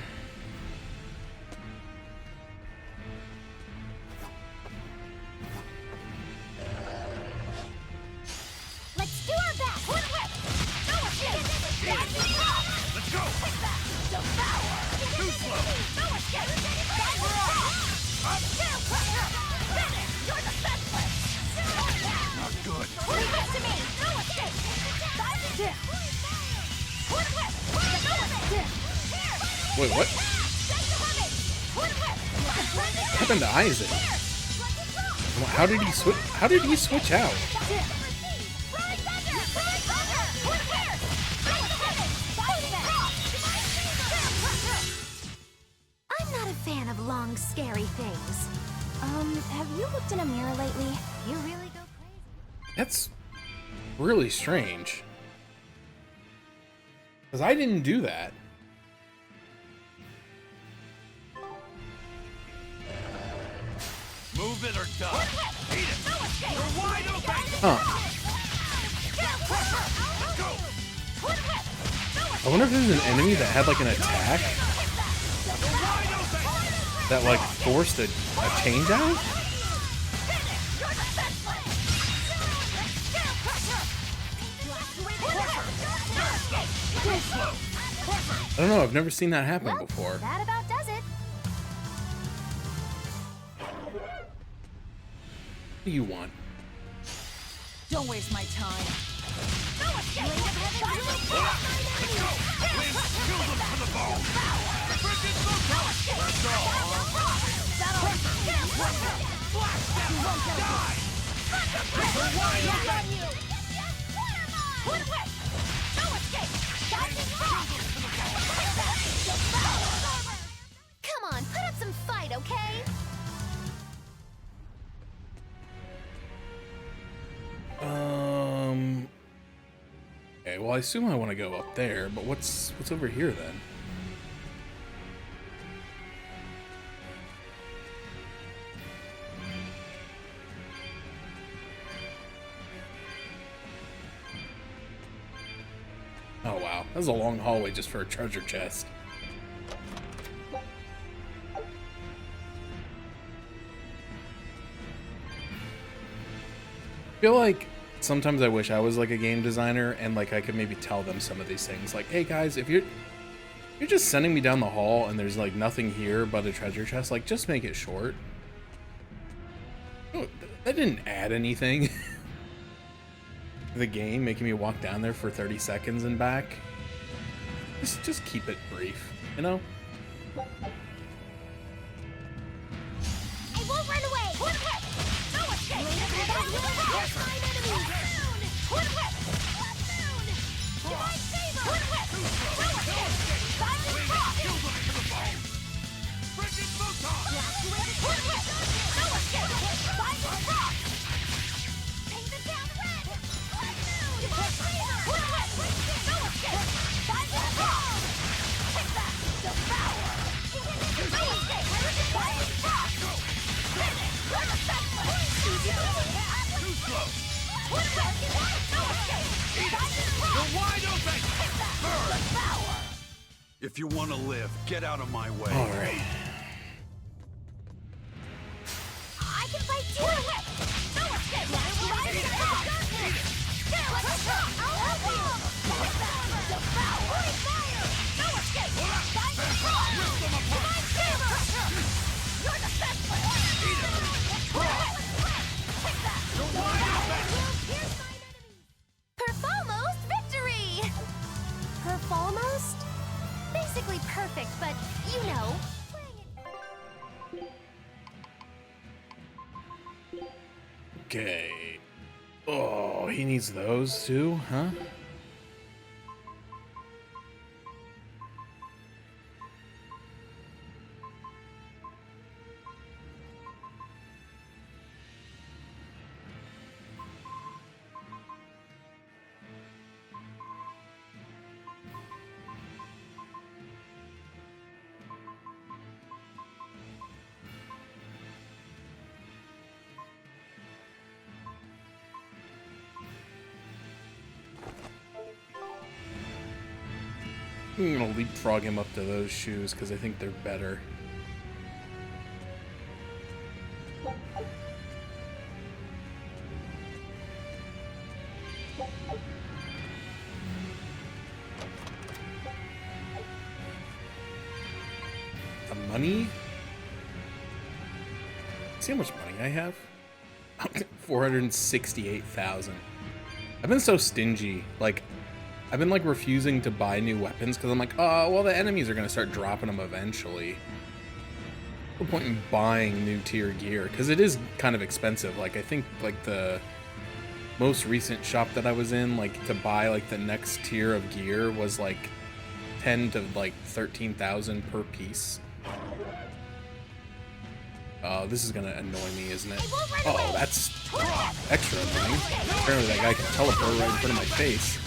Let's do our best! One whip! No escape! Let's go! Devour! Too slow! No escape! We're off! Still pressure! Finish! You're defenseless! Not good. Leave it to me! No escape! Dive in! One whip! No escape! Wait, what? What happened to Isaac? How did he switch? How did he switch out? I'm not a fan of long, scary things. Have you looked in a mirror lately? You really go crazy. That's really strange. Because I didn't do that. Move it or die. Eat it. You're wide open. Huh. Let's go. I wonder if there's an enemy that had like an attack that like forced a change out? I don't know, I've never seen that happen before. That about does it. What do you want? Don't waste my time. Let's go. Wind, kill them to the bone. Frickin' Volcano. Let's go. Blast them. Die. You're wide open. No escape. Come on, put up some fight, okay? Okay, well I assume I want to go up there, but what's over here then? Oh wow, that was a long hallway just for a treasure chest. I feel like sometimes I wish I was like a game designer and like I could maybe tell them some of these things. Like, hey guys, if you're just sending me down the hall and there's like nothing here but a treasure chest, like just make it short. Oh, that didn't add anything to the game, making me walk down there for 30 seconds and back. Just keep it brief, you know? I won't run away! No escape! You're wide open! If you want to live, get out of my way. All right. I can fight too! No escape! I'll help you! Devour! Fire! No escape! Divine favor! You're defenseless! Take that! Perfalmost victory! Perfalmost? Basically perfect, but you know. Okay. Oh, he needs those too, huh? I'm gonna leapfrog him up to those shoes because I think they're better. The money? See how much money I have? 468,000. I've been so stingy. Like, I've been like refusing to buy new weapons because I'm like, oh, well, the enemies are going to start dropping them eventually. No point in buying new tier gear because it is kind of expensive. Like, I think like the most recent shop that I was in, like to buy like the next tier of gear was like 10 to like 13,000 per piece. Oh, this is going to annoy me, isn't it? Oh, that's extra annoying. Apparently that guy can teleport right in front of my face.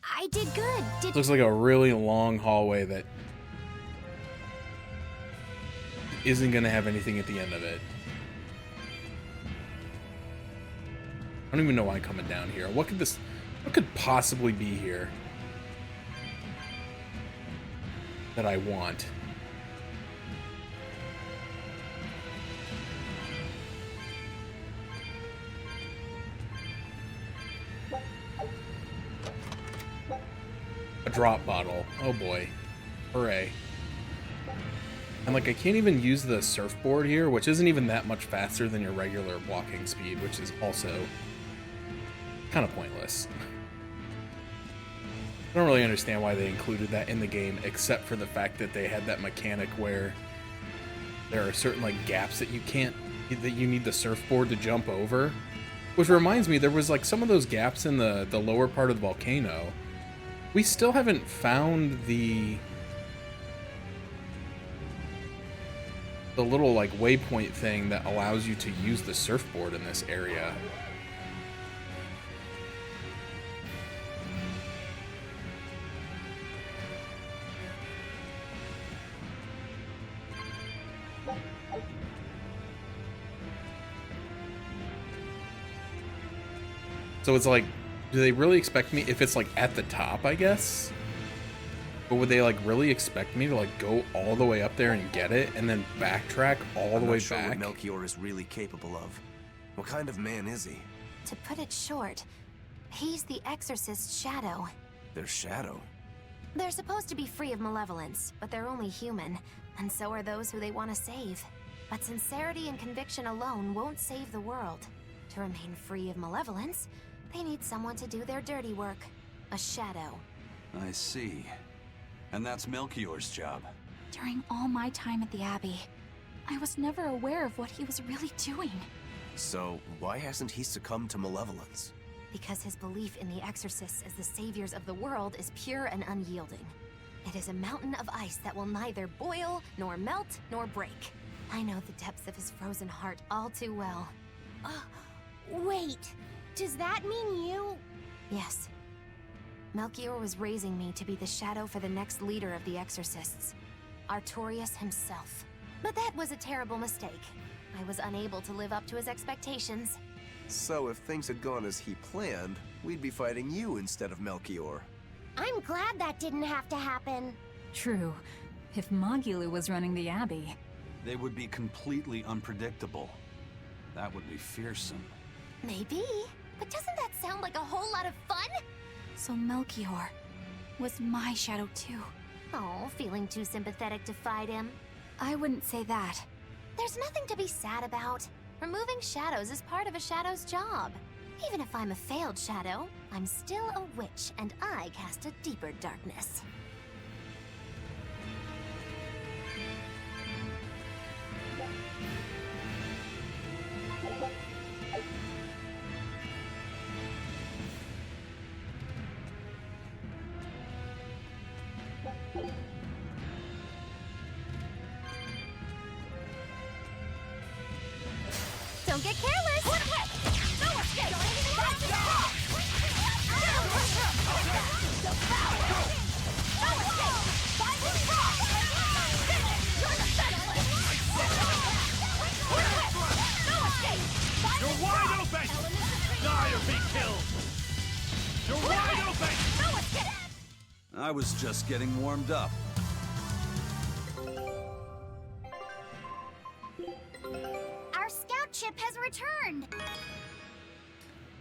I did good. Looks like a really long hallway that isn't going to have anything at the end of it. I don't even know why I'm coming down here. What could possibly be here that I want? A drop bottle. Oh boy. Hooray. And like I can't even use the surfboard here, which isn't even that much faster than your regular walking speed, which is also kind of pointless. I don't really understand why they included that in the game, except for the fact that they had that mechanic where there are certain like gaps that you need the surfboard to jump over. Which reminds me, there was like some of those gaps in the lower part of the volcano. We still haven't found the little like waypoint thing that allows you to use the surfboard in this area. So it's like, do they really expect me, if it's like at the top, I guess? But would they like really expect me to like go all the way up there and get it and then backtrack all the way back? I'm not sure what Melchior is really capable of. What kind of man is he? To put it short, he's the Exorcist's shadow. Their shadow? They're supposed to be free of malevolence, but they're only human, and so are those who they want to save. But sincerity and conviction alone won't save the world. To remain free of malevolence, they need someone to do their dirty work. A shadow. I see. And that's Melchior's job. During all my time at the Abbey, I was never aware of what he was really doing. So, why hasn't he succumbed to malevolence? Because his belief in the Exorcists as the saviors of the world is pure and unyielding. It is a mountain of ice that will neither boil, nor melt, nor break. I know the depths of his frozen heart all too well. Wait, does that mean you... Yes. Melchior was raising me to be the shadow for the next leader of the Exorcists, Artorias himself. But that was a terrible mistake. I was unable to live up to his expectations. So if things had gone as he planned, we'd be fighting you instead of Melchior. I'm glad that didn't have to happen. True. If Magulu was running the Abbey... They would be completely unpredictable. That would be fearsome. Maybe, but doesn't that sound like a whole lot of fun? So Melchior was my shadow too. Oh, feeling too sympathetic to fight him? I wouldn't say that. There's nothing to be sad about. Removing shadows is part of a shadow's job. Even if I'm a failed shadow, I'm still a witch, and I cast a deeper darkness. Don't get careless! No escape! You're wide open! Die or be killed! You're wide open! I was just getting warmed up. Our scout ship has returned!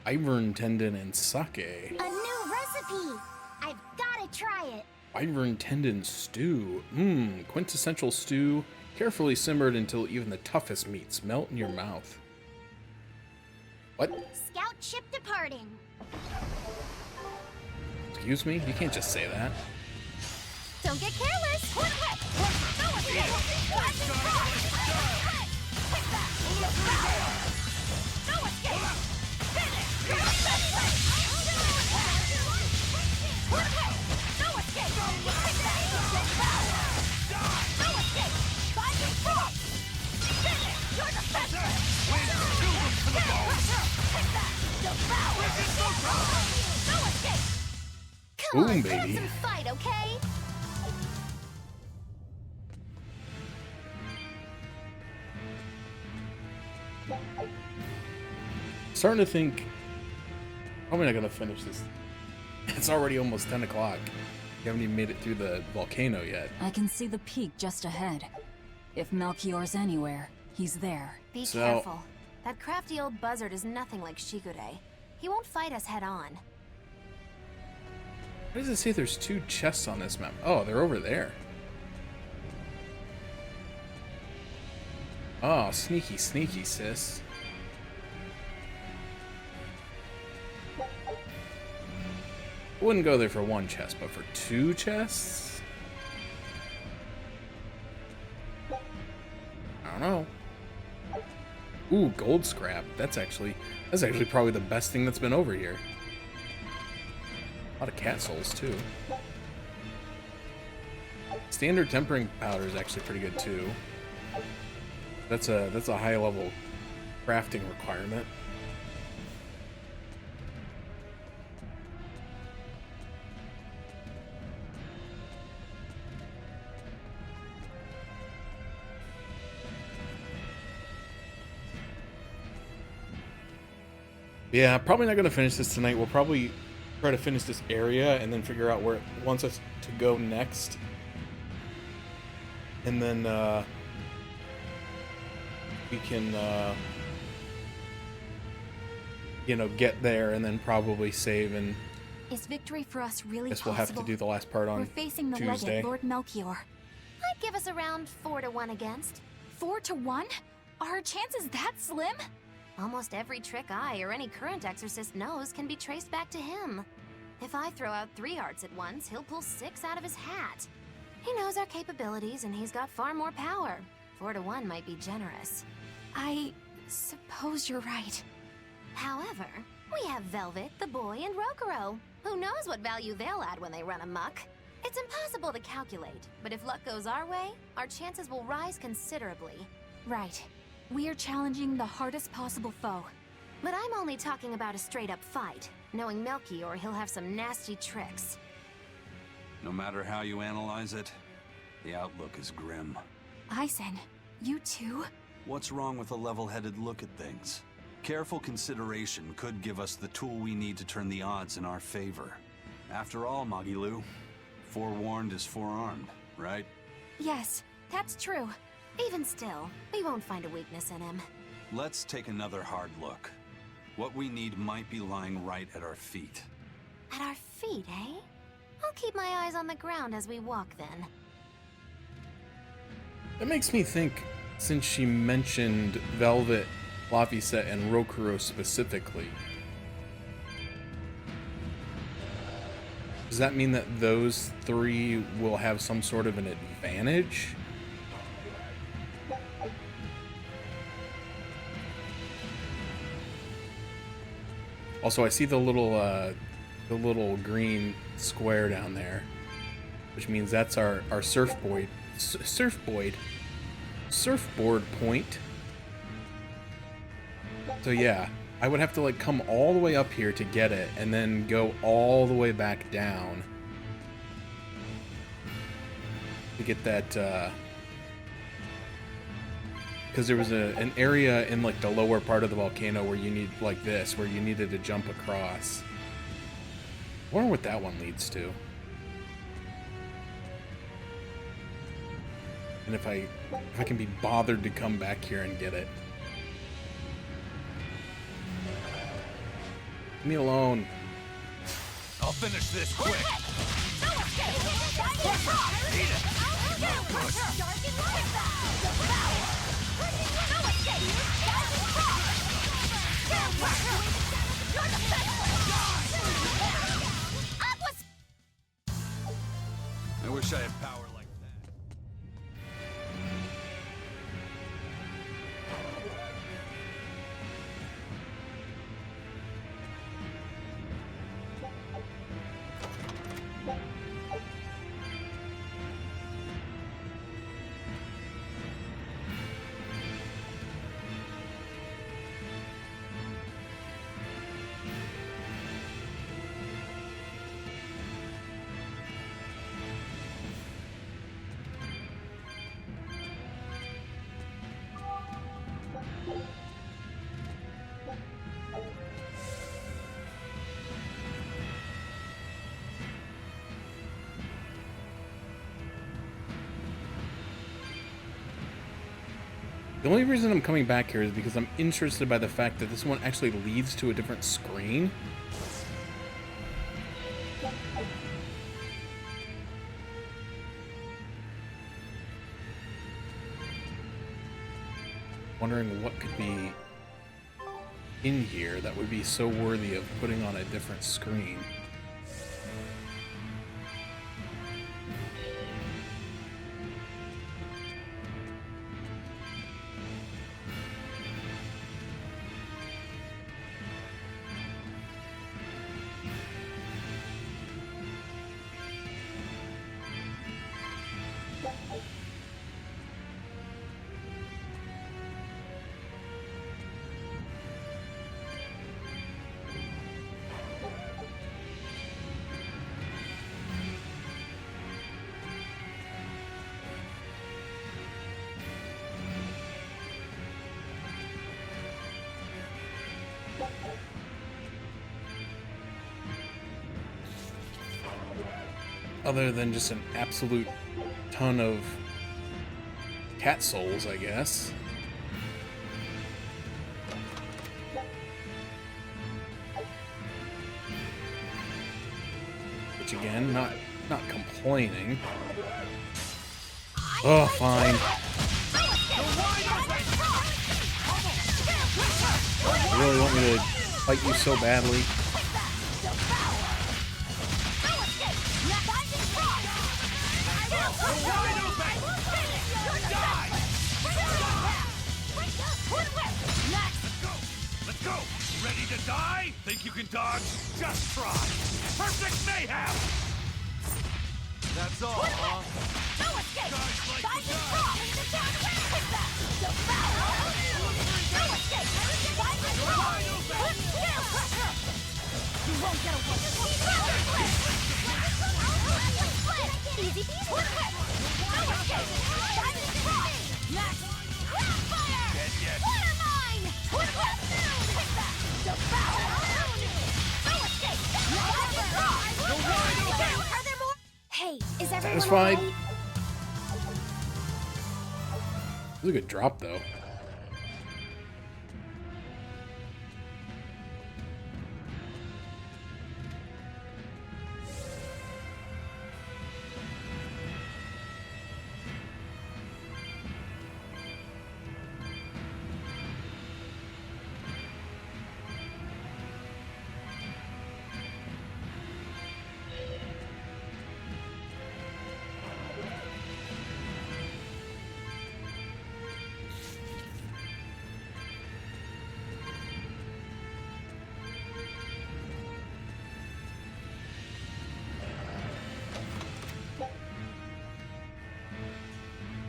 Wyvern tendon and sake. A new recipe! I've gotta try it! Wyvern tendon stew. Quintessential stew. Carefully simmered until even the toughest meats melt in your mouth. What? Scout ship departing. Excuse me? You can't just say that. Don't get careless! No escape! No escape! Come on, Boom, put up baby. some fight, okay? Starting to think, probably not gonna finish this. It's already almost 10 o'clock. You haven't even made it through the volcano yet. I can see the peak just ahead. If Melchior's anywhere, he's there. Be So- careful. That crafty old buzzard is nothing like Shigure. He won't fight us head on. Why does it say there's 2 chests on this map? Oh, they're over there. Oh, sneaky, sneaky, sis. Wouldn't go there for 1 chest, but for 2 chests? I don't know. Ooh, gold scrap. That's actually probably the best thing that's been over here. A lot of cat souls too. Standard tempering powder is actually pretty good too. That's a high level crafting requirement. Yeah, probably not going to finish this tonight. We'll probably try to finish this area and then figure out where it wants us to go next. And then we can, get there and then probably save. And Is victory for us really guess we'll possible? have to do the last part on We're facing the Tuesday. legate, Lord Melchior. I'd give us around 4 to 1 against. 4 to 1? Are our chances that slim? Almost every trick I or any current exorcist knows can be traced back to him. If I throw out 3 arts at once, he'll pull 6 out of his hat. He knows our capabilities and he's got far more power. 4 to 1 might be generous. I suppose you're right. However, we have Velvet, the boy, and Rokuro. Who knows what value they'll add when they run amok? It's impossible to calculate, but if luck goes our way, our chances will rise considerably. Right. We are challenging the hardest possible foe. But I'm only talking about a straight-up fight. Knowing Melchior, he'll have some nasty tricks. No matter how you analyze it, the outlook is grim. Eisen, you too? What's wrong with a level-headed look at things? Careful consideration could give us the tool we need to turn the odds in our favor. After all, Magilu, forewarned is forearmed, right? Yes, that's true. Even still, we won't find a weakness in him. Let's take another hard look. What we need might be lying right at our feet. At our feet, eh? I'll keep my eyes on the ground as we walk then. That makes me think, since she mentioned Velvet, Laphicet, and Rokuro specifically, does that mean that those three will have some sort of an advantage? Also, I see the little green square down there, which means that's our surfboard point. So yeah, I would have to like come all the way up here to get it, and then go all the way back down to get that. Because there was an area in like the lower part of the volcano where you need like this, where you needed to jump across. I wonder what that one leads to. And if I can be bothered to come back here and get it. Leave me alone. I'll finish this quick. I wish I had power like that. The only reason I'm coming back here is because I'm interested by the fact that this one actually leads to a different screen. Wondering what could be in here that would be so worthy of putting on a different screen. Other than just an absolute ton of cat souls, I guess. Which again, not complaining. Oh, fine. You really want me to fight you so badly? Let's go! Ready to die? Think you can dodge? Just try! Perfect mayhem! That's all, huh? No escape! Guys like Guys to is die. strong! Take that! No escape! Hey, is everyone Satisfied? alright? It was a good drop, though.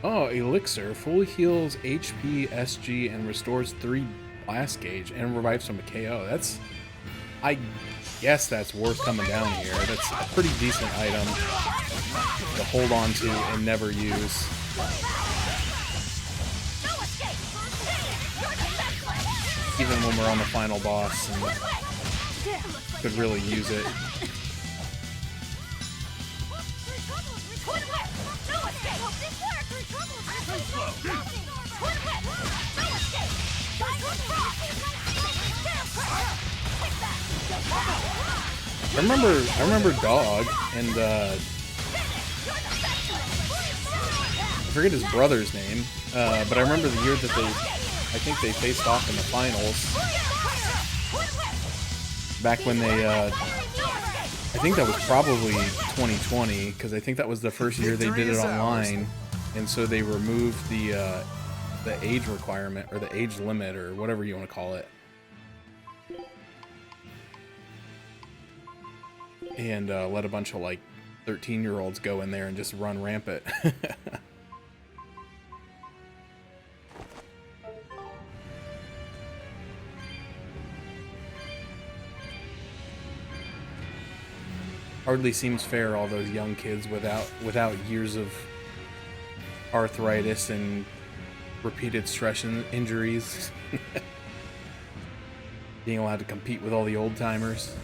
Oh, Elixir fully heals HP, SG, and restores 3 blast gauge and revives from a KO. I guess that's worth coming down here. That's a pretty decent item to hold on to and never use. Even when we're on the final boss and could really use it. I remember Dog and I forget his brother's name, but I remember the year that I think they faced off in the finals. Back when they, I think that was probably 2020, because I think that was the first year they did it online, and so they removed the age requirement, or the age limit, or whatever you want to call it. And let a bunch of, like, 13-year-olds go in there and just run rampant. Hardly seems fair, all those young kids without years of arthritis and repeated stress and injuries. Being allowed to compete with all the old-timers.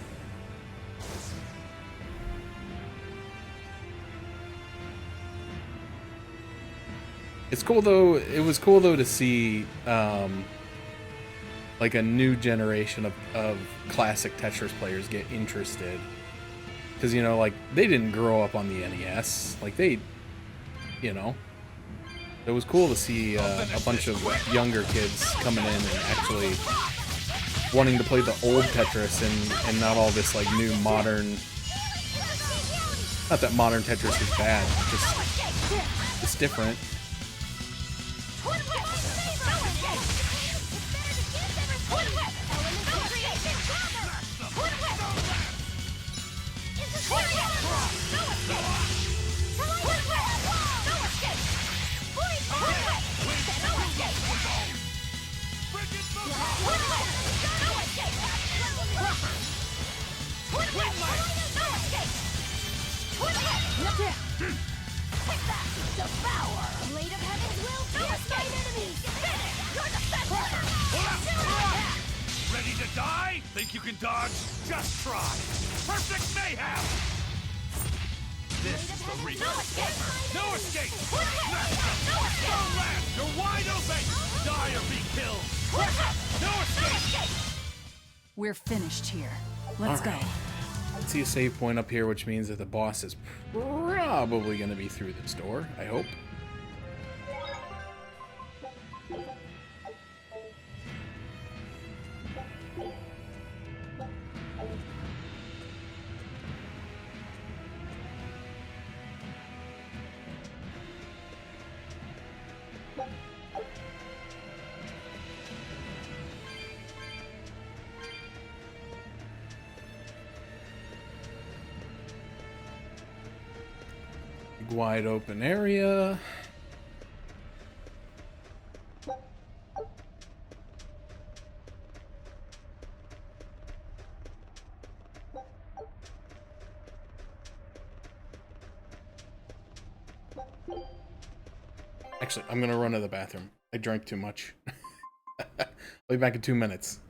It's cool though. It was cool though to see like a new generation of classic Tetris players get interested, because, you know, like, they didn't grow up on the NES. Like, they, you know, it was cool to see a bunch of younger kids coming in and actually wanting to play the old Tetris and not all this, like, new modern. Not that modern Tetris is bad, just it's different. Ready to die? Think you can dodge? Just try. Perfect mayhem! This is the real. No escape! Don't land! You're wide open! Die or be killed! No escape! We're finished here. Let's go. Let's see a save point up here, which means that the boss is probably going to be through this door, I hope. Wide open area. Actually, I'm gonna run to the bathroom. I drank too much. I'll be back in 2 minutes.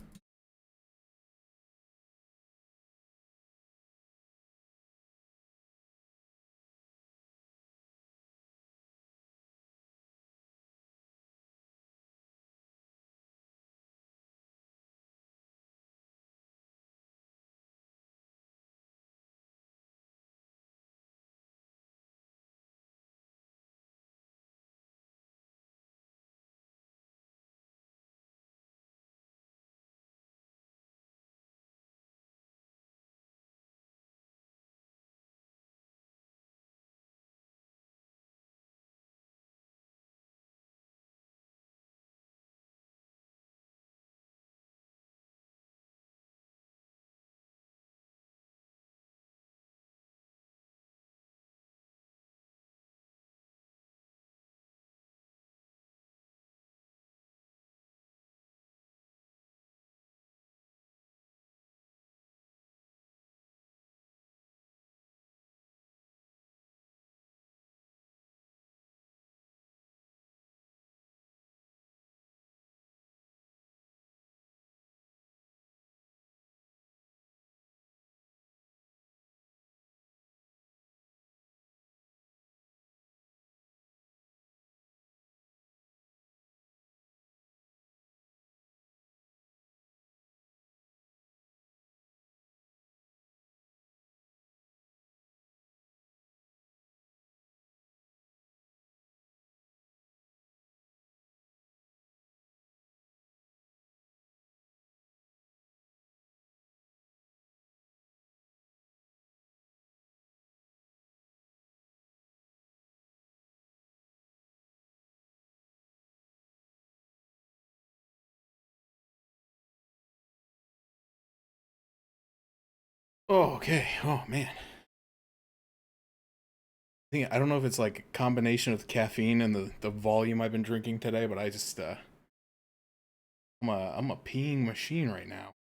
Oh, okay. Oh man. I don't know if it's like a combination of the caffeine and the volume I've been drinking today, but I just I'm a peeing machine right now.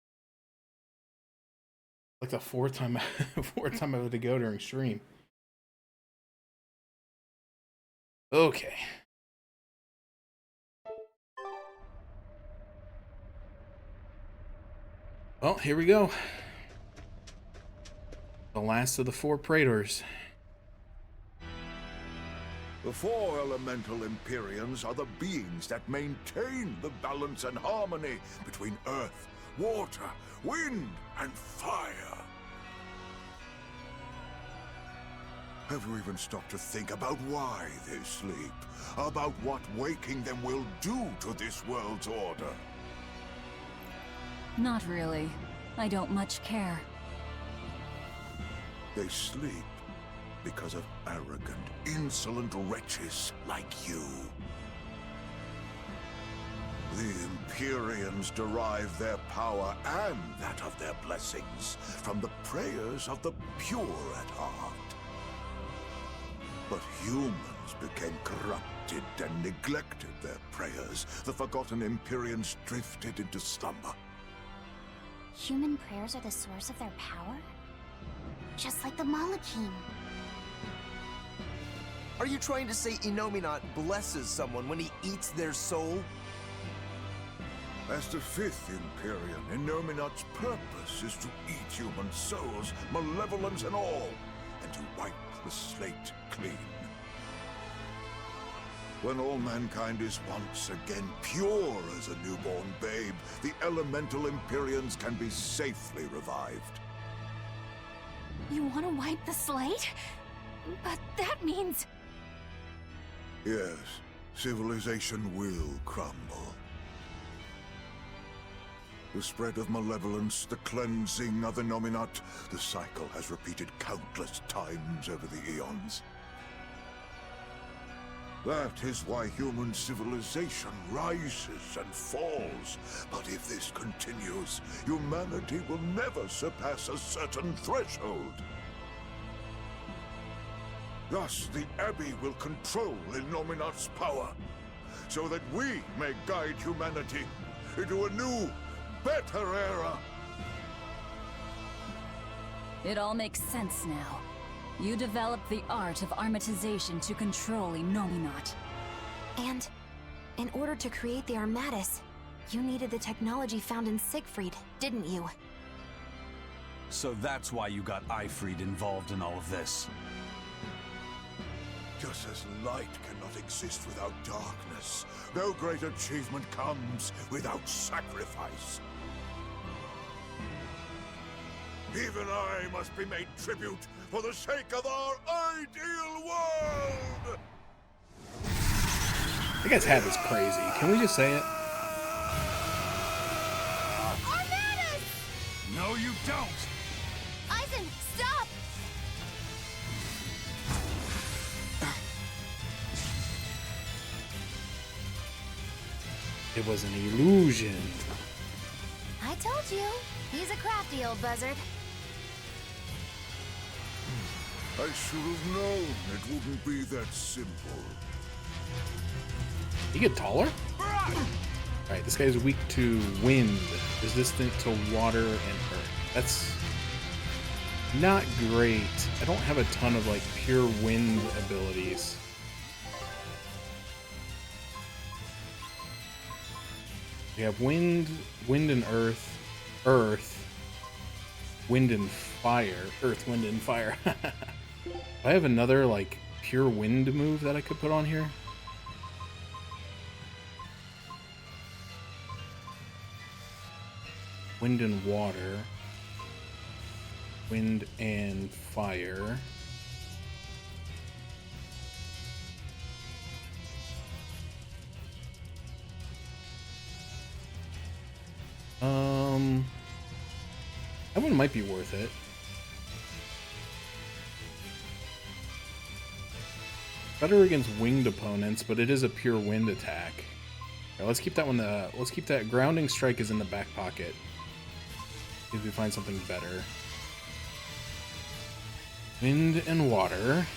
Like the fourth time I had to go during stream. Okay. Well, here we go. The last of the 4 Praetors. The 4 elemental Empyreans are the beings that maintain the balance and harmony between earth, water, wind, and fire. Have you even stopped to think about why they sleep? About what waking them will do to this world's order? Not really. I don't much care. They sleep because of arrogant, insolent wretches like you. The Empyreans derive their power and that of their blessings from the prayers of the pure at heart. But humans became corrupted and neglected their prayers. The forgotten Empyreans drifted into slumber. Human prayers are the source of their power? Just like the Malachim. Are you trying to say Innominat blesses someone when he eats their soul? As the 5th Empyrean, Innominat's purpose is to eat human souls, malevolence and all, and to wipe the slate clean. When all mankind is once again pure as a newborn babe, the elemental Empyreans can be safely revived. You want to wipe the slate? But that means... Yes, civilization will crumble. The spread of malevolence, the cleansing of Innominat, the cycle has repeated countless times over the eons. That is why human civilization rises and falls. But if this continues, humanity will never surpass a certain threshold. Thus, the Abbey will control Innominat's power, so that we may guide humanity into a new, better era. It all makes sense now. You developed the art of armatization to control Innominat. And in order to create the Armatus, you needed the technology found in Siegfried, didn't you? So that's why you got Ifried involved in all of this. Just as light cannot exist without darkness, no great achievement comes without sacrifice. Even I must be made tribute for the sake of our ideal world! That guy's hat is crazy. Can we just say it? Armatus! No, you don't! Eisen, stop! It was an illusion. I told you. He's a crafty old buzzard. I should have known it wouldn't be that simple. You get taller? Alright, this guy's weak to wind, resistant to water and earth. That's not great. I don't have a ton of like pure wind abilities. We have wind and earth, wind and fire, earth, wind and fire. Do I have another like pure wind move that I could put on here? Wind and water, wind and fire. That one might be worth it. Better against winged opponents, but it is a pure wind attack. Right, let's keep that one. Let's keep that. Grounding strike is in the back pocket. See if we find something better. Wind and water.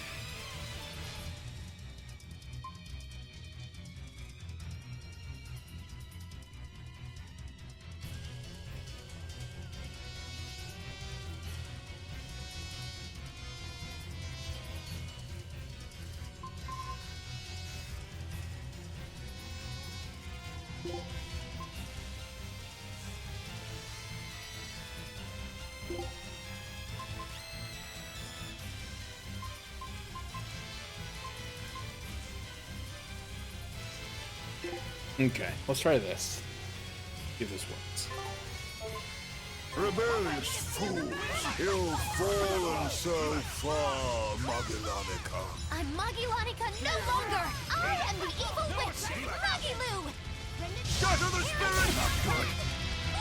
Okay, let's try this. See if this works. Rebellious fools, you've fallen so far, Magillanica. I'm Magillanica no longer! I am the evil witch, Magilu! Shatter the spirit!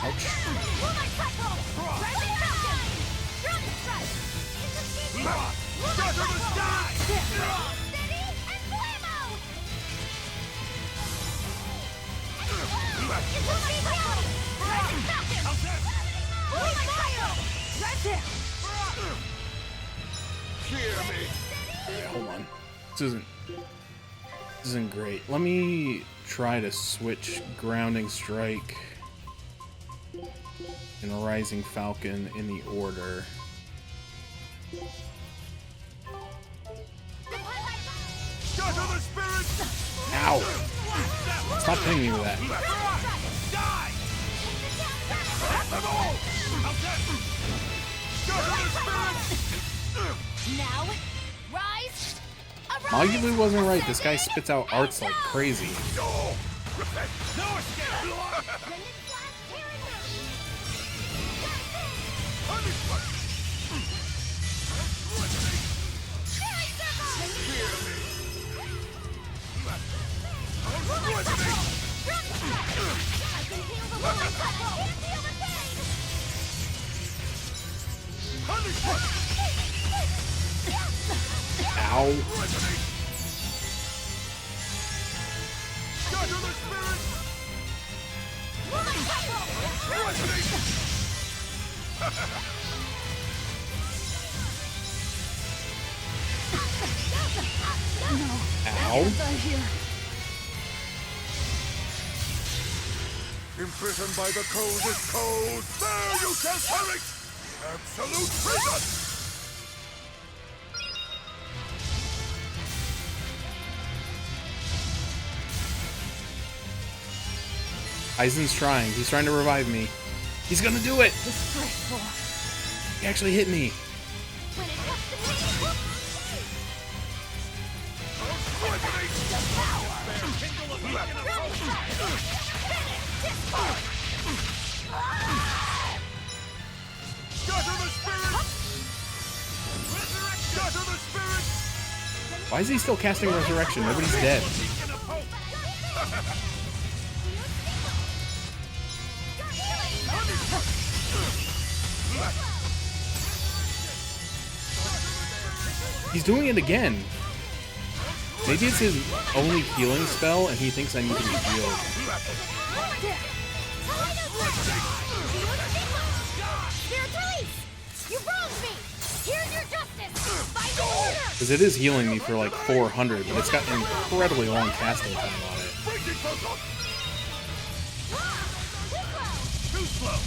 Ouch. Moonlight Cycle! Rising Falcon! Ground Strike! In the season! Shatter the sky! Steady and blammo! Into the season! Rising Falcon! Moonlight Cycle! Right there! Hear me! Okay, hold on. This isn't great. Let me try to switch Grounding Strike and Rising Falcon in the order. Shatter the spirit! Ow! Stop hitting me with that. Now, rise! Magilu wasn't right. This guy spits out arts like crazy. Ow. Ow. Imprisoned by the coldest cold, there you shall perish! Absolute prison! Aizen's trying. He's trying to revive me. He's gonna do it! Disgraceful. He actually hit me. When it comes to me, Why is he still casting Resurrection? Nobody's dead. He's doing it again. Maybe it's his only healing spell and he thinks I need to be healed. you wronged me. Here's your justice. By the order. Because it is healing me for like 400, but it's got an incredibly long casting time on it. Too slow.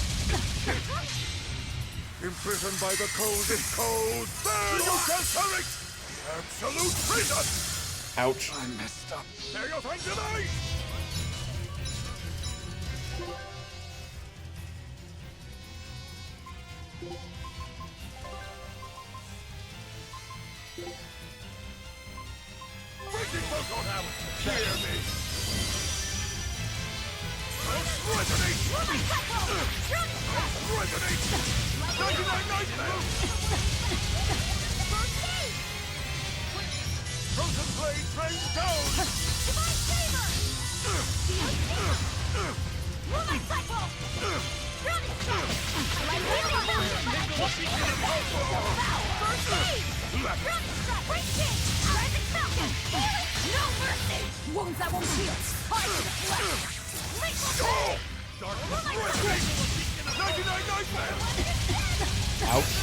Imprisoned by the coldest cold. There you shall serve it. Absolute prison. Ouch. I messed up. There you find tonight. Breaking volcano. Hear me. Resonate. Resonate. 99 nightmare. Frozen blade rains down! Divine favor! Moonlight cycle! Drowning strike! Like healing First aid! Drowning strike! Break change! Rising falcon! No mercy! Wounds that won't heal! Hard to the flesh! Lethal Darkness! 99 nightmare! Ouch.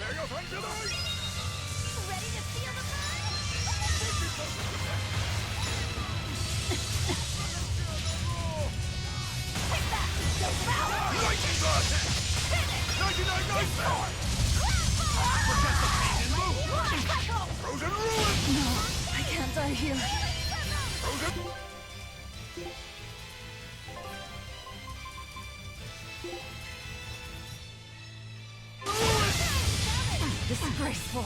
There you find tonight! Ready to feel the Lightning blood! 99 nightmare! Frozen ruin! No, I can't die here. Frozen... Disgraceful.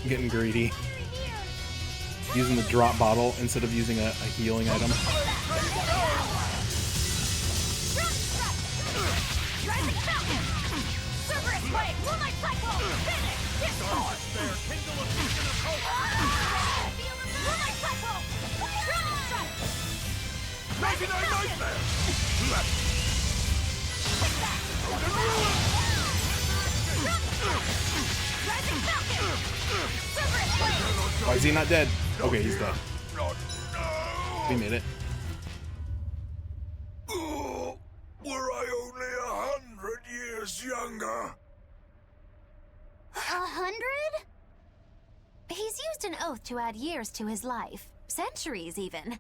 I'm getting greedy. Using the drop bottle instead of using a healing item. Moonlight cycle! Finish! Discharge! There, kindle a beacon of hope! Moonlight cycle! Drowning strike! 99 nightmare! Rising falcon! Cerberus blade! Why is he not dead? Okay, he's dead. We made it. Oh, were I only 100 years younger? 100? He's used an oath to add years to his life. Centuries, even.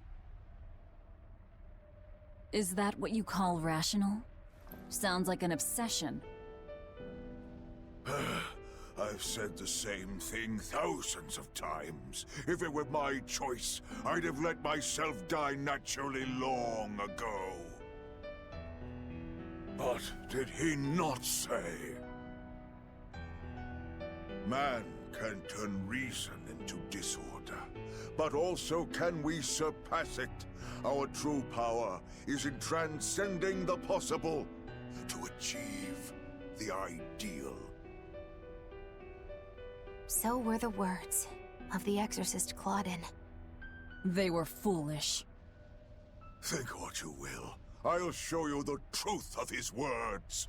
Is that what you call rational? Sounds like an obsession. I've said the same thing thousands of times. If it were my choice, I'd have let myself die naturally long ago. But did he not say? Man can turn reason into disorder, but also can we surpass it? Our true power is in transcending the possible to achieve the ideal. So were the words of the exorcist Claudin. They were foolish. Think what you will. I'll show you the truth of his words.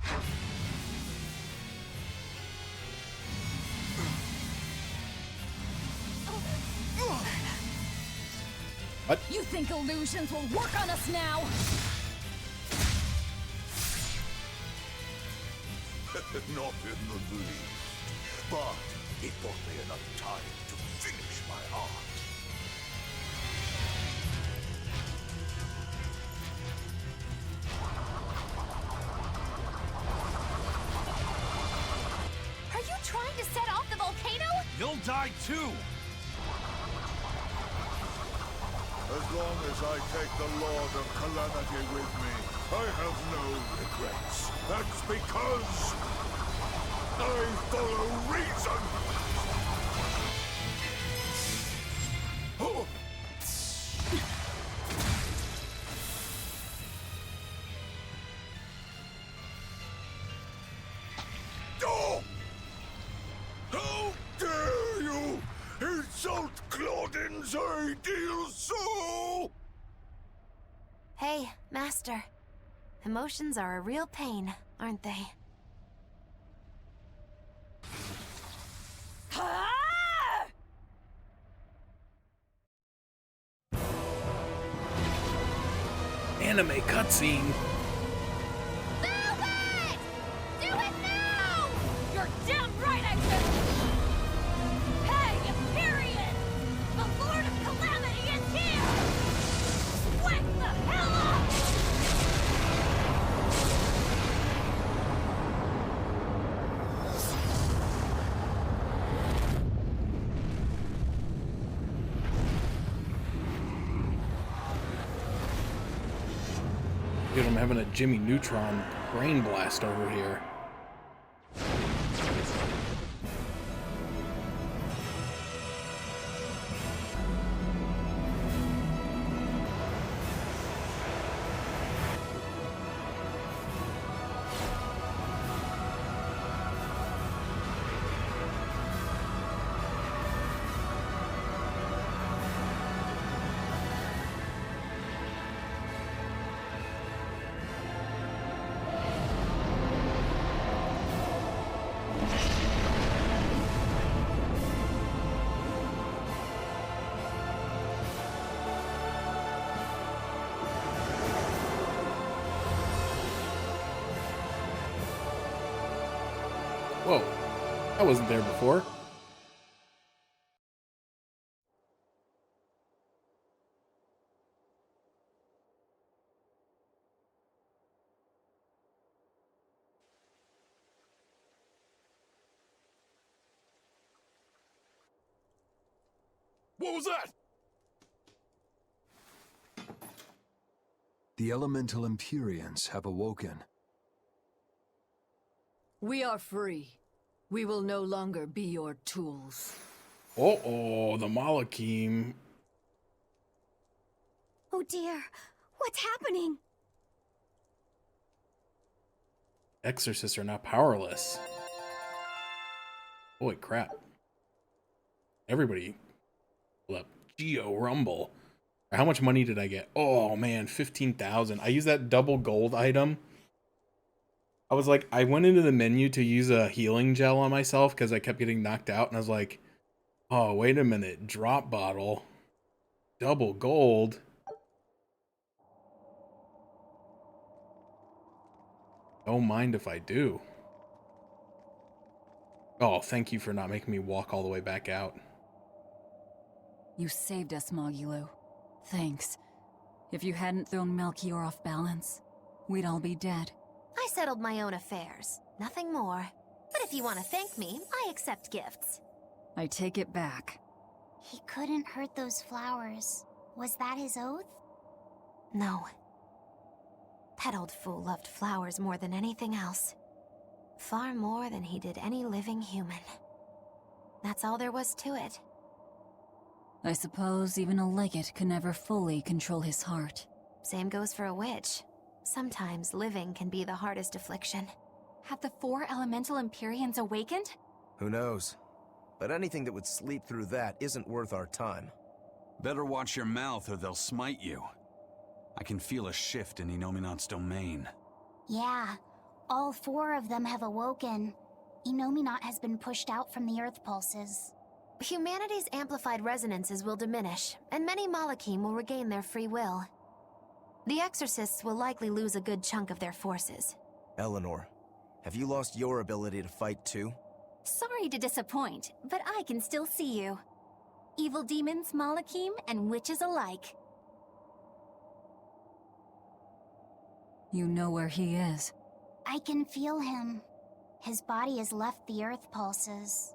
What? You think illusions will work on us now? Not in the least. but it bought me enough time to finish my art. Are you trying to set off the volcano? You'll die too! As long as I take the Lord of Calamity with me, I have no regrets. That's because I follow reason! Oh. Oh! How dare you insult Claudin's ideal soul! Hey, Master. Emotions are a real pain, aren't they? Anime cutscene. Move it! Do it now! You're damn right I do! Hey, Imperium! The Lord of Calamity is here! Wake the hell up! Dude, I'm having a Jimmy Neutron brain blast over here. Whoa, I wasn't there before. What was that? The elemental Empyreans have awoken. We are free. We will no longer be your tools. Uh-oh, the Malakim. Oh dear, what's happening? Exorcists are now powerless. Holy crap. Everybody pull up Geo Rumble. How much money did I get? Oh man, 15,000. I used that double gold item. I was like, I went into the menu to use a healing gel on myself because I kept getting knocked out, and I was like, oh, wait a minute, drop bottle, double gold. Don't mind if I do. Oh, thank you for not making me walk all the way back out. You saved us, Mogulu. Thanks. If you hadn't thrown Melchior off balance, we'd all be dead. I settled my own affairs. Nothing more. But if you want to thank me, I accept gifts. I take it back. He couldn't hurt those flowers. Was that his oath? No. That old fool loved flowers more than anything else. Far more than he did any living human. That's all there was to it. I suppose even a legate can never fully control his heart. Same goes for a witch. Sometimes living can be the hardest affliction. Have the 4 elemental Empyreans awakened? Who knows? But anything that would sleep through that isn't worth our time. Better watch your mouth or they'll smite you. I can feel a shift in Inominat's domain. Yeah, all 4 of them have awoken. Inominat has been pushed out from the Earth pulses. Humanity's amplified resonances will diminish, and many Malakim will regain their free will. The Exorcists will likely lose a good chunk of their forces. Eleanor, have you lost your ability to fight too? Sorry to disappoint, but I can still see you. Evil demons, Malakim, and witches alike. You know where he is. I can feel him. His body has left the Earth pulses.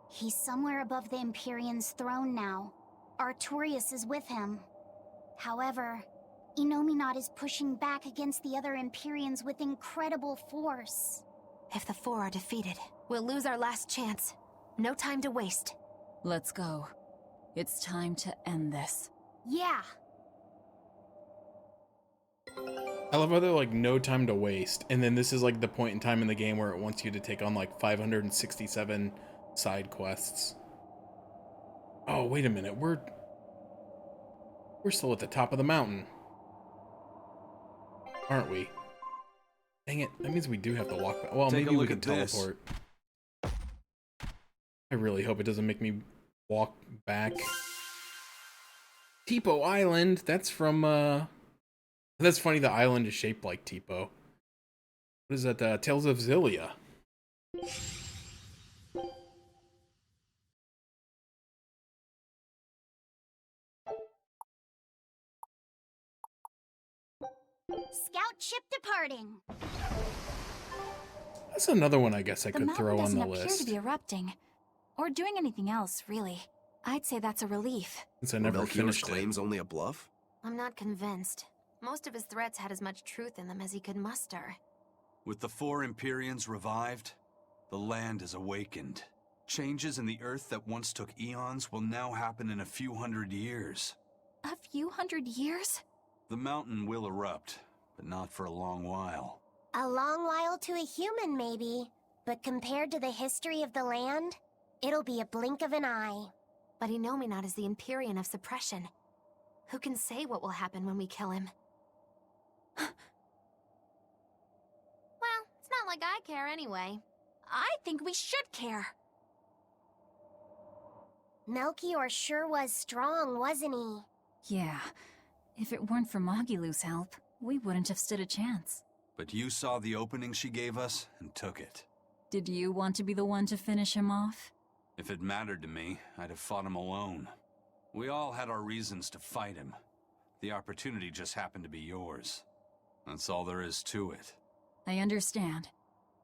He's somewhere above the Empyrean's throne now. Artorias is with him. However, Inominat is pushing back against the other Empyreans with incredible force. If the four are defeated, we'll lose our last chance. No time to waste. Let's go. It's time to end this. Yeah. I love how they're like, no time to waste. And then this is like the point in time in the game where it wants you to take on like 567 side quests. Oh, wait a minute. We're still at the top of the mountain. Aren't we? Dang it. That means we do have to walk back. Well, maybe we can teleport. I really hope it doesn't make me walk back. Tipo Island. That's from, that's funny, the island is shaped like Tipo. What is that? Tales of Xillia. Scout ship departing. That's another one I guess I could throw on the doesn't appear list. to be erupting. Or doing anything else, really. I'd say that's a relief. Since I never finished it. claims only a bluff? I'm not convinced. Most of his threats had as much truth in them as he could muster. With the four Empyreans revived, the land is awakened. Changes in the Earth that once took eons will now happen in a few hundred years. A few hundred years? The mountain will erupt, but not for a long while. A long while to a human, maybe. But compared to the history of the land, it'll be a blink of an eye. But Inominat is the Empyrean of suppression. Who can say what will happen when we kill him? Well, it's not like I care anyway. I think we should care. Melchior sure was strong, wasn't he? Yeah. If it weren't for Magilu's help, we wouldn't have stood a chance. But you saw the opening she gave us and took it. Did you want to be the one to finish him off? If it mattered to me, I'd have fought him alone. We all had our reasons to fight him. The opportunity just happened to be yours. That's all there is to it. I understand.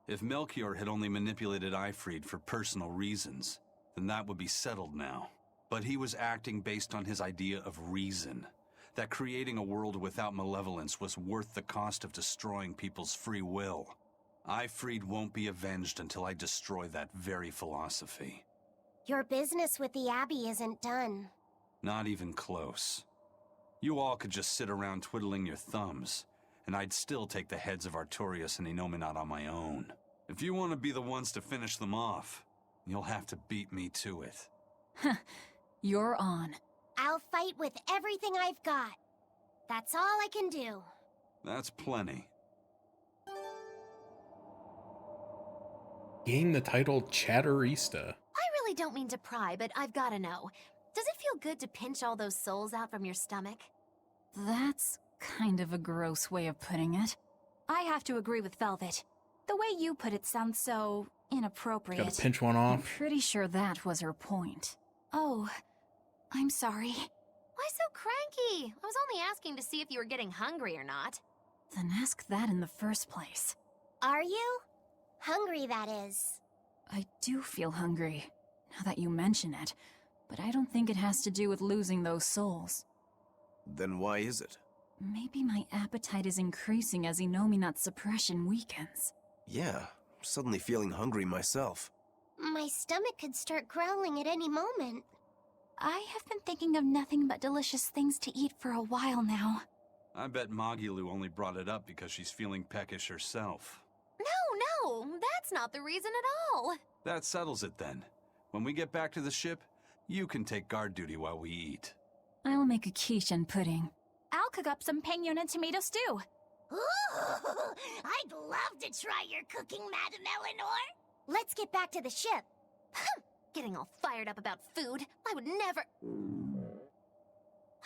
If Melchior had only manipulated Ifrid for personal reasons, then that would be settled now. But he was acting based on his idea of reason. That creating a world without malevolence was worth the cost of destroying people's free will. Ifrid won't be avenged until I destroy that very philosophy. Your business with the Abbey isn't done. Not even close. You all could just sit around twiddling your thumbs, and I'd still take the heads of Artorias and Inominat on my own. If you want to be the ones to finish them off, you'll have to beat me to it. You're on. I'll fight with everything I've got. That's all I can do. That's plenty. Gain the title Chatterista. I really don't mean to pry, but I've gotta know. Does it feel good to pinch all those souls out from your stomach? That's kind of a gross way of putting it. I have to agree with Velvet. The way you put it sounds so inappropriate. Gotta pinch one off. I'm pretty sure that was her point. Oh, I'm sorry. Why so cranky? I was only asking to see if you were getting hungry or not. Then ask that in the first place. Are you? Hungry, that is. I do feel hungry, now that you mention it, but I don't think it has to do with losing those souls. Then why is it? Maybe my appetite is increasing as Inominat's suppression weakens. Yeah, I'm suddenly feeling hungry myself. My stomach could start growling at any moment. I have been thinking of nothing but delicious things to eat for a while now. I bet Magilu only brought it up because she's feeling peckish herself. No, that's not the reason at all. That settles it then. When we get back to the ship, you can take guard duty while we eat. I'll make a quiche and pudding. I'll cook up some pinyon and tomato stew. Ooh, I'd love to try your cooking, Madame Eleanor. Let's get back to the ship. Getting all fired up about food. I would never...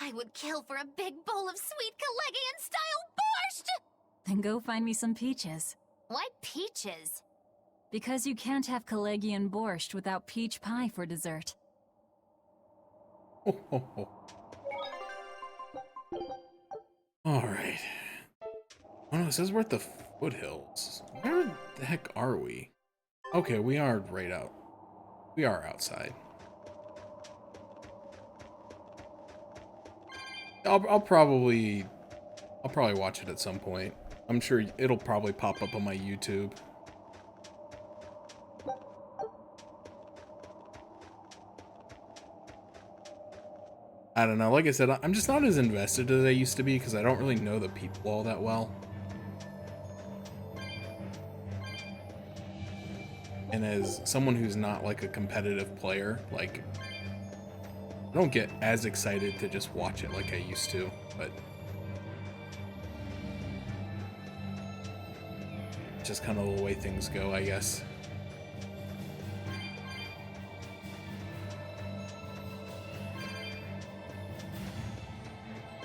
I would kill for a big bowl of sweet Calegian-style borscht! Then go find me some peaches. Why peaches? Because you can't have Kalegian borscht without peach pie for dessert. Ho, ho, ho. Alright. Oh no, it says we're at the foothills. Where the heck are we? Okay, we are right out. We are outside. I'll probably watch it at some point. I'm sure it'll probably pop up on my YouTube. I don't know, like I said, I'm just not as invested as I used to be because I don't really know the people all that well. And as someone who's not like a competitive player, like, I don't get as excited to just watch it like I used to, but just kind of the way things go, I guess.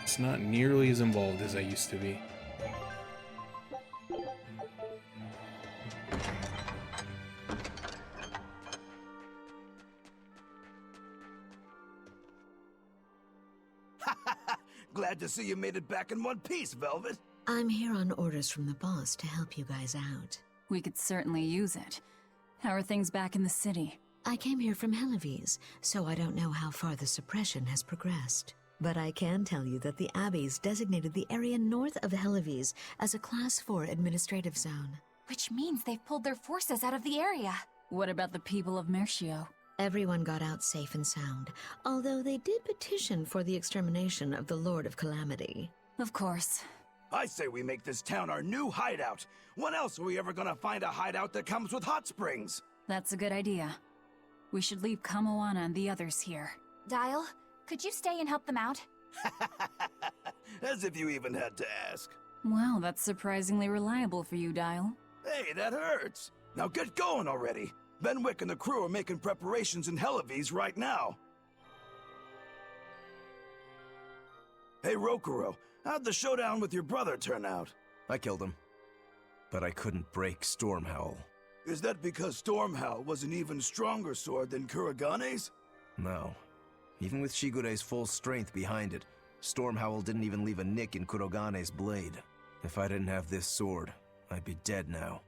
It's not nearly as involved as I used to be. Glad to see you made it back in one piece, Velvet. I'm here on orders from the boss to help you guys out. We could certainly use it. How are things back in the city? I came here from Helives, so I don't know how far the suppression has progressed. But I can tell you that the Abbeys designated the area north of Helives as a Class 4 administrative zone. Which means they've pulled their forces out of the area. What about the people of Mercio? Everyone got out safe and sound, although they did petition for the extermination of the Lord of Calamity. Of course. I say we make this town our new hideout. When else are we ever gonna find a hideout that comes with hot springs? That's a good idea. We should leave Kamoana and the others here. Dial, could you stay and help them out? As if you even had to ask. Wow, that's surprisingly reliable for you, Dial. Hey, that hurts. Now get going already. Benwick and the crew are making preparations in Helives right now. Hey, Rokuro, how'd the showdown with your brother turn out? I killed him. But I couldn't break Stormhowl. Is that because Stormhowl was an even stronger sword than Kuragane's? No. Even with Shigure's full strength behind it, Stormhowl didn't even leave a nick in Kuragane's blade. If I didn't have this sword, I'd be dead now.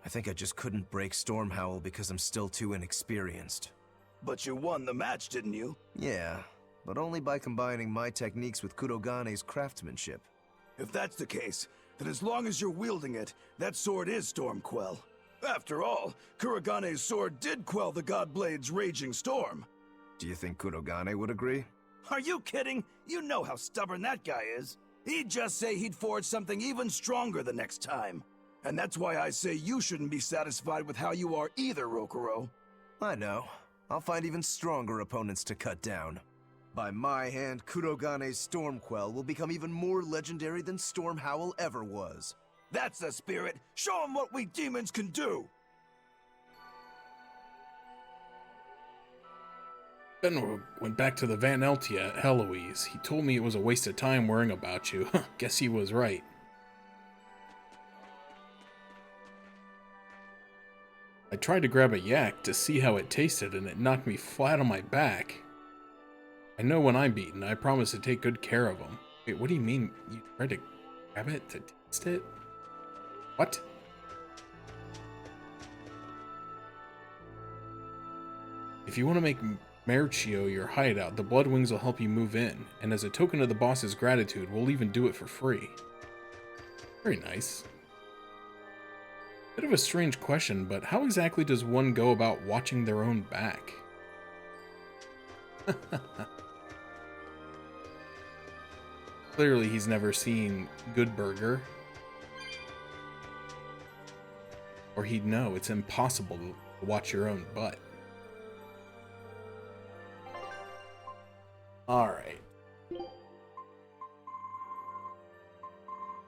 I think I just couldn't break Stormhowl because I'm still too inexperienced. But you won the match, didn't you? Yeah, but only by combining my techniques with Kurogane's craftsmanship. If that's the case, then as long as you're wielding it, that sword is Stormquell. After all, Kuragane's sword did quell the Godblade's raging storm. Do you think Kurogane would agree? Are you kidding? You know how stubborn that guy is. He'd just say he'd forge something even stronger the next time. And that's why I say you shouldn't be satisfied with how you are either, Rokuro. I know. I'll find even stronger opponents to cut down. By my hand, Kurogane's Stormquell will become even more legendary than Stormhowl ever was. That's the spirit! Show him what we demons can do! Ben went back to the Van Eltia at Heloise. He told me it was a waste of time worrying about you. Guess he was right. I tried to grab a yak to see how it tasted and it knocked me flat on my back. I know when I'm beaten, I promise to take good care of him. Wait, what do you mean you tried to grab it to taste it? What? If you want to make Mercio your hideout, the Bloodwings will help you move in, and as a token of the boss's gratitude, we'll even do it for free. Very nice. Bit of a strange question, but how exactly does one go about watching their own back? Clearly he's never seen Good Burger. Or he'd know it's impossible to watch your own butt. Alright. Let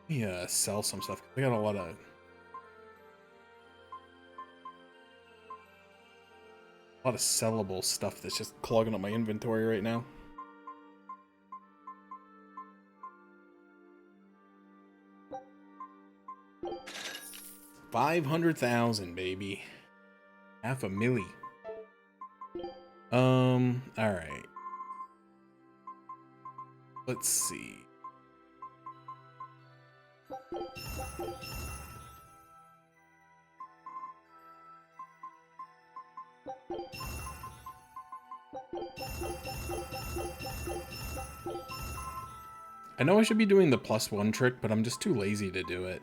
me sell some stuff. I got a lot of sellable stuff that's just clogging up my inventory right now. $500,000, baby. Half a milli. Alright. Let's see. I know I should be doing the +1 trick, but I'm just too lazy to do it.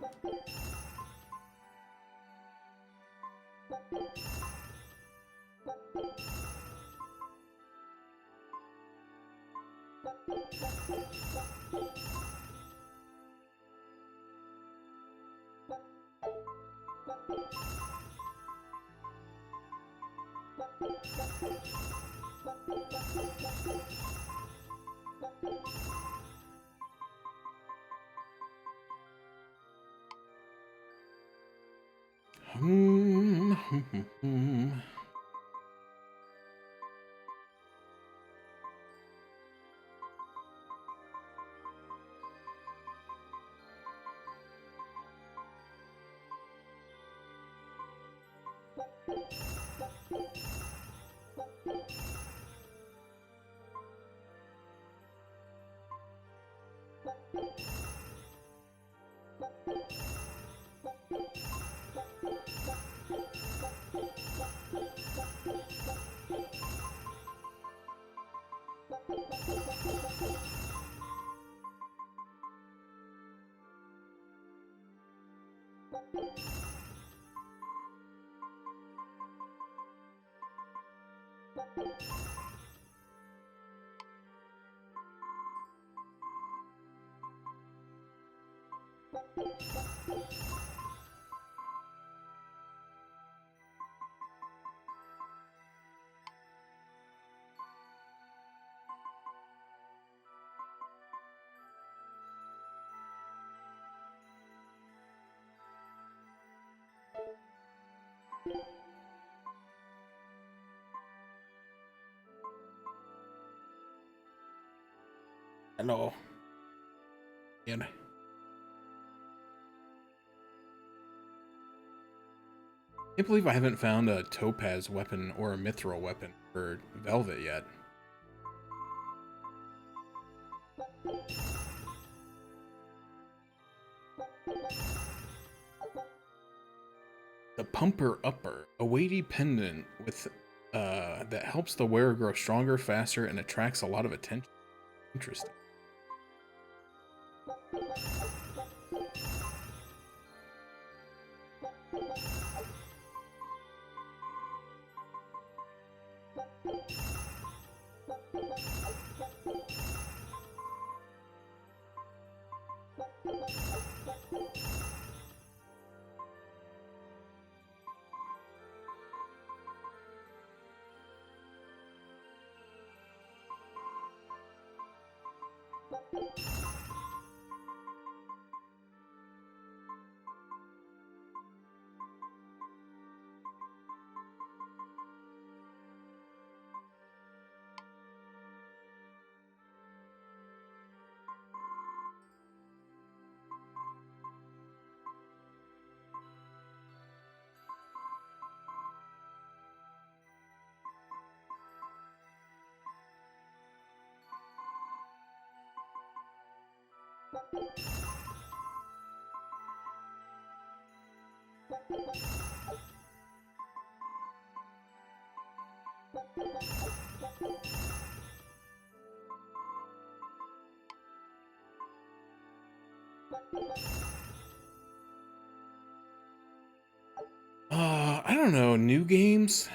Hello. Again. Can't believe I haven't found a topaz weapon or a mithril weapon for Velvet yet. The Pumper Upper, a weighty pendant with that helps the wearer grow stronger, faster, and attracts a lot of attention. Interesting. I don't know, new games?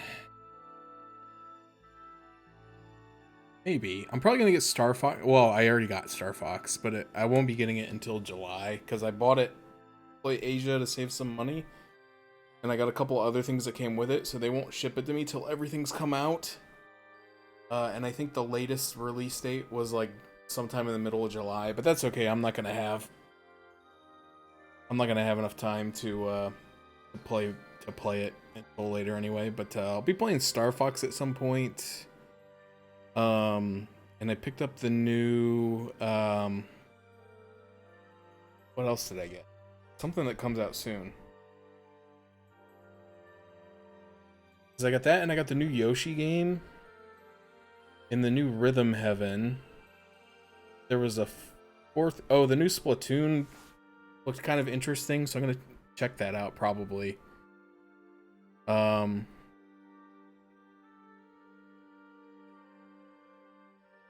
Maybe. I'm probably gonna get Star Fox. Well, I already got Star Fox, but I won't be getting it until July because I bought it Play Asia to save some money, and I got a couple other things that came with it, so they won't ship it to me till everything's come out. And I think the latest release date was like sometime in the middle of July, but that's okay. I'm not gonna have enough time to play it until later anyway. But I'll be playing Star Fox at some point. And I picked up the new what else did I get? Something that comes out soon. 'Cause I got that, and I got the new Yoshi game. In the new Rhythm Heaven, there was a fourth... Oh, the new Splatoon looked kind of interesting, so I'm gonna check that out, probably. I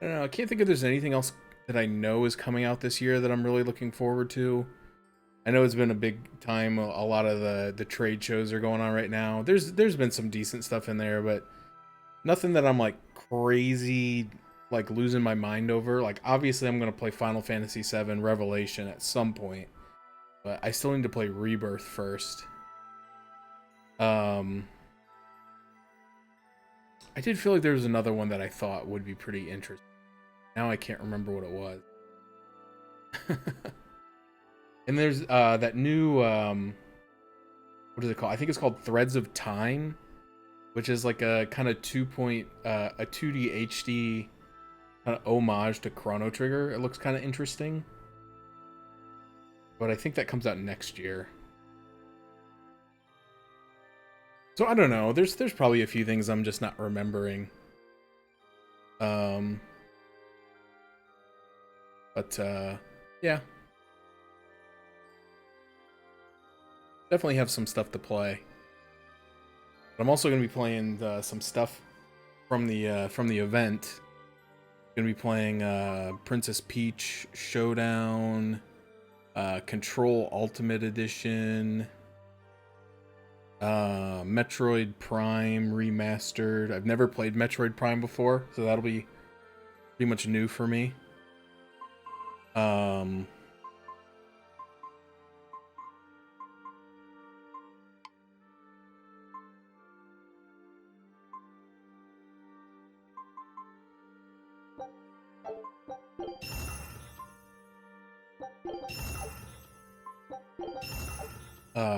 don't know, I can't think if there's anything else that I know is coming out this year that I'm really looking forward to. I know it's been a big time. A lot of the trade shows are going on right now. There's been some decent stuff in there, but nothing that I'm like crazy, like losing my mind over. Like, obviously I'm going to play Final Fantasy VII Revelation at some point, but I still need to play Rebirth first. I did feel like there was another one that I thought would be pretty interesting. Now I can't remember what it was. And there's that new what is it called? I think it's called Threads of Time, which is like a kind of 2D HD kind of homage to Chrono Trigger. It looks kind of interesting, but I think that comes out next year. So I don't know. There's probably a few things I'm just not remembering. But yeah. Definitely have some stuff to play. But I'm also going to be playing some stuff from the event. Going to be playing Princess Peach Showdown, Control Ultimate Edition, Metroid Prime Remastered. I've never played Metroid Prime before, so that'll be pretty much new for me.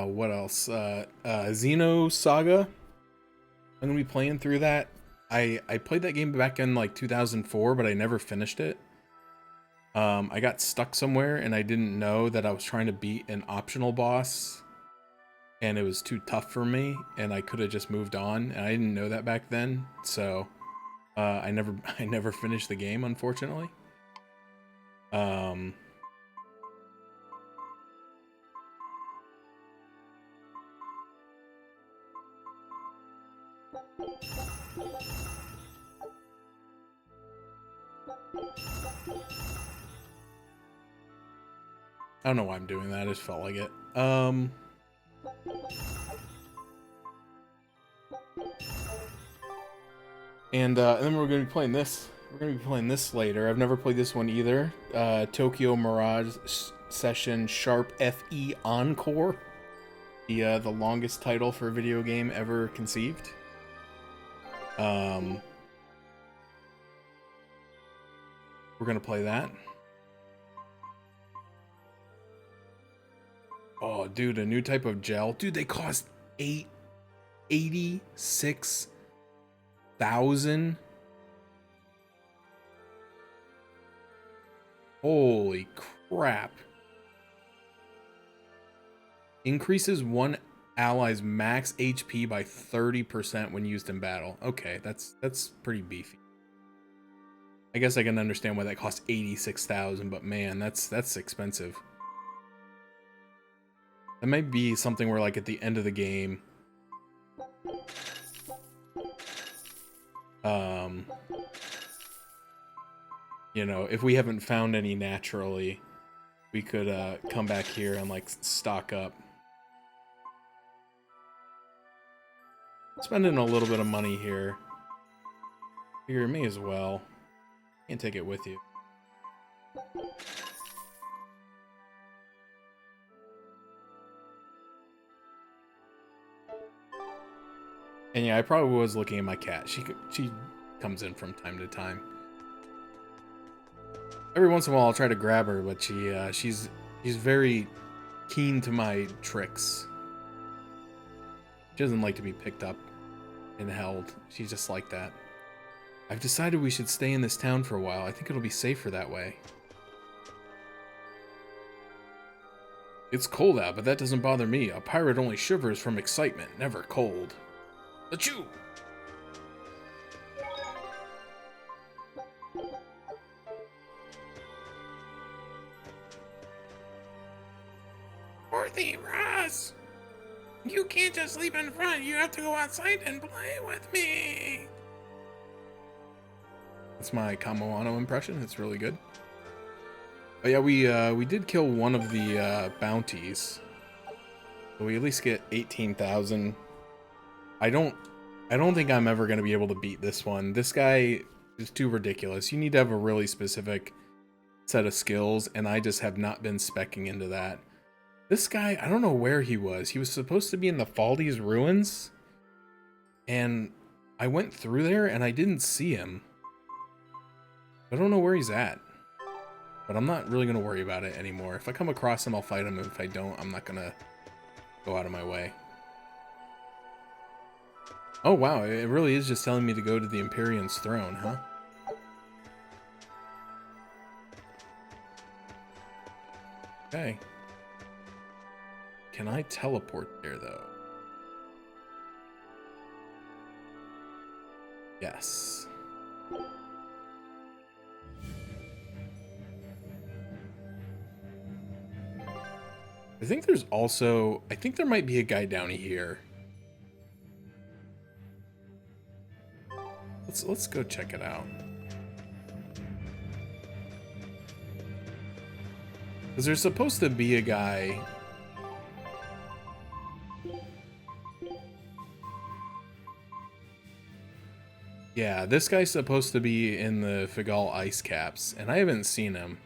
What else? Xeno Saga. I'm gonna be playing through that. I played that game back in like 2004, but I never finished it. I got stuck somewhere and I didn't know that I was trying to beat an optional boss, and it was too tough for me, and I could have just moved on, and I didn't know that back then. So I never finished the game, unfortunately. I don't know why I'm doing that. I just felt like it. And then we're going to be playing this. We're going to be playing this later. I've never played this one either. Tokyo Mirage Session Sharp FE Encore. The longest title for a video game ever conceived. We're going to play that. Oh, dude, a new type of gel. Dude, they cost $86,000. Holy crap. Increases one ally's max HP by 30% when used in battle. Okay, that's pretty beefy. I guess I can understand why that costs $86,000, but man, that's expensive. That might be something where, like, at the end of the game, you know, if we haven't found any naturally, we could come back here and, like, stock up. Spending a little bit of money here. Figure me as well. Can't take it with you. And yeah, I probably was looking at my cat. She comes in from time to time. Every once in a while, I'll try to grab her, but she's very keen to my tricks. She doesn't like to be picked up and held. She's just like that. I've decided we should stay in this town for a while. I think it'll be safer that way. It's cold out, but that doesn't bother me. A pirate only shivers from excitement, never cold. Achoo! Dorothy, Ross! You can't just sleep in front. You have to go outside and play with me. That's my Kamoano impression. It's really good. But yeah, we did kill one of the bounties. So we at least get 18,000. I don't think I'm ever going to be able to beat this one. This guy is too ridiculous. You need to have a really specific set of skills, and I just have not been speccing into that. This guy, I don't know where he was. He was supposed to be in the Faldi's ruins, and I went through there and I didn't see him. I don't know where he's at, but I'm not really going to worry about it anymore. If I come across him, I'll fight him. If I don't, I'm not going to go out of my way. Oh wow, it really is just telling me to go to the Empyrean's throne, huh? Okay. Can I teleport there, though? Yes. I think there's also... I think there might be a guy down here. Let's go check it out. Because there's supposed to be a guy... Yeah, this guy's supposed to be in the Figal ice caps, and I haven't seen him.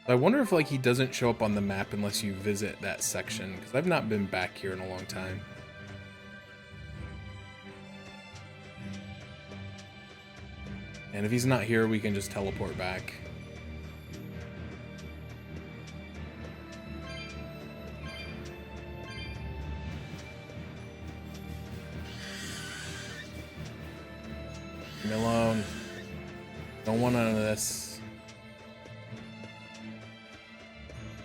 I wonder if like he doesn't show up on the map unless you visit that section, because I've not been back here in a long time. And if he's not here, we can just teleport back. Leave me alone. Don't want none of this.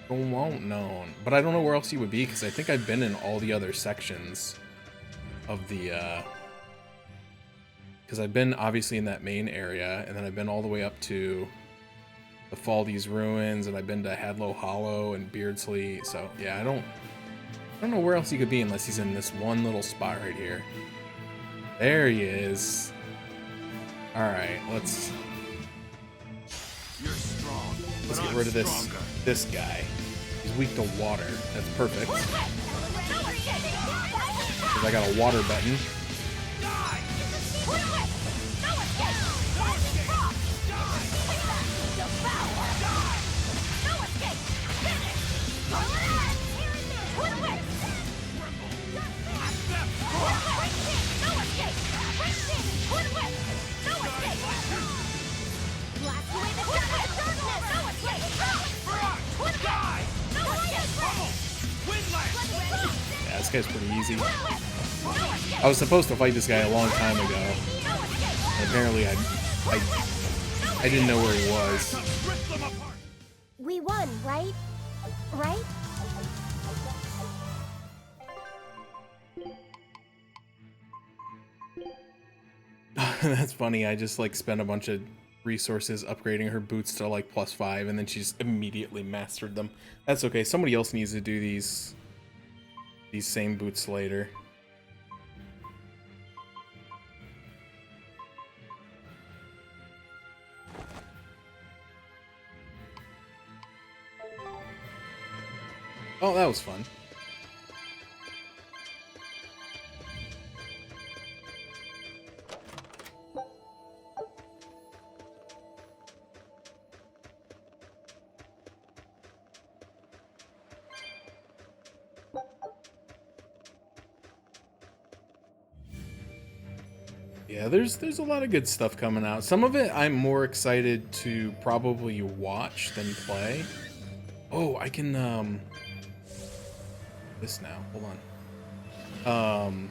Don't want none. But I don't know where else he would be, because I think I've been in all the other sections of the, because I've been obviously in that main area, and then I've been all the way up to the Faldi's ruins, and I've been to Hadlow Hollow and Beardsley. So yeah, I don't know where else he could be unless he's in this one little spot right here. There he is. All right, let's get rid of this guy. He's weak to water. That's perfect. Because I got a water button. Yeah, this guy's pretty easy. I was supposed to fight this guy a long time ago. And apparently I didn't know where he was. We won, right? Right? That's funny. I just like spent a bunch of resources upgrading her boots to like +5, and then she just immediately mastered them. That's okay. Somebody else needs to do these same boots later. Oh, that was fun. Yeah, there's a lot of good stuff coming out. Some of it I'm more excited to probably watch than play. Oh, I can this now. Hold on.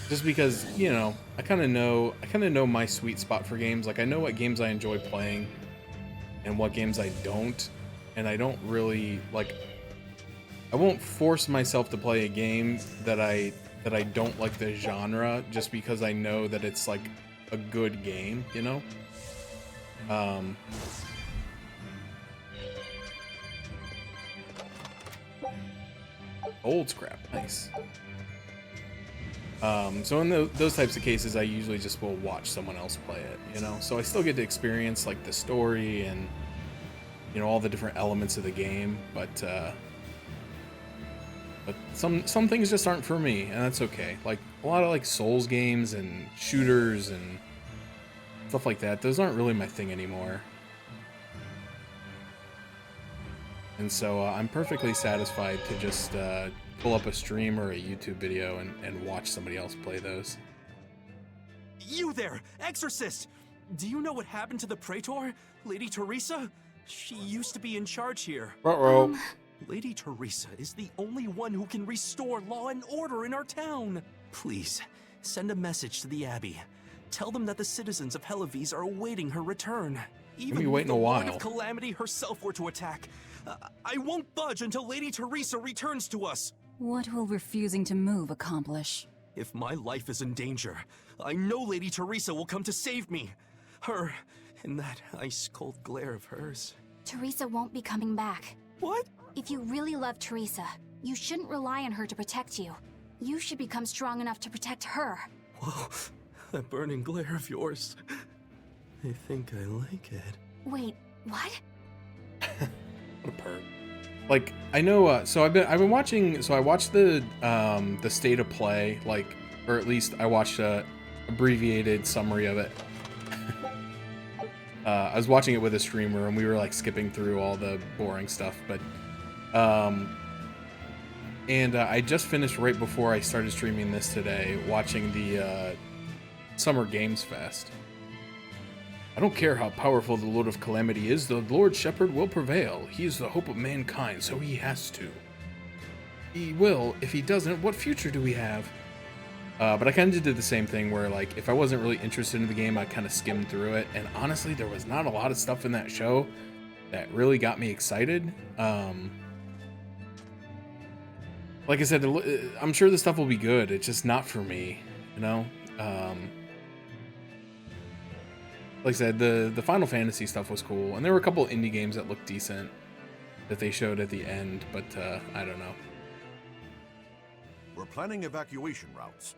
Just because, you know, I kind of know my sweet spot for games. Like I know what games I enjoy playing and what games I don't, and I don't really like I won't force myself to play a game that I that I don't like the genre just because I know that it's like a good game, you know? Old scrap, nice. So in those types of cases, I usually just will watch someone else play it, you know? So I still get to experience like the story and, you know, all the different elements of the game, but some things just aren't for me, and that's okay. Like a lot of like Souls games and shooters and stuff like that, those aren't really my thing anymore. And so I'm perfectly satisfied to just pull up a stream or a YouTube video and watch somebody else play those. You there, Exorcist! Do you know what happened to the Praetor, Lady Teresa? She used to be in charge here. Uh-oh. Lady Teresa is the only one who can restore law and order in our town. Please, send a message to the Abbey. Tell them that the citizens of Helives are awaiting her return. Even if waiting the a Lord while. of Calamity herself were to attack, I won't budge until Lady Teresa returns to us. What will refusing to move accomplish? If my life is in danger, I know Lady Teresa will come to save me. Her, in that ice-cold glare of hers. Teresa won't be coming back. What? If you really love Teresa, you shouldn't rely on her to protect you. You should become strong enough to protect her. Whoa, that burning glare of yours. I think I like it. Wait, what? What a perk. Like I know, so I've been watching. So I watched the state of play, like, or at least I watched a abbreviated summary of it. I was watching it with a streamer, and we were like skipping through all the boring stuff, but I just finished right before I started streaming this today, watching the Summer Games Fest. I don't care how powerful the Lord of Calamity is, the Lord Shepherd will prevail. He is the hope of mankind, so he has to. He will. If he doesn't, what future do we have? But I kind of did the same thing where, like, if I wasn't really interested in the game, I kind of skimmed through it. And honestly, there was not a lot of stuff in that show that really got me excited. Like I said, I'm sure the stuff will be good. It's just not for me, you know? Like I said, the Final Fantasy stuff was cool, and there were a couple indie games that looked decent that they showed at the end, but I don't know. We're planning evacuation routes.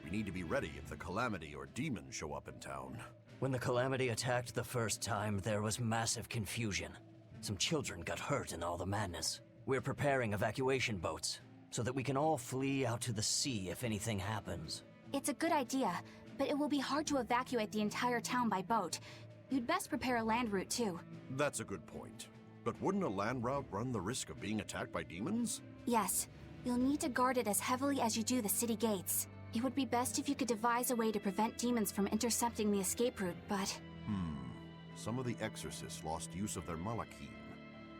We need to be ready if the Calamity or demons show up in town. When the Calamity attacked the first time, there was massive confusion. Some children got hurt in all the madness. We're preparing evacuation boats, so that we can all flee out to the sea if anything happens. It's a good idea, but it will be hard to evacuate the entire town by boat. You'd best prepare a land route, too. That's a good point. But wouldn't a land route run the risk of being attacked by demons? Yes. You'll need to guard it as heavily as you do the city gates. It would be best if you could devise a way to prevent demons from intercepting the escape route, but... Some of the exorcists lost use of their malachim.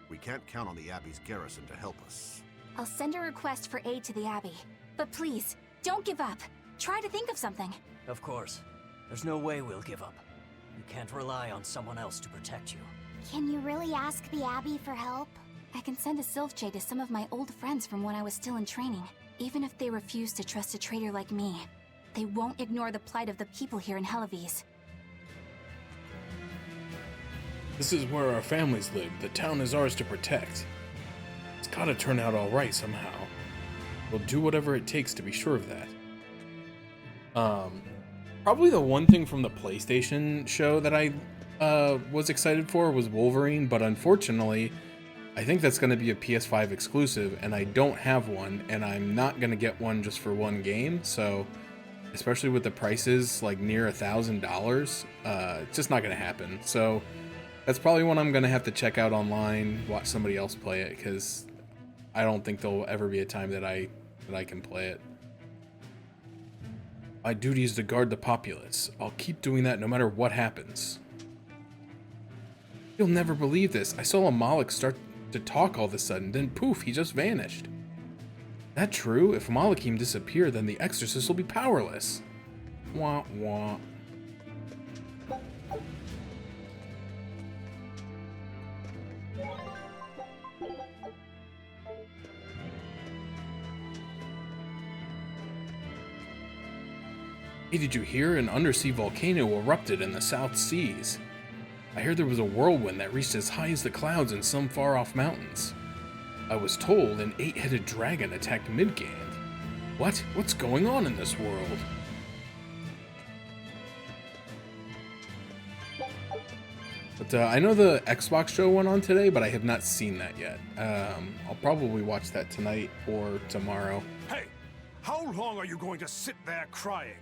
We can't count on the Abbey's garrison to help us. I'll send a request for aid to the Abbey. But please, don't give up. Try to think of something. Of course. There's no way we'll give up. You can't rely on someone else to protect you. Can you really ask the Abbey for help? I can send a Sylph Jade to some of my old friends from when I was still in training. Even if they refuse to trust a traitor like me, they won't ignore the plight of the people here in Helives. This is where our families live. The town is ours to protect. It's gotta turn out all right somehow. We'll do whatever it takes to be sure of that. Probably the one thing from the PlayStation show that I was excited for was Wolverine, but unfortunately, I think that's going to be a PS5 exclusive, and I don't have one, and I'm not going to get one just for one game, so especially with the prices like near $1,000, it's just not going to happen. So that's probably one I'm going to have to check out online, watch somebody else play it, because I don't think there'll ever be a time that I can play it. My duty is to guard the populace. I'll keep doing that no matter what happens. You'll never believe this. I saw a Moloch start to talk all of a sudden, then poof, he just vanished. That true? If Malachim disappear, then the exorcist will be powerless. Wah wah. Hey, did you hear? An undersea volcano erupted in the South Seas. I heard there was a whirlwind that reached as high as the clouds in some far-off mountains. I was told an 8-headed dragon attacked Midgand. What? What's going on in this world? But I know the Xbox show went on today, but I have not seen that yet. I'll probably watch that tonight or tomorrow. Hey, how long are you going to sit there crying?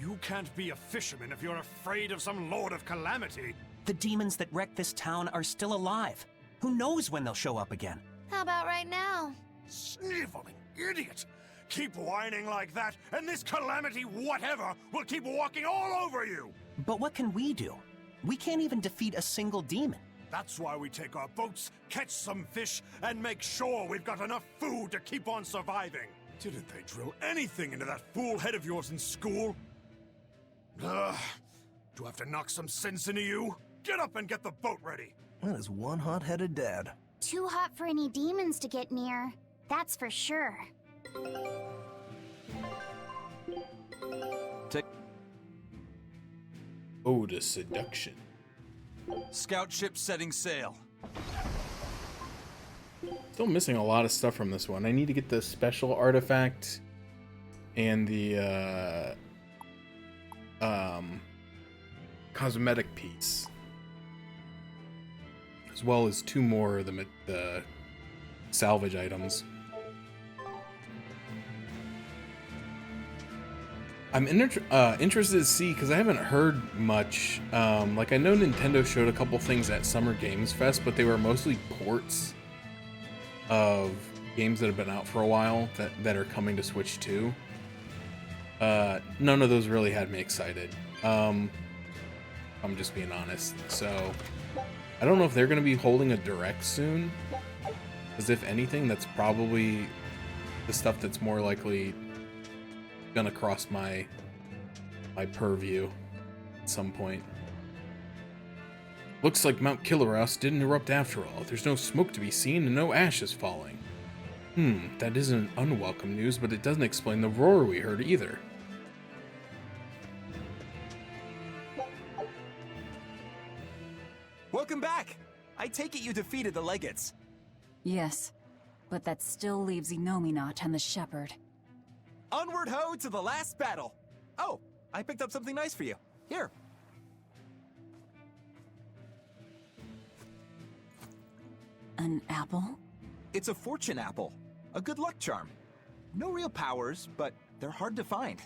You can't be a fisherman if you're afraid of some Lord of Calamity. The demons that wrecked this town are still alive. Who knows when they'll show up again? How about right now? Sniveling idiot! Keep whining like that, and this calamity whatever will keep walking all over you! But what can we do? We can't even defeat a single demon. That's why we take our boats, catch some fish, and make sure we've got enough food to keep on surviving. Didn't they drill anything into that fool head of yours in school? Ugh. Do I have to knock some sense into you? Get up and get the boat ready! That is one hot-headed dad. Too hot for any demons to get near. That's for sure. Ode to Seduction. Scout ship setting sail. Still missing a lot of stuff from this one. I need to get the special artifact and the cosmetic piece, as well as 2 more of the salvage items. I'm interested to see, because I haven't heard much. Like, I know Nintendo showed a couple things at Summer Games Fest, but they were mostly ports of games that have been out for a while that are coming to Switch 2. None of those really had me excited. I'm just being honest. So, I don't know if they're going to be holding a Direct soon. Because if anything, that's probably the stuff that's more likely gonna cross my purview at some point. Looks like Mount Killaraus didn't erupt after all. There's no smoke to be seen and no ashes falling. That isn't unwelcome news, but it doesn't explain the roar we heard either. Welcome back! I take it you defeated the Legates. Yes, but that still leaves Enominat and the Shepherd. Onward ho to the last battle! Oh, I picked up something nice for you. Here. An apple? It's a fortune apple. A good luck charm. No real powers, but they're hard to find.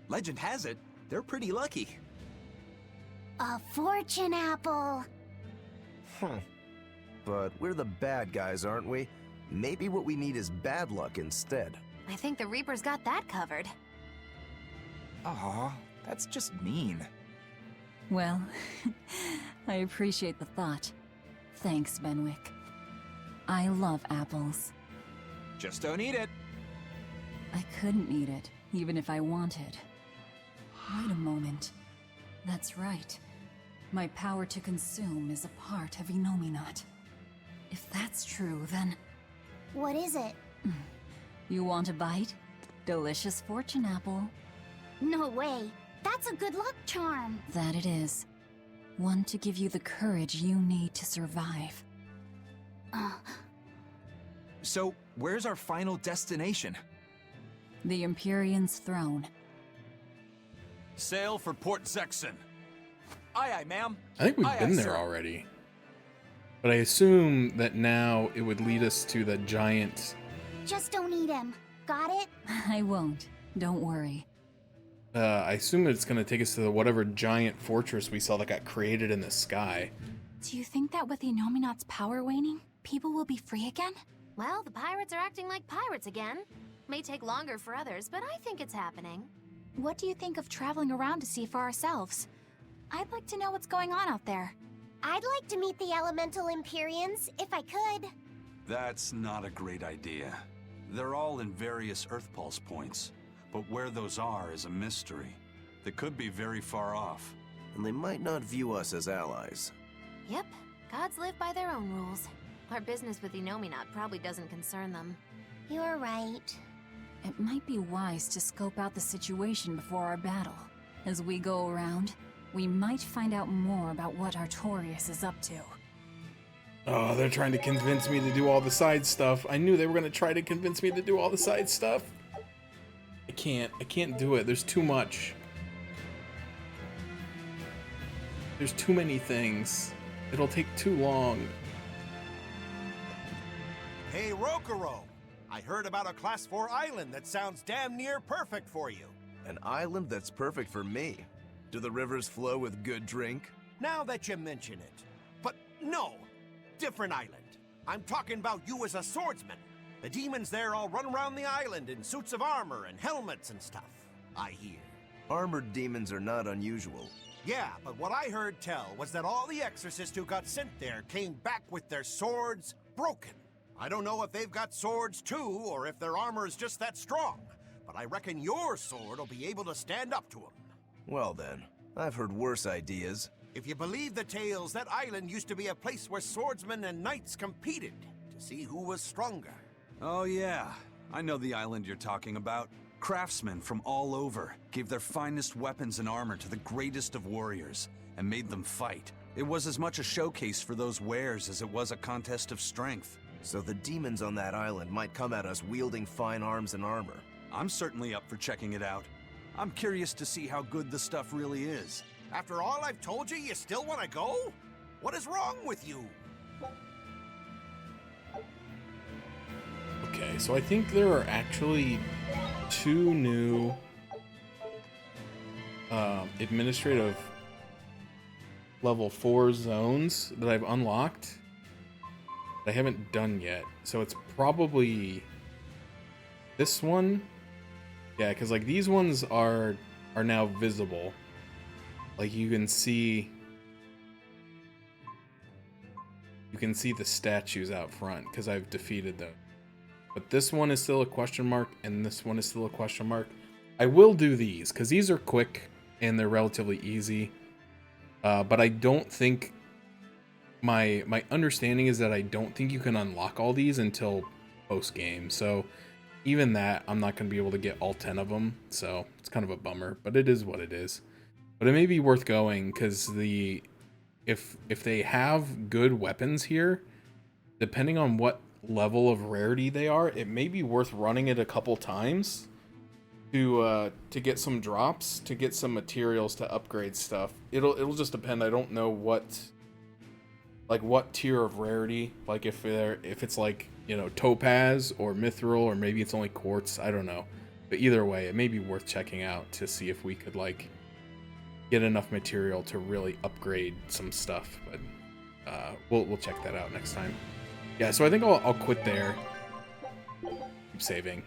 Legend has it, they're pretty lucky. A fortune apple. But we're the bad guys, aren't we? Maybe what we need is bad luck instead. I think the Reaper's got that covered. Aw, that's just mean. Well, I appreciate the thought. Thanks, Benwick. I love apples. Just don't eat it. I couldn't eat it, even if I wanted. Wait a moment. That's right. My power to consume is a part of Enominat. If that's true, then... What is it? You want a bite? Delicious fortune apple. No way. That's a good luck charm. That it is. One to give you the courage you need to survive. So, where's our final destination? The Empyrean's throne. Sail for Port Zexon. Aye, aye, ma'am. I think we've Aye, been aye, there sir. already. But I assume that now it would lead us to the giant... Just don't eat him. Got it? I won't. Don't worry. I assume it's going to take us to whatever giant fortress we saw that got created in the sky. Do you think that with Enominat's power waning, people will be free again? Well, the pirates are acting like pirates again. May take longer for others, but I think it's happening. What do you think of traveling around to see for ourselves? I'd like to know what's going on out there. I'd like to meet the elemental Empyreans, if I could. That's not a great idea. They're all in various Earth Pulse points, but where those are is a mystery. They could be very far off. And they might not view us as allies. Yep, gods live by their own rules. Our business with Enominat probably doesn't concern them. You're right. it might be wise to scope out the situation before our battle. As we go around, we might find out more about what Artorias is up to. Oh, they're trying to convince me to do all the side stuff. I knew they were going to try to convince me to do all the side stuff. I can't do it. There's too much. There's too many things. It'll take too long. Hey, Rokuro! I heard about a Class 4 island that sounds damn near perfect for you. An island that's perfect for me. Do the rivers flow with good drink? Now that you mention it. But no! Different island. I'm talking about you as a swordsman. The demons there all run around the island in suits of armor and helmets and stuff, I hear. Armored demons are not unusual. Yeah, but what I heard tell was that all the exorcists who got sent there came back with their swords broken. I don't know if they've got swords too, or if their armor is just that strong, but I reckon your sword will be able to stand up to them. Well then, I've heard worse ideas. If you believe the tales, that island used to be a place where swordsmen and knights competed to see who was stronger. Oh yeah, I know the island you're talking about. Craftsmen from all over gave their finest weapons and armor to the greatest of warriors and made them fight. It was as much a showcase for those wares as it was a contest of strength. So the demons on that island might come at us wielding fine arms and armor. I'm certainly up for checking it out. I'm curious to see how good the stuff really is. After all I've told you, you still want to go? What is wrong with you? Okay, so I think there are actually 2 new administrative level 4 zones that I've unlocked that I haven't done yet. So it's probably this one. Yeah, because like these ones are now visible. Like you can see the statues out front because I've defeated them. But this one is still a question mark, and this one is still a question mark. I will do these, because these are quick, and they're relatively easy. But I don't think... My understanding is that I don't think you can unlock all these until post-game. So even that, I'm not going to be able to get all 10 of them. So it's kind of a bummer, but it is what it is. But it may be worth going, because if they have good weapons here, depending on what level of rarity they are, it may be worth running it a couple times to get some drops, to get some materials to upgrade stuff. It'll just depend. I don't know what tier of rarity, like if it's like, you know, topaz or mithril, or maybe it's only quartz, I don't know. But either way, it may be worth checking out to see if we could like get enough material to really upgrade some stuff. But we'll check that out next time. Yeah, so I think I'll quit there. Keep saving.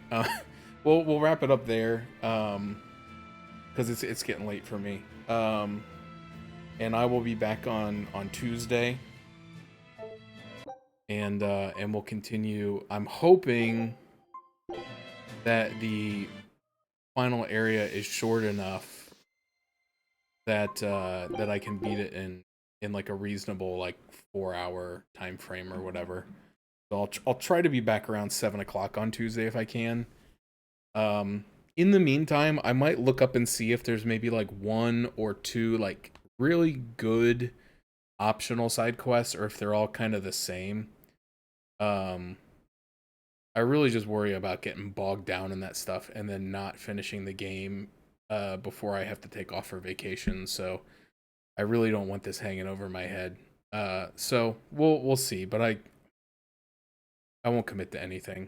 We'll wrap it up there, because it's getting late for me. And I will be back on Tuesday, and we'll continue. I'm hoping that the final area is short enough that that I can beat it in like a reasonable like 4-hour time frame or whatever. So I'll try to be back around 7 o'clock on Tuesday if I can. In the meantime, I might look up and see if there's maybe like 1 or 2 like really good optional side quests, or if they're all kind of the same. I really just worry about getting bogged down in that stuff and then not finishing the game before I have to take off for vacation. So I really don't want this hanging over my head. So we'll see, but I won't commit to anything.